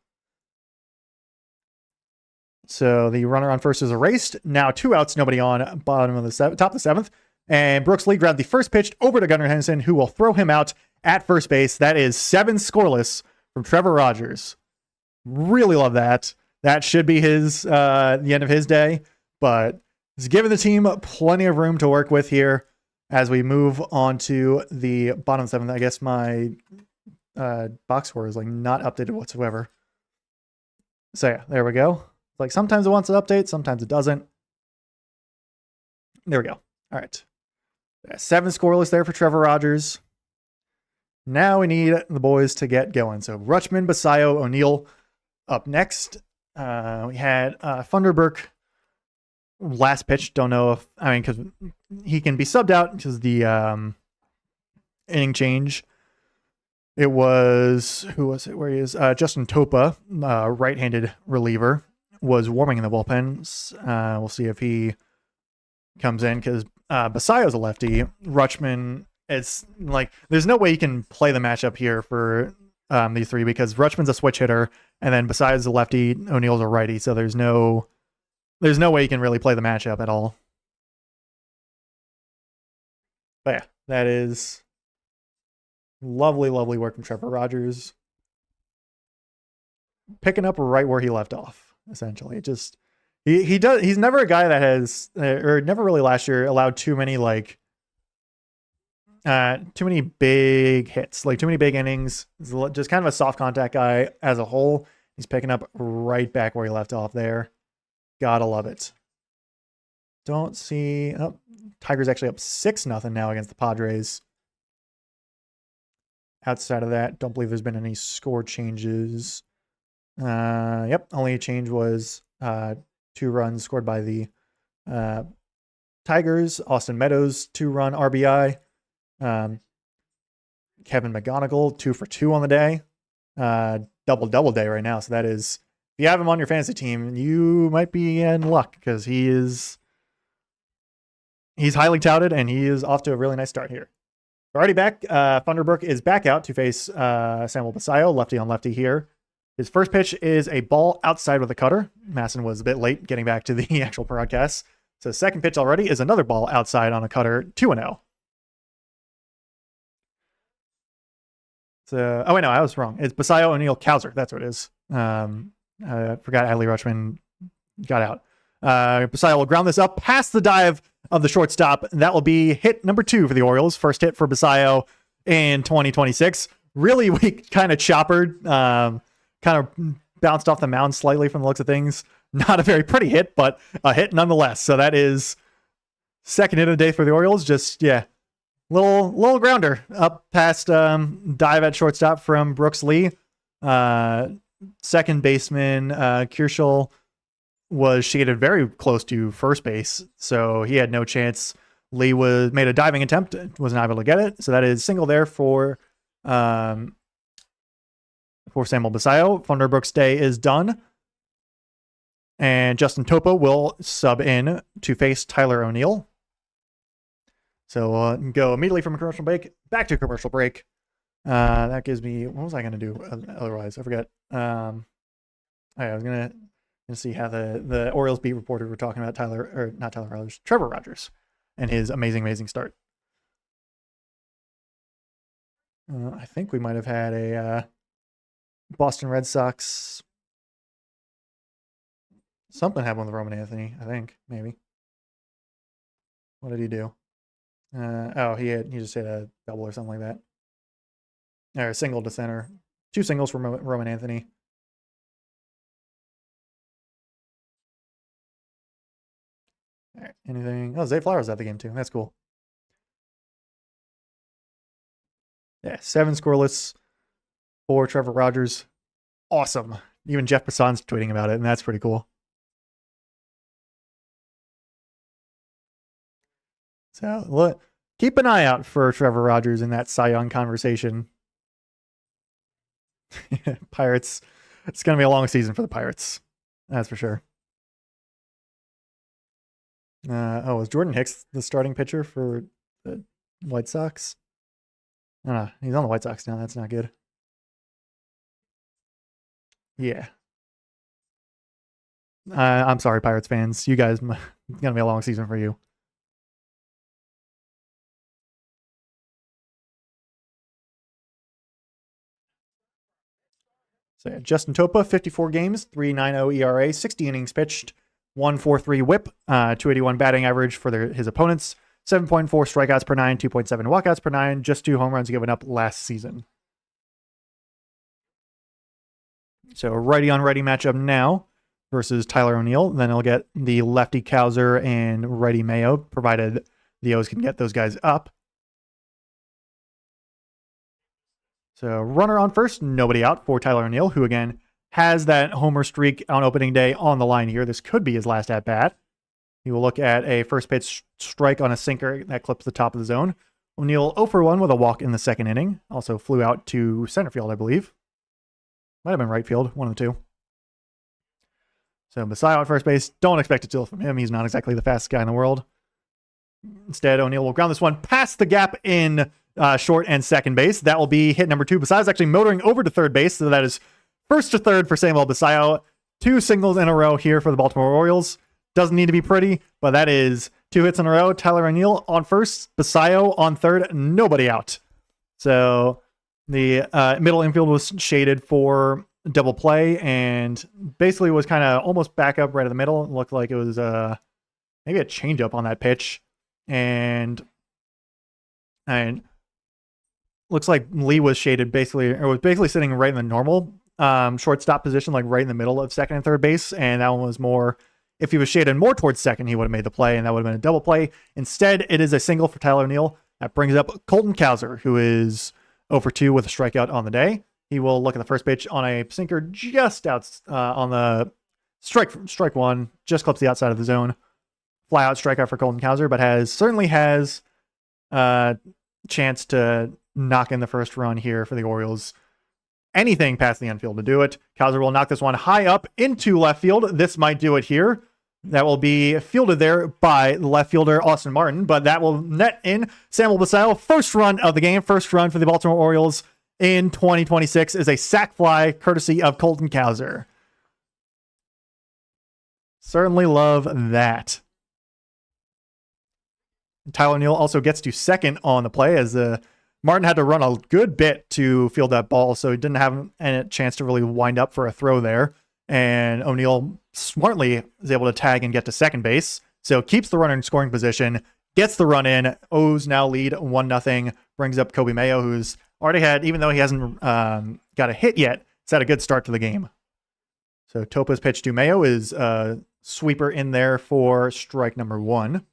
So the runner on first is erased. Now 2 outs, nobody on. Bottom of the top of the 7th, and Brooks Lee grabbed the first pitch over to Gunnar Henderson, who will throw him out at first base. That is 7 scoreless from Trevor Rogers. Really love that. That should be his the end of his day, but he's giving the team plenty of room to work with here. As we move on to the bottom 7th, I guess my box score is like not updated whatsoever. So yeah, there we go. Like sometimes it wants an update, sometimes it doesn't. There we go. All right. 7 scoreless there for Trevor Rogers. Now we need the boys to get going. So Rutschman, Basayo, O'Neill up next. We had Funderburk last pitch. Don't know if, I mean, because he can be subbed out because the inning change. It was, who was it? Where he is? Justin Topa, right-handed reliever, was warming in the bullpen. We'll see if he comes in because Basayo's a lefty. Rutschman, it's like, there's no way you can play the matchup here for these three because Rutschman's a switch hitter and then Basayo's a lefty, O'Neill's a righty. So there's no way you can really play the matchup at all. But yeah, that is lovely, lovely work from Trevor Rogers. Picking up right where he left off, essentially. Just he's never a guy that has, or never really last year, allowed too many big hits, like too many big innings. He's just kind of a soft contact guy as a whole. He's picking up right back where he left off there. Gotta love it. Don't see. Oh, Tigers actually up 6-0 now against the Padres. Outside of that, don't believe there's been any score changes. Yep, only change was 2 runs scored by the Tigers. Austin Meadows 2-run RBI. Kevin McGonigal 2 for 2 on the day. Double day right now. So that is, if you have him on your fantasy team, you might be in luck because he's highly touted and he is off to a really nice start here. Already back. Funderburk is back out to face Samuel Basayo, lefty on lefty here. His first pitch is a ball outside with a cutter. Masson was a bit late getting back to the actual broadcast. So second pitch already is another ball outside on a cutter, 2-0. So, oh wait, no, I was wrong. It's Basayo, O'Neill, Cowser. That's what it is. I forgot Adley Rutschman got out. Basayo will ground this up past the dive of the shortstop. That will be hit number 2 for the Orioles. First hit for Basayo in 2026. Really weak, kind of choppered. Kind of bounced off the mound slightly from the looks of things. Not a very pretty hit, but a hit nonetheless. So that is second hit of the day for the Orioles. Just, yeah, little grounder up past dive at shortstop from Brooks Lee. Second baseman Kershaw was shaded very close to first base, so he had no chance. Lee made a diving attempt, was not able to get it. So that is single there for Samuel Basayo. Funderburk's day is done. And Justin Topa will sub in to face Tyler O'Neill. So we'll go immediately from a commercial break back to a commercial break. That gives me, what was I going to do otherwise? I forget. I was going to see how the Orioles beat reporter were talking about Trevor Rogers and his amazing start. I think we might have had a Boston Red Sox. Something happened with Roman Anthony, I think, maybe. What did he do? He just hit a double or something like that. Or a single to center. 2 singles from Roman Anthony. All right, anything? Oh, Zay Flowers at the game too. That's cool. Yeah, 7 scoreless for Trevor Rogers. Awesome. Even Jeff Passan's tweeting about it, and that's pretty cool. So look, keep an eye out for Trevor Rogers in that Cy Young conversation. Pirates. It's going to be a long season for the Pirates. That's for sure. Is Jordan Hicks the starting pitcher for the White Sox? I don't know. He's on the White Sox now. That's not good. Yeah. I'm sorry, Pirates fans. You guys, it's going to be a long season for you. So yeah, Justin Topa, 54 games, 3.90 ERA, 60 innings pitched, 1.43 WHIP, 281 batting average for his opponents, 7.4 strikeouts per 9, 2.7 walkouts per 9, just 2 home runs given up last season. So righty on righty matchup now versus Tyler O'Neill. Then he'll get the lefty Cowser and righty Mayo, provided the O's can get those guys up. So runner on first, nobody out for Tyler O'Neill, who again has that homer streak on opening day on the line here. This could be his last at bat. He will look at a first pitch strike on a sinker that clips the top of the zone. O'Neill 0 for 1 with a walk in the second inning. Also flew out to center field, I believe. Might have been right field, one of the two. So Basayo at first base. Don't expect a steal from him. He's not exactly the fastest guy in the world. Instead, O'Neill will ground this one past the gap in short and second base. That will be hit number 2. Basayo's actually motoring over to third base. So that is first to third for Samuel Basayo. 2 singles in a row here for the Baltimore Orioles. Doesn't need to be pretty, but that is 2 hits in a row. Tyler O'Neill on first, Basayo on third, nobody out. So the middle infield was shaded for double play and basically was kind of almost back up right in the middle. It looked like it was maybe a changeup on that pitch. And looks like Lee was shaded basically, or was basically sitting right in the normal shortstop position, like right in the middle of second and third base. And that one was more, if he was shaded more towards second, he would have made the play, and that would have been a double play. Instead, it is a single for Tyler O'Neill. That brings up Colton Cowser, who is 0 for 2 with a strikeout on the day. He will look at the first pitch on a sinker just out on the strike one, just clips the outside of the zone. Fly out strikeout for Colton Cowser, but certainly has a chance to knock in the first run here for the Orioles. Anything past the infield to do it. Cowser will knock this one high up into left field. This might do it here. That will be fielded there by the left fielder, Austin Martin, but that will net in Samuel Basayo. First run of the game, first run for the Baltimore Orioles in 2026 is a sac fly courtesy of Colton Cowser. Certainly love that. Tyler O'Neill also gets to second on the play as Martin had to run a good bit to field that ball, so he didn't have a chance to really wind up for a throw there. And O'Neill smartly is able to tag and get to second base, so keeps the runner in scoring position, gets the run in. O's now lead 1-0, brings up Kobe Mayo, who's already had, even though he hasn't got a hit yet, it's had a good start to the game. So Topa's pitch to Mayo is a sweeper in there for strike number 1.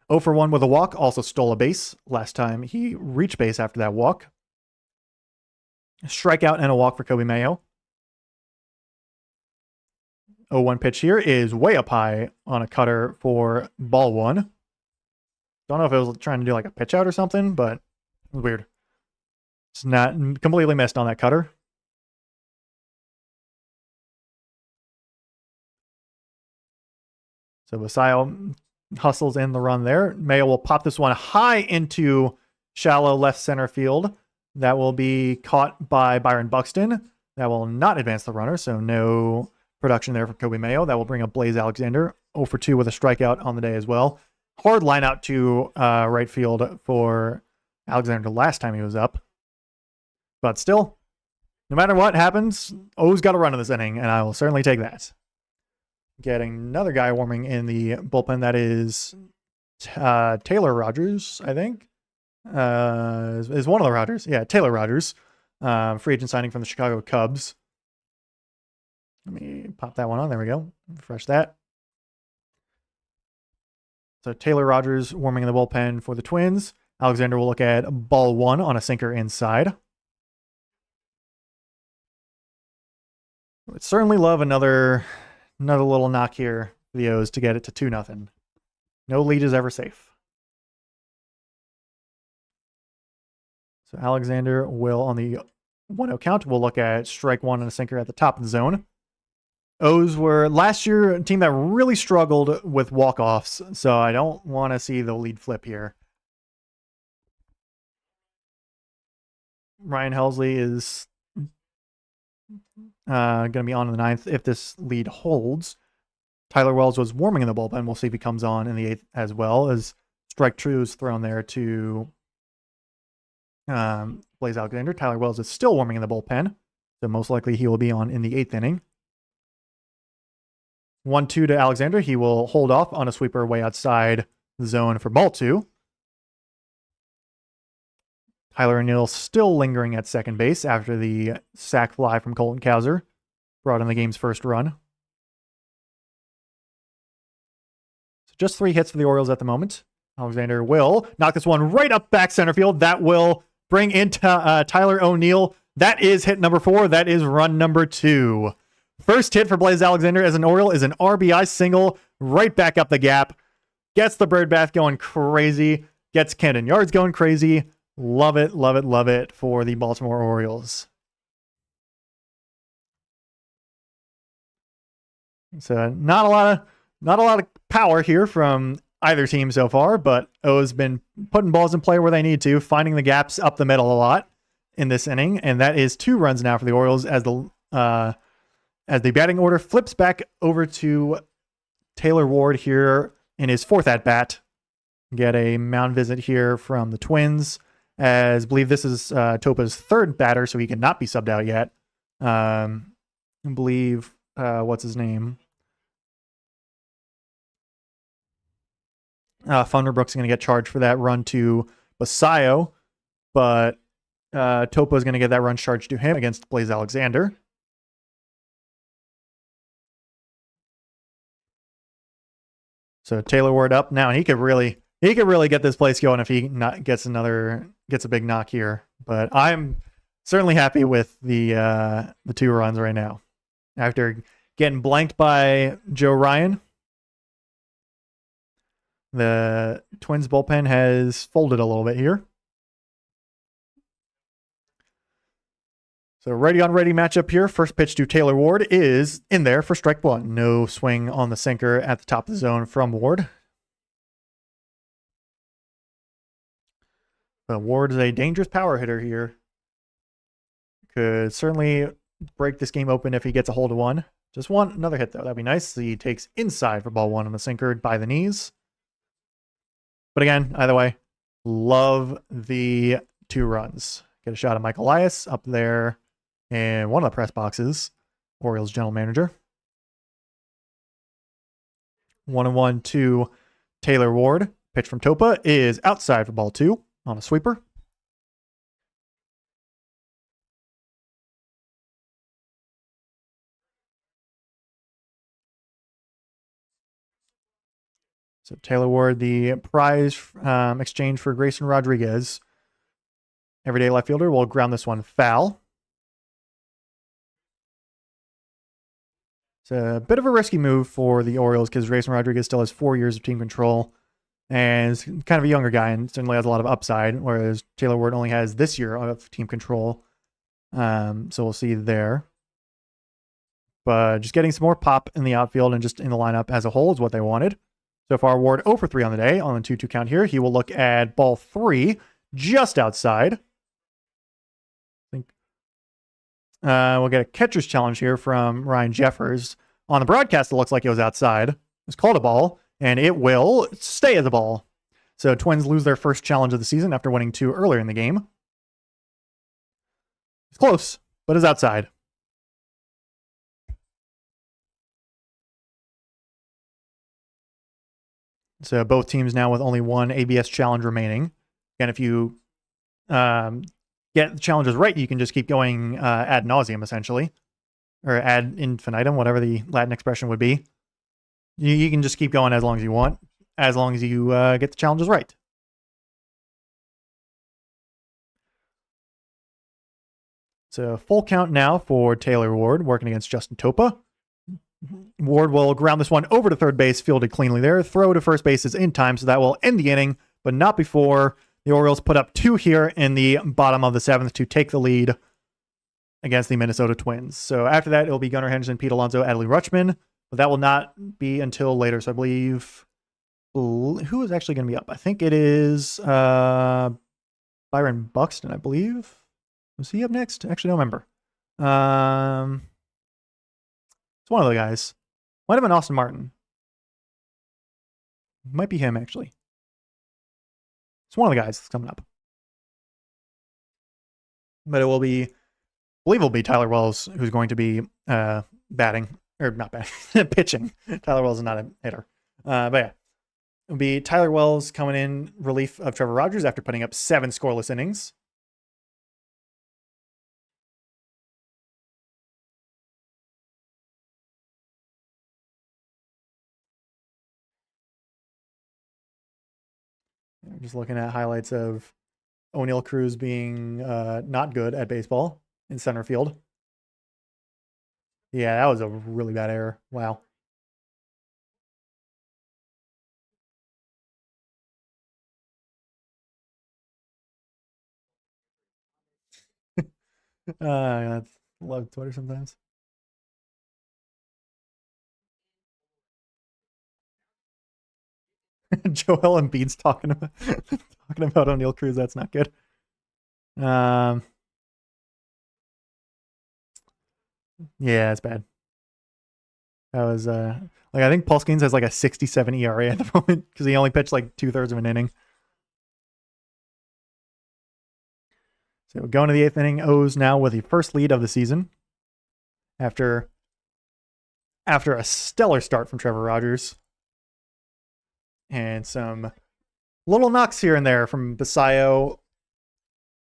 0 for 1 with a walk, also stole a base. Last time he reached base after that walk. A strikeout and a walk for Kobe Mayo. 0-1 pitch here is way up high on a cutter for ball 1. Don't know if it was trying to do like a pitch out or something, but it was weird. It's not completely missed on that cutter. So Basayo hustles in the run there. Mayo will pop this one high into shallow left center field. That will be caught by Byron Buxton. That will not advance the runner, so no production there for Kobe Mayo. That will bring up Blaze Alexander, 0 for 2 with a strikeout on the day as well. Hard line out to right field for Alexander last time he was up. But still, no matter what happens, O's got to run in this inning, and I will certainly take that. Getting another guy warming in the bullpen, that is Taylor Rogers, I think. Is one of the Rogers. Yeah, Taylor Rogers. Free agent signing from the Chicago Cubs. Let me pop that one on. There we go. Refresh that. So Taylor Rogers warming in the bullpen for the Twins. Alexander will look at ball 1 on a sinker inside. Would certainly love another little knock here for the O's to get it to 2-0. No lead is ever safe. So Alexander will, on the 1-0 count, we'll look at strike 1 on a sinker at the top of the zone. O's were last year a team that really struggled with walk-offs, so I don't want to see the lead flip here. Ryan Helsley is going to be on in the 9th if this lead holds. Tyler Wells was warming in the bullpen. We'll see if he comes on in the 8th as well, as strike 2 is thrown there to Blaze Alexander. Tyler Wells is still warming in the bullpen, so most likely he will be on in the 8th inning. 1-2 to Alexander. He will hold off on a sweeper way outside the zone for ball 2. Tyler O'Neill still lingering at second base after the sac fly from Colton Cowser brought in the game's first run. So just 3 hits for the Orioles at the moment. Alexander will knock this one right up back center field. That will bring in Tyler O'Neill. That is hit number 4. That is run number 2. First hit for Blaze Alexander as an Oriole is an RBI single right back up the gap. Gets the birdbath going crazy. Gets Camden Yards going crazy. Love it, love it, love it for the Baltimore Orioles. So not a lot of power here from either team so far, but O's been putting balls in play where they need to, finding the gaps up the middle a lot in this inning, and that is 2 runs now for the Orioles as the batting order flips back over to Taylor Ward here in his 4th at bat. Get a mound visit here from the Twins, as I believe this is Topa's 3rd batter, so he cannot be subbed out yet. I believe, what's his name? Thunderbrook's going to get charged for that run to Basayo, but Topa is going to get that run charged to him against Blaze Alexander. So Taylor Ward up now, and he could really get this place going if he gets a big knock here. But I'm certainly happy with the 2 runs right now. After getting blanked by Joe Ryan, the Twins bullpen has folded a little bit here. So ready on ready matchup here. First pitch to Taylor Ward is in there for strike 1. No swing on the sinker at the top of the zone from Ward. But Ward is a dangerous power hitter here. Could certainly break this game open if he gets a hold of one. Just want another hit, though. That'd be nice. He takes inside for ball 1 on the sinker by the knees. But again, either way, love the 2 runs. Get a shot of Mike Elias up there in one of the press boxes. Orioles general manager. 1-1 to Taylor Ward. Pitch from Topa is outside for ball 2 on a sweeper. So Taylor Ward, the prize exchange for Grayson Rodriguez. Everyday left fielder will ground this one foul. It's a bit of a risky move for the Orioles because Grayson Rodriguez still has 4 years of team control and is kind of a younger guy and certainly has a lot of upside, whereas Taylor Ward only has this year of team control. So we'll see there. But just getting some more pop in the outfield and just in the lineup as a whole is what they wanted. So far, Ward 0 for 3 on the day on the 2-2 count here. He will look at ball 3 just outside. I think we'll get a catcher's challenge here from Ryan Jeffers. On the broadcast, it looks like it was outside. It's called a ball, and it will stay as a ball. So Twins lose their first challenge of the season after winning 2 earlier in the game. It's close, but it's outside. So both teams now with only 1 ABS challenge remaining. And if you get the challenges right, you can just keep going ad nauseum, essentially. Or ad infinitum, whatever the Latin expression would be. You can just keep going as long as you want, as long as you get the challenges right. So full count now for Taylor Ward working against Justin Topa. Ward will ground this one over to third base, fielded cleanly there. Throw to first base is in time, so that will end the inning, but not before the Orioles put up 2 here in the bottom of the 7th to take the lead against the Minnesota Twins. So after that, it'll be Gunnar Henderson, Pete Alonso, Adley Rutschman, but that will not be until later. So I believe, who is actually going to be up? I think it is Byron Buxton, I believe. Was he up next? Actually, I don't remember. It's one of the guys. Might have been Austin Martin. Might be him, actually. It's one of the guys that's coming up. But it will be, I believe it will be Tyler Wells who's going to be batting, or not batting, pitching. Tyler Wells is not a hitter. But yeah, it'll be Tyler Wells coming in relief of Trevor Rogers after putting up 7 scoreless innings. Just looking at highlights of O'Neal Cruz being not good at baseball in center field. Yeah, that was a really bad error. Wow. I love Twitter sometimes. Joel Embiid's talking about O'Neal Cruz. That's not good. Yeah, it's bad. That was like I think Paul Skeens has like a 67 ERA at the moment because he only pitched like 2/3 of an inning. So going to the 8th inning, O's now with the first lead of the season after a stellar start from Trevor Rogers. And some little knocks here and there from Basayo,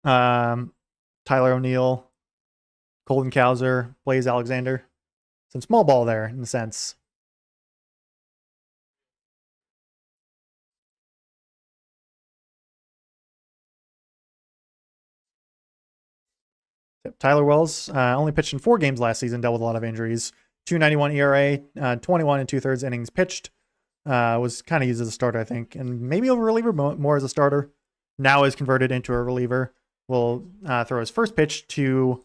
Tyler O'Neill, Colton Cowser, Blaze Alexander. Some small ball there in a sense. Tyler Wells only pitched in 4 games last season, dealt with a lot of injuries. 291 ERA, 21 and 2/3 innings pitched. Was kind of used as a starter, I think, and maybe a reliever, more as a starter. Now is converted into a reliever. Will throw his first pitch to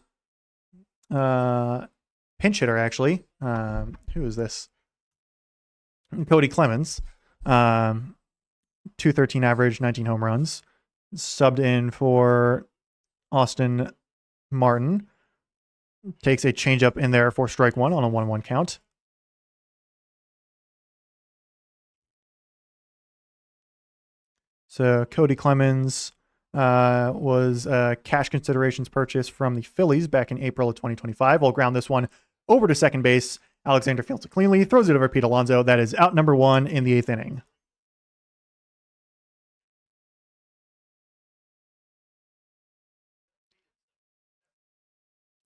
pinch hitter, actually. Who is this? Cody Clemens. 213 average, 19 home runs. Subbed in for Austin Martin. Takes a changeup in there for strike 1 on a 1-1 count. So Cody Clemens was cash considerations purchase from the Phillies back in April of 2025. We'll ground this one over to second base. Alexander fields it cleanly, throws it over Pete Alonso. That is out number 1 in the 8th inning.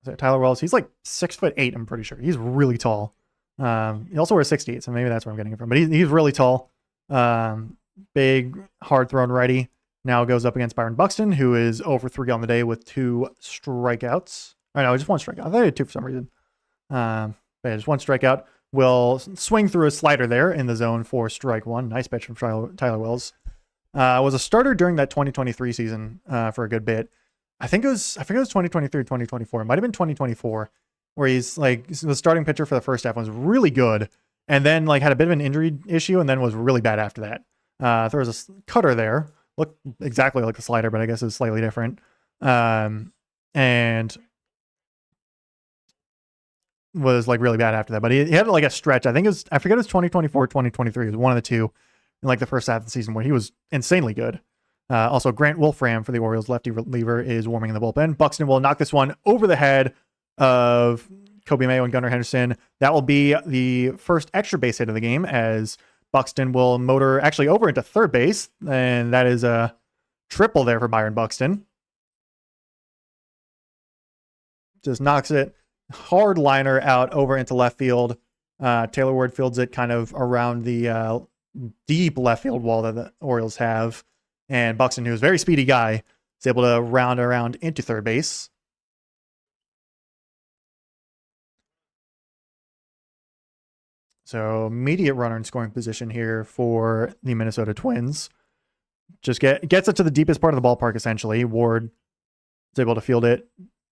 So Tyler Wells, he's like 6'8", I'm pretty sure. He's really tall. He also wears 68, so maybe that's where I'm getting it from. But he's really tall. Big, hard-thrown righty. Now goes up against Byron Buxton, who is 0 for 3 on the day with 2 strikeouts. Or no, just 1 strikeout. I thought he had 2 for some reason. But yeah, just 1 strikeout. Will swing through a slider there in the zone for strike 1. Nice pitch from Tyler Wells. Was a starter during that 2023 season for a good bit. I think it was 2023, 2024. It might have been 2024, where he's like the starting pitcher for the first half was really good, and then like had a bit of an injury issue, and then was really bad after that. There was a cutter there, looked exactly like a slider, but I guess it's slightly different. And was like really bad after that. But he had like a stretch. I think I forget it was 2024, 2023. It was one of the two in like the first half of the season where he was insanely good. Also, Grant Wolfram for the Orioles lefty reliever is warming in the bullpen. Buxton will knock this one over the head of Kobe Mayo and Gunnar Henderson. That will be the first extra base hit of the game as Buxton will motor actually over into third base. And that is a triple there for Byron Buxton. Just knocks it. Hard liner out over into left field. Taylor Ward fields it kind of around the deep left field wall that the Orioles have. And Buxton, who's a very speedy guy, is able to round around into third base. So immediate runner in scoring position here for the Minnesota Twins. Just gets it to the deepest part of the ballpark, essentially. Ward is able to field it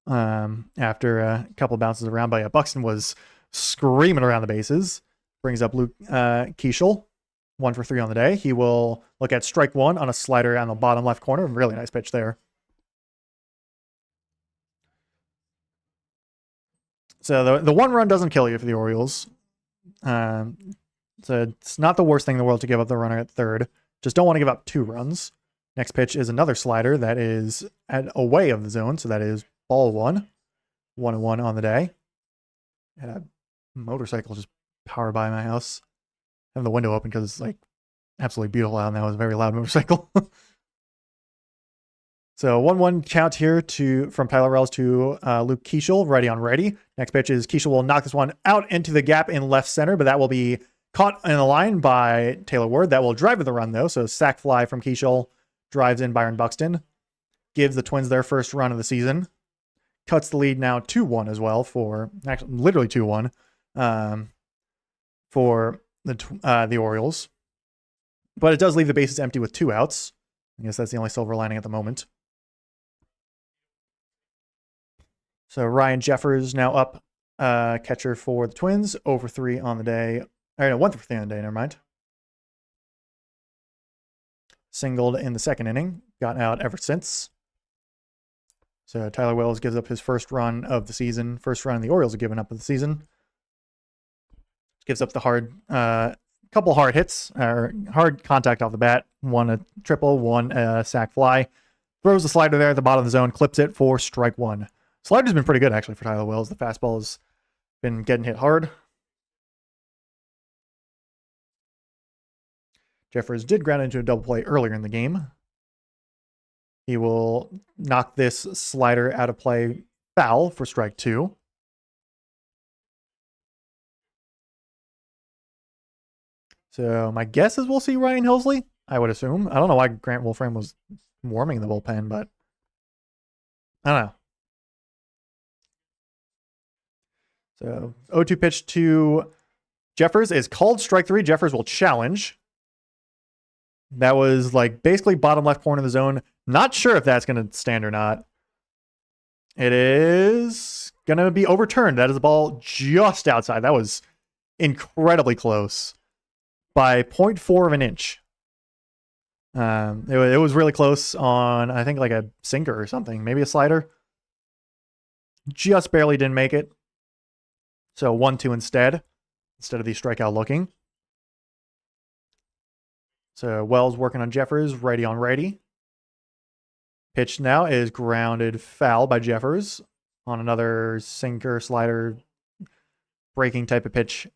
after a couple bounces around. But yeah, Buxton was screaming around the bases. Brings up Luke Keishel. 1 for 3 on the day. He will look at strike one on a slider on the bottom left corner. Really nice pitch there. So the 1 run doesn't kill you for the Orioles. So it's not the worst thing in the world to give up the runner at third. Just don't want to give up 2 runs. Next pitch is another slider that is away of the zone. So that is ball 1. 1-1 on the day. And a motorcycle just powered by my house. I have the window open because it's like absolutely beautiful out, and that was a very loud motorcycle. So 1-1 count here from Tyler Wells to Luke Keishel, righty on righty. Next pitch is Keishel will knock this one out into the gap in left center, but that will be caught in the line by Taylor Ward. That will drive to the run though. So sac fly from Keishel, drives in Byron Buxton, gives the Twins their first run of the season. Cuts the lead now 2-1 as well actually literally 2-1 for the Orioles. But it does leave the bases empty with 2 outs. I guess that's the only silver lining at the moment. So Ryan Jeffers now up, catcher for the Twins, 0 for 3 on the day. Or no, 1 for 3 on the day, never mind. Singled in the second inning, got out ever since. So Tyler Wells gives up his first run of the season. First run the Orioles have given up of the season. Gives up the couple hard hits, or hard contact off the bat. 1 a triple, 1 a sac fly. Throws the slider there at the bottom of the zone, clips it for strike 1. Slider's been pretty good actually for Tyler Wells. The fastball has been getting hit hard. Jeffers did ground into a double play earlier in the game. He will knock this slider out of play foul for strike 2. So my guess is we'll see Ryan Hillsley, I would assume. I don't know why Grant Wolfram was warming the bullpen, but I don't know. So 0-2 pitch to Jeffers is called strike 3. Jeffers will challenge. That was like basically bottom left corner of the zone. Not sure if that's going to stand or not. It is going to be overturned. That is a ball just outside. That was incredibly close by 0.4 of an inch. It was really close on, I think, like a sinker or something. Maybe a slider. Just barely didn't make it. So 1-2 instead of the strikeout looking. So Wells working on Jeffers, righty on righty. Pitch now is grounded foul by Jeffers on another sinker, slider, breaking type of pitch.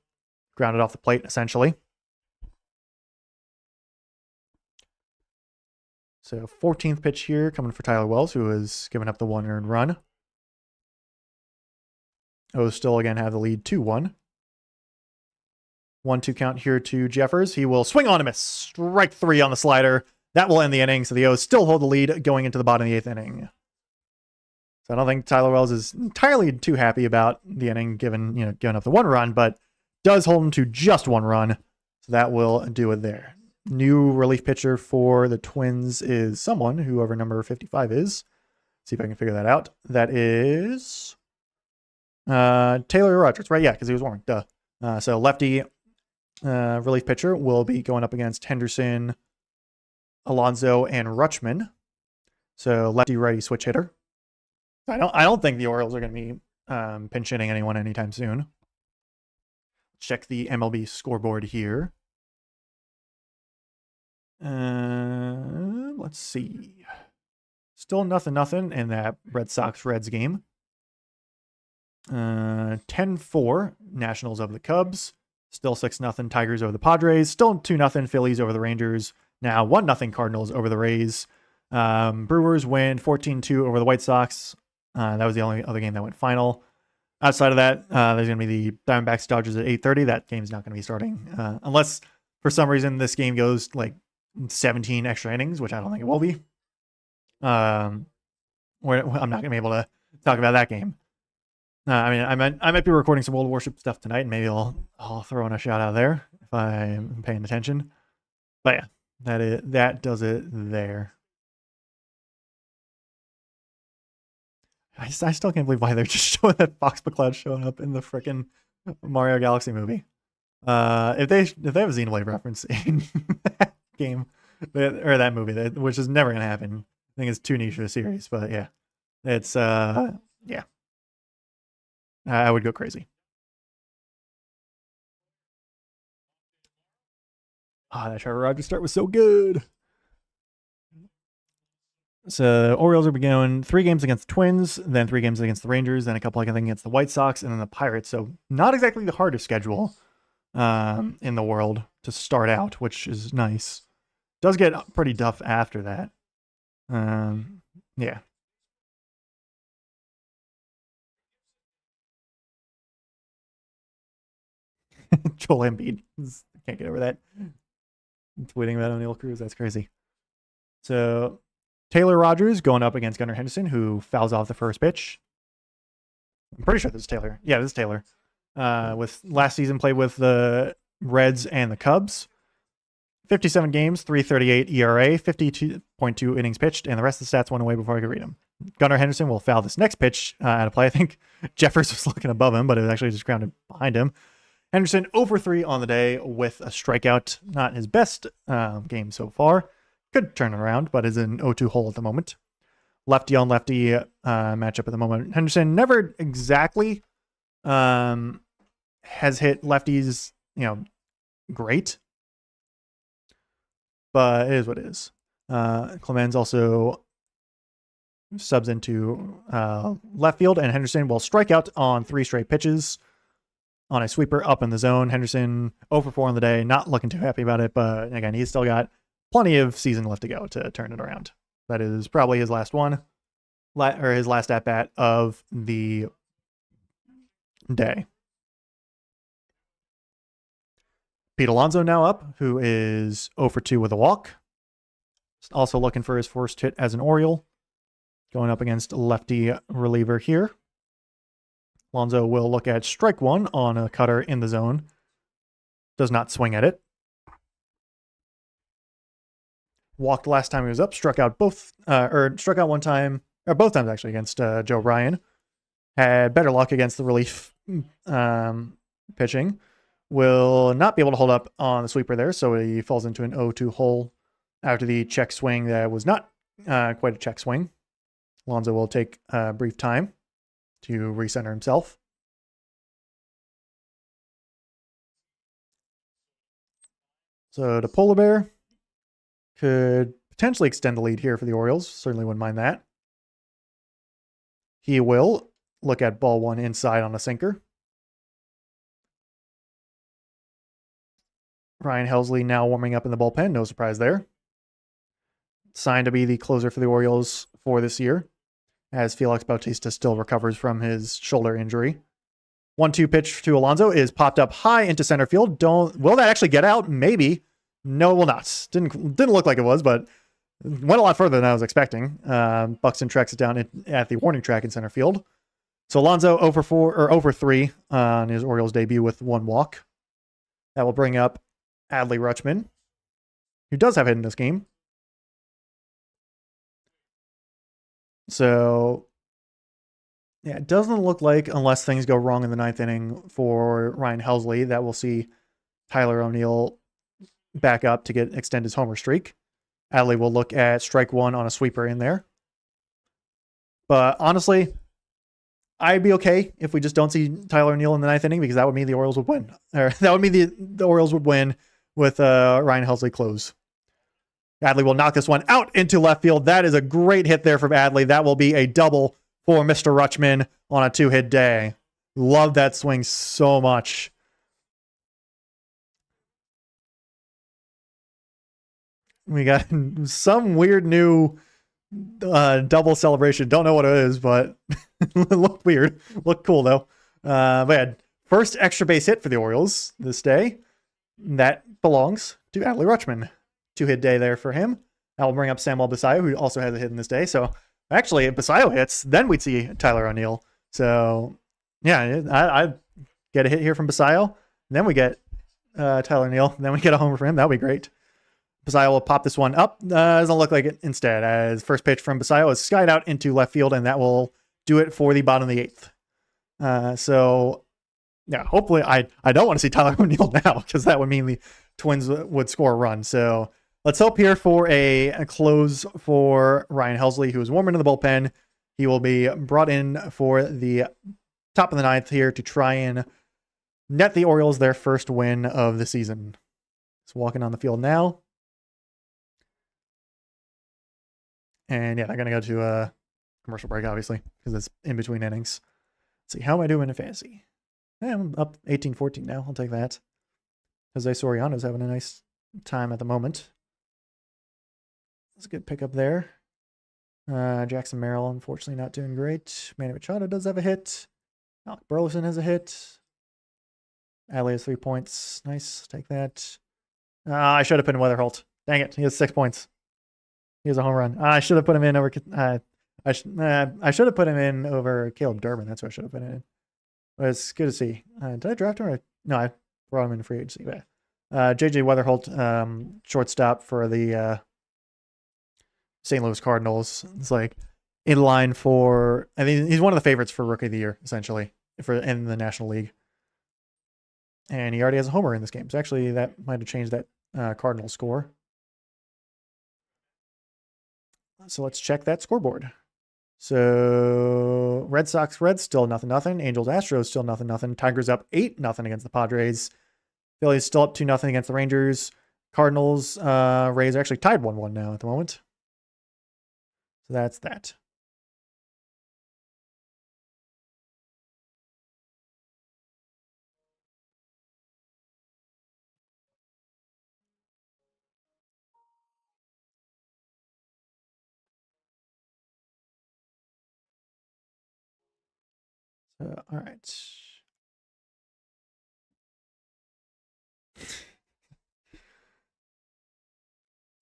Grounded off the plate, essentially. So 14th pitch here coming for Tyler Wells, who has given up the 1 earned run. O's still again have the lead 2-1. 1-2 count here to Jeffers. He will swing on and miss. Strike 3 on the slider. That will end the inning. So the O's still hold the lead going into the bottom of the 8th inning. So I don't think Tyler Wells is entirely too happy about the inning, giving up the 1 run, but does hold him to just 1 run. So that will do it there. New relief pitcher for the Twins is someone, whoever number 55 is. See if I can figure that out. That is Taylor Rogers, right? Yeah, because he was warm. Duh. So lefty relief pitcher will be going up against Henderson, Alonso, and Rutschman. So lefty righty switch hitter. I don't think the Orioles are going to be pinch hitting anyone anytime soon. Check the MLB scoreboard here. Let's see. Still nothing in that Red Sox-Reds game. 10-4 Nationals over the Cubs. Still 6-0 Tigers over the Padres. Still 2-0 Phillies over the Rangers. Now 1-0 Cardinals over the Rays. Brewers win 14-2 over the White Sox. That was the only other game that went final. Outside of that, there's going to be the Diamondbacks Dodgers at 8:30. That game's not going to be starting unless for some reason this game goes like 17 extra innings, which I don't think it will be. I'm not going to be able to talk about that game. I mean, I might be recording some World of Warship stuff tonight, and maybe I'll throw in a shout out there if I'm paying attention. But yeah, that does it there. I still can't believe why they're just showing that Fox McCloud showing up in the frickin' Mario Galaxy movie. If they have a Xenoblade reference in that game or that movie, which is never gonna happen. I think it's too niche of a series, but yeah, it's yeah, I would go crazy. That Trevor Rogers start was so good. So Orioles are going 3 games against the Twins, then 3 games against the Rangers, then a couple against the White Sox, and then the Pirates. So not exactly the hardest schedule in the world to start out, which is nice. Does get pretty tough after that. Yeah. Joel Embiid. Can't get over that. Tweeting about O'Neal Cruz. That's crazy. So Taylor Rogers going up against Gunnar Henderson, who fouls off the first pitch. I'm pretty sure this is Taylor. Yeah, this is Taylor. With last season played with the Reds and the Cubs. 57 games, 3.38 ERA, 52.2 innings pitched, and the rest of the stats went away before I could read them. Gunnar Henderson will foul this next pitch out of play. I think Jeffers was looking above him, but it was actually just grounded behind him. Henderson 0-for-3 on the day with a strikeout. Not his best game so far. Could turn it around, but is in 0-2 hole at the moment. Lefty on lefty matchup at the moment. Henderson never exactly has hit lefties, great. But it is what it is. Clemens also subs into left field, and Henderson will strike out on 3 straight pitches on a sweeper up in the zone. Henderson 0-for-4 on the day, not looking too happy about it, but again, he's still got plenty of season left to go to turn it around. That is probably his last one, or his last at-bat of the day. Pete Alonso now up, who is 0-for-2 with a walk. Also looking for his first hit as an Oriole. Going up against lefty reliever here. Alonso will look at strike 1 on a cutter in the zone. Does not swing at it. Walked last time he was up. Struck out struck out one time, or both times actually, against Joe Ryan. Had better luck against the relief pitching. Will not be able to hold up on the sweeper there, so he falls into an 0-2 hole after the check swing that was not quite a check swing. Alonso will take a brief time to recenter himself. So the Polar Bear could potentially extend the lead here for the Orioles. Certainly wouldn't mind that. He will look at ball 1 inside on a sinker. Ryan Helsley now warming up in the bullpen. No surprise there. Signed to be the closer for the Orioles for this year, as Felix Bautista still recovers from his shoulder injury. 1-2 pitch to Alonso is popped up high into center field. Will that actually get out? Maybe. No, it will not. Didn't look like it was, but went a lot further than I was expecting. Buxton tracks it down at the warning track in center field. So Alonso 0-for-4 or 0-for-3 on his Orioles debut with 1 walk. That will bring up Adley Rutschman, who does have hit in this game. So, yeah, it doesn't look like, unless things go wrong in the 9th inning for Ryan Helsley, that we'll see Tyler O'Neill back up to extend his homer streak. Adley will look at strike 1 on a sweeper in there. But honestly, I'd be okay if we just don't see Tyler O'Neill in the 9th inning, because that would mean the Orioles would win. Or that would mean the Orioles would win with Ryan Helsley close. Adley will knock this one out into left field. That is a great hit there from Adley. That will be a double for Mr. Rutschman on a 2-hit day. Love that swing so much. We got some weird new double celebration. Don't know what it is, but it looked weird. Looked cool, though. But yeah, first extra base hit for the Orioles this day. That belongs to Adley Rutschman. 2-hit day there for him. That will bring up Samuel Basayo, who also has a hit in this day. So actually, if Basayo hits, then we'd see Tyler O'Neill. So Yeah, I get a hit here from Basayo. Then we get Tyler Neal. Then we get a homer for him. That would be great. Basayo will pop this one up. Doesn't look like it instead, as first pitch from Basayo is skied out into left field, and that will do it for the bottom of the eighth. So, yeah, hopefully I don't want to see Tyler O'Neill now, because that would mean the Twins would score a run. So let's hope here for a close for Ryan Helsley, who is warming in the bullpen. He will be brought in for the top of the ninth here to try and net the Orioles their first win of the season. He's walking on the field now. And yeah, they're going to go to a commercial break, obviously, because it's in between innings. Let's see, how am I doing in fantasy? Yeah, I'm up 18-14 now. I'll take that. Jose Soriano's having a nice time at the moment. That's a good pickup there. Jackson Merrill, unfortunately, not doing great. Manny Machado does have a hit. Alec Burleson has a hit. Adley has 3 points. Nice. Take that. I should have put in Weatherholt. Dang it. He has 6 points. He has a home run. I should have put him in over. I should have put him in over Caleb Durbin. That's what I should have put in. But it's good to see. Did I draft him? No, I brought him in free agency. JJ Weatherholt, shortstop for the St. Louis Cardinals. It's like in line for. I mean, he's one of the favorites for Rookie of the Year, essentially, in the National League. And he already has a homer in this game. So actually, that might have changed that Cardinal score. So let's check that scoreboard. So Red Sox, Reds still 0-0. Angels, Astros still 0-0. Tigers up 8-0 against the Padres. Phillies still up 2-0 against the Rangers. Cardinals, Rays are actually tied 1-1 now at the moment. So that's that. All right.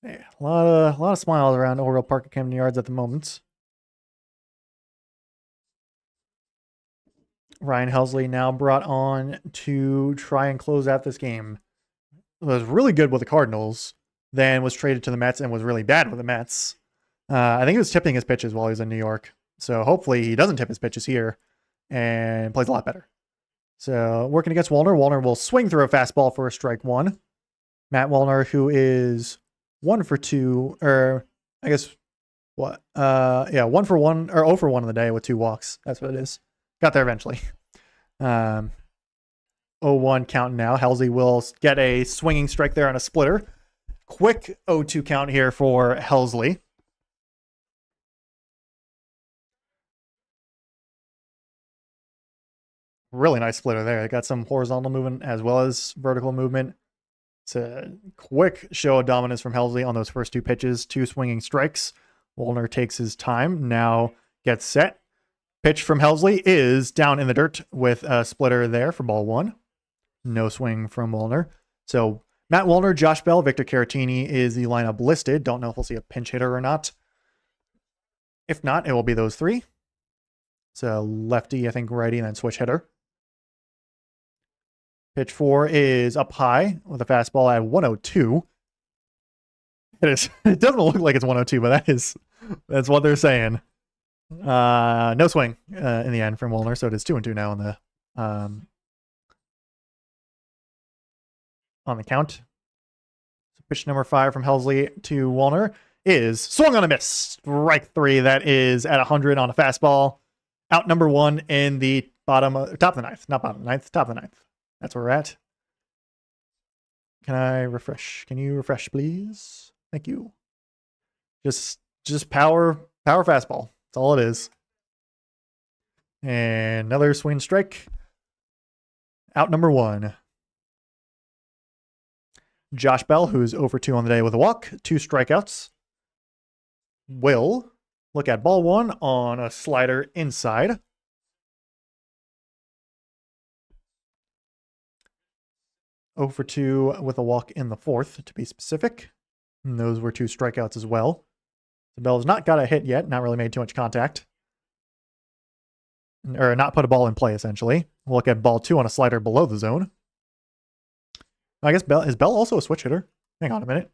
Yeah, a lot of smiles around Oriole Park at Camden Yards at the moment. Ryan Helsley now brought on to try and close out this game. It was really good with the Cardinals, then was traded to the Mets and was really bad with the Mets. I think he was tipping his pitches while he was in New York. So hopefully he doesn't tip his pitches here and plays a lot better. So working against Wallner. Wallner will swing through a fastball for a strike one. Matt Wallner, who is 1 for 2, or I guess what? 1 for 1 or 0 for 1 on the day with 2 walks. That's what it is. Got there eventually. 0-1 count now. Helsley will get a swinging strike there on a splitter. Quick 0-2 count here for Helsley. Really nice splitter there. Got some horizontal movement as well as vertical movement. It's a quick show of dominance from Helsley on those first 2 pitches. 2 swinging strikes. Wallner takes his time. Now gets set. Pitch from Helsley is down in the dirt with a splitter there for ball 1. No swing from Wallner. So Matt Wallner, Josh Bell, Victor Caratini is the lineup listed. Don't know if we'll see a pinch hitter or not. If not, it will be those 3. So lefty, I think righty, and then switch hitter. Pitch 4 is up high with a fastball at 102. It is. It doesn't look like it's 102, but that's what they're saying. No swing in the end from Wallner, so it is 2-2 now on the count. So pitch number 5 from Helsley to Wallner is swung on a miss. Strike 3. That is at 100 on a fastball. Out number 1 in the top of the ninth. Not bottom of the ninth, top of the ninth. That's where we're at. Can I refresh? Can you refresh, please? Thank you. Just power fastball. That's all it is. And another swing strike. Out number 1. Josh Bell, who's 0 for 2 on the day with a walk, 2 strikeouts, will look at ball 1 on a slider inside. Oh for 2 with a walk in the 4th, to be specific. And those were 2 strikeouts as well. The Bell's not got a hit yet, not really made too much contact. or not put a ball in play, essentially. We'll look at ball 2 on a slider below the zone. I guess is Bell also a switch hitter? Hang on a minute.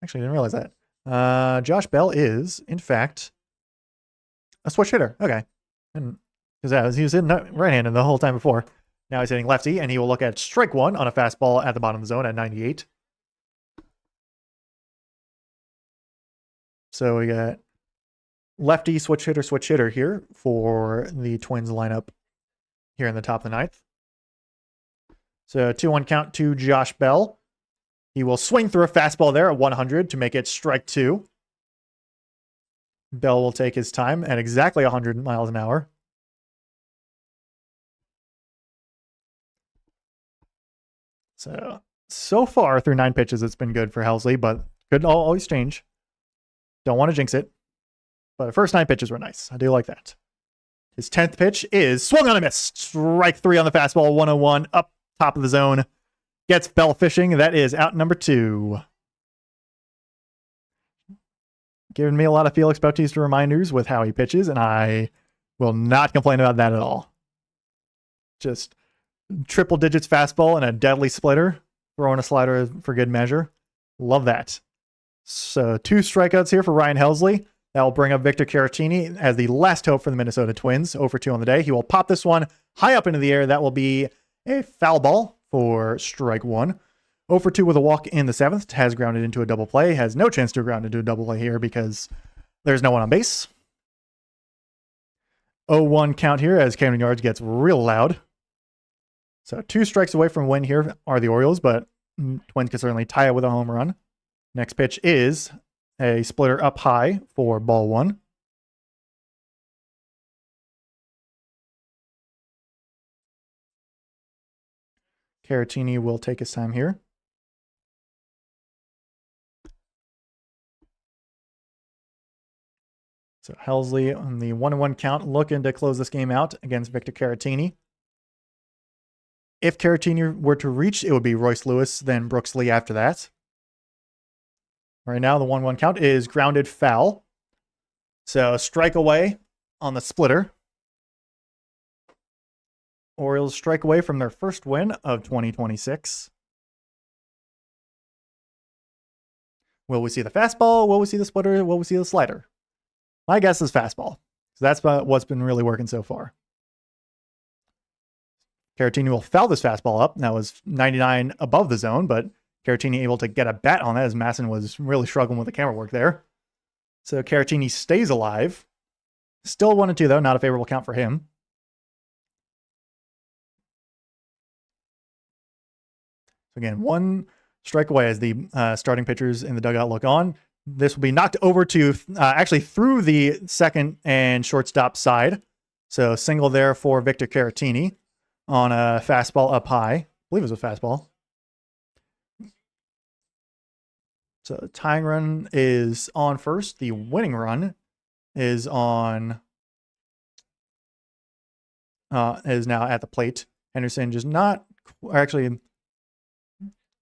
Actually, I didn't realize that. Josh Bell is, in fact, a switch hitter. Okay. And because he was hitting right-handed the whole time before. Now he's hitting lefty, and he will look at strike 1 on a fastball at the bottom of the zone at 98. So we got lefty switch hitter here for the Twins lineup here in the top of the ninth. So 2-1 count to Josh Bell. He will swing through a fastball there at 100 to make it strike 2. Bell will take his time at exactly 100 miles an hour. So far through 9 pitches, it's been good for Helsley, but could always change. Don't want to jinx it. But the first 9 pitches were nice. I do like that. His 10th pitch is swung on a miss. Strike 3 on the fastball, 101, up top of the zone. Gets Bell fishing. That is out number 2. Giving me a lot of Felix Bautista reminders with how he pitches, and I will not complain about that at all. Just triple digits fastball and a deadly splitter. Throwing a slider for good measure. Love that. So 2 strikeouts here for Ryan Helsley. That will bring up Victor Caratini as the last hope for the Minnesota Twins. 0 for 2 on the day. He will pop this one high up into the air. That will be a foul ball for strike 1. 0 for 2 with a walk in the 7th. Has grounded into a double play. Has no chance to ground into a double play here because there's no one on base. 0-1 count here as Camden Yards gets real loud. So 2 strikes away from win here are the Orioles, but Twins can certainly tie it with a home run. Next pitch is a splitter up high for ball 1. Caratini will take his time here. So Helsley on the 1-1 count, looking to close this game out against Victor Caratini. If Caratini were to reach, it would be Royce Lewis, then Brooks Lee after that. Right now, the 1-1 count is grounded foul. So strike away on the splitter. Orioles strike away from their first win of 2026. Will we see the fastball? Will we see the splitter? Will we see the slider? My guess is fastball. So that's what's been really working so far. Caratini will foul this fastball up. That was 99 above the zone, but Caratini able to get a bat on that as Masson was really struggling with the camera work there. So Caratini stays alive. Still 1-2 though, not a favorable count for him. So again, 1 strike away as the starting pitchers in the dugout look on. This will be knocked over to actually through the second and shortstop side. So single there for Victor Caratini on a fastball up high. I believe it was a fastball. So the tying run is on first. The winning run is on is now at the plate. Henderson just not actually.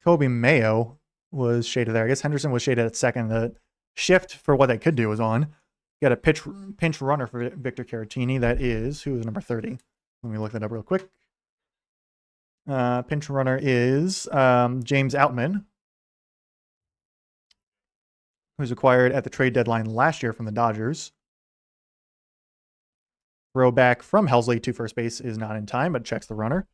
Kobe Mayo was shaded there. I guess Henderson was shaded at second. The shift for what they could do was on. Got a pinch runner for Victor Caratini. That is, who is number 30? Let me look that up real quick. Pinch runner is James Outman, who's acquired at the trade deadline last year from the Dodgers. Throw back from Helsley to first base is not in time, but checks the runner.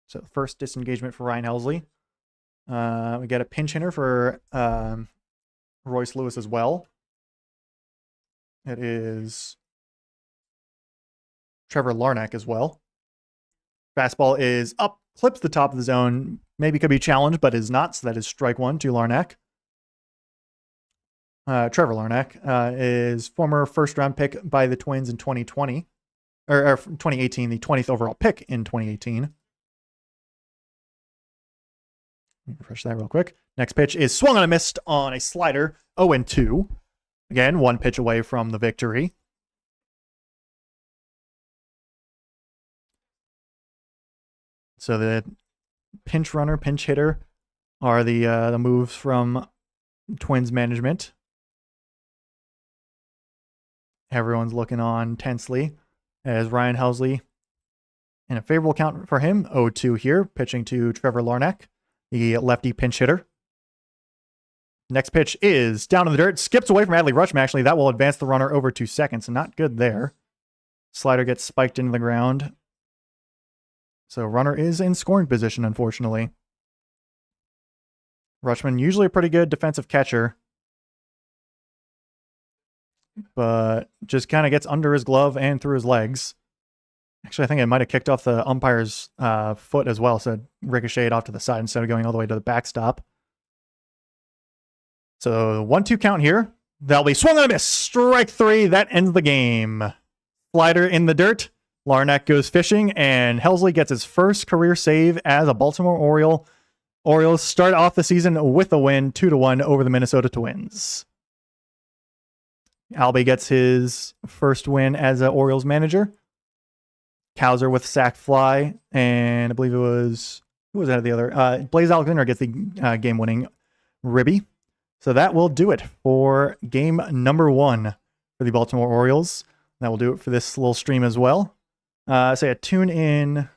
So first disengagement for Ryan Helsley. We get a pinch hitter for Royce Lewis as well. It is Trevor Larnach as well. Fastball is up, clips the top of the zone. Maybe could be challenged, but is not. So that is strike 1 to Larnach. Trevor Larnach is former first-round pick by the Twins in 2020. Or 2018, the 20th overall pick in 2018. Refresh that real quick. Next pitch is swung on a missed on a slider. 0-2. Again, 1 pitch away from the victory. So the pinch runner, pinch hitter are the moves from Twins management. Everyone's looking on tensely as Ryan Helsley, in a favorable count for him, 0-2 here, pitching to Trevor Larnach, the lefty pinch hitter. Next pitch is down in the dirt, skips away from Adley Rutschman. Actually, that will advance the runner over to second, so not good there. Slider gets spiked into the ground. So runner is in scoring position, unfortunately. Rutschman, usually a pretty good defensive catcher, but just kind of gets under his glove and through his legs. Actually, I think it might have kicked off the umpire's foot as well, so it ricocheted off to the side instead of going all the way to the backstop. So 1-2 count here. That'll be swung on a miss. Strike 3. That ends the game. Slider in the dirt. Larnach goes fishing, and Helsley gets his first career save as a Baltimore Oriole. Orioles start off the season with a win, 2-1 over the Minnesota Twins. Albie gets his first win as an Orioles manager. Cowser with sack fly, and I believe it was, who was out of the other? Blaze Alexander gets the game-winning ribby. So that will do it for game number 1 for the Baltimore Orioles. That will do it for this little stream as well. So yeah, tune in.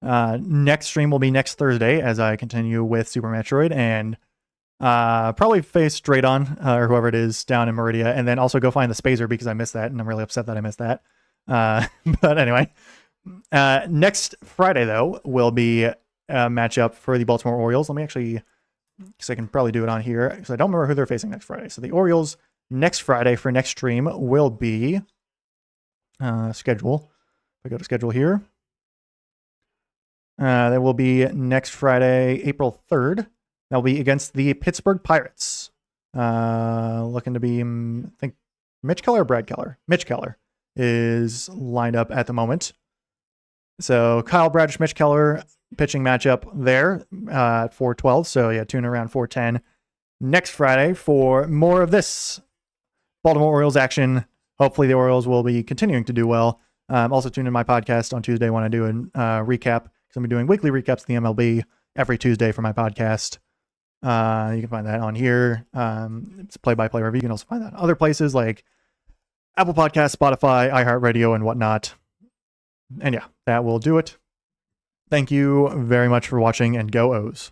Next stream will be next Thursday as I continue with Super Metroid, and probably face straight on or whoever it is down in Meridia, and then also go find the Spazer because I missed that, and I'm really upset that I missed that. But anyway, next Friday though will be a matchup for the Baltimore Orioles. Let me actually, because I can probably do it on here, because I don't remember who they're facing next Friday. So the Orioles next Friday for next stream will be schedule. If I go to schedule here, that will be next Friday, April 3rd. That will be against the Pittsburgh Pirates. Looking to be, I think, Mitch Keller or Brad Keller? Mitch Keller is lined up at the moment. So Kyle Bradish, Mitch Keller pitching matchup there at 4:12. So yeah, tune around 4:10 next Friday for more of this Baltimore Orioles action. Hopefully the Orioles will be continuing to do well. Also tune in my podcast on Tuesday when I do a recap, because I'm doing weekly recaps of the MLB every Tuesday for my podcast. You can find that on here. It's play-by-play review. You can also find that in other places like Apple Podcasts, Spotify, iHeartRadio, and whatnot. And yeah, that will do it. Thank you very much for watching, and go O's.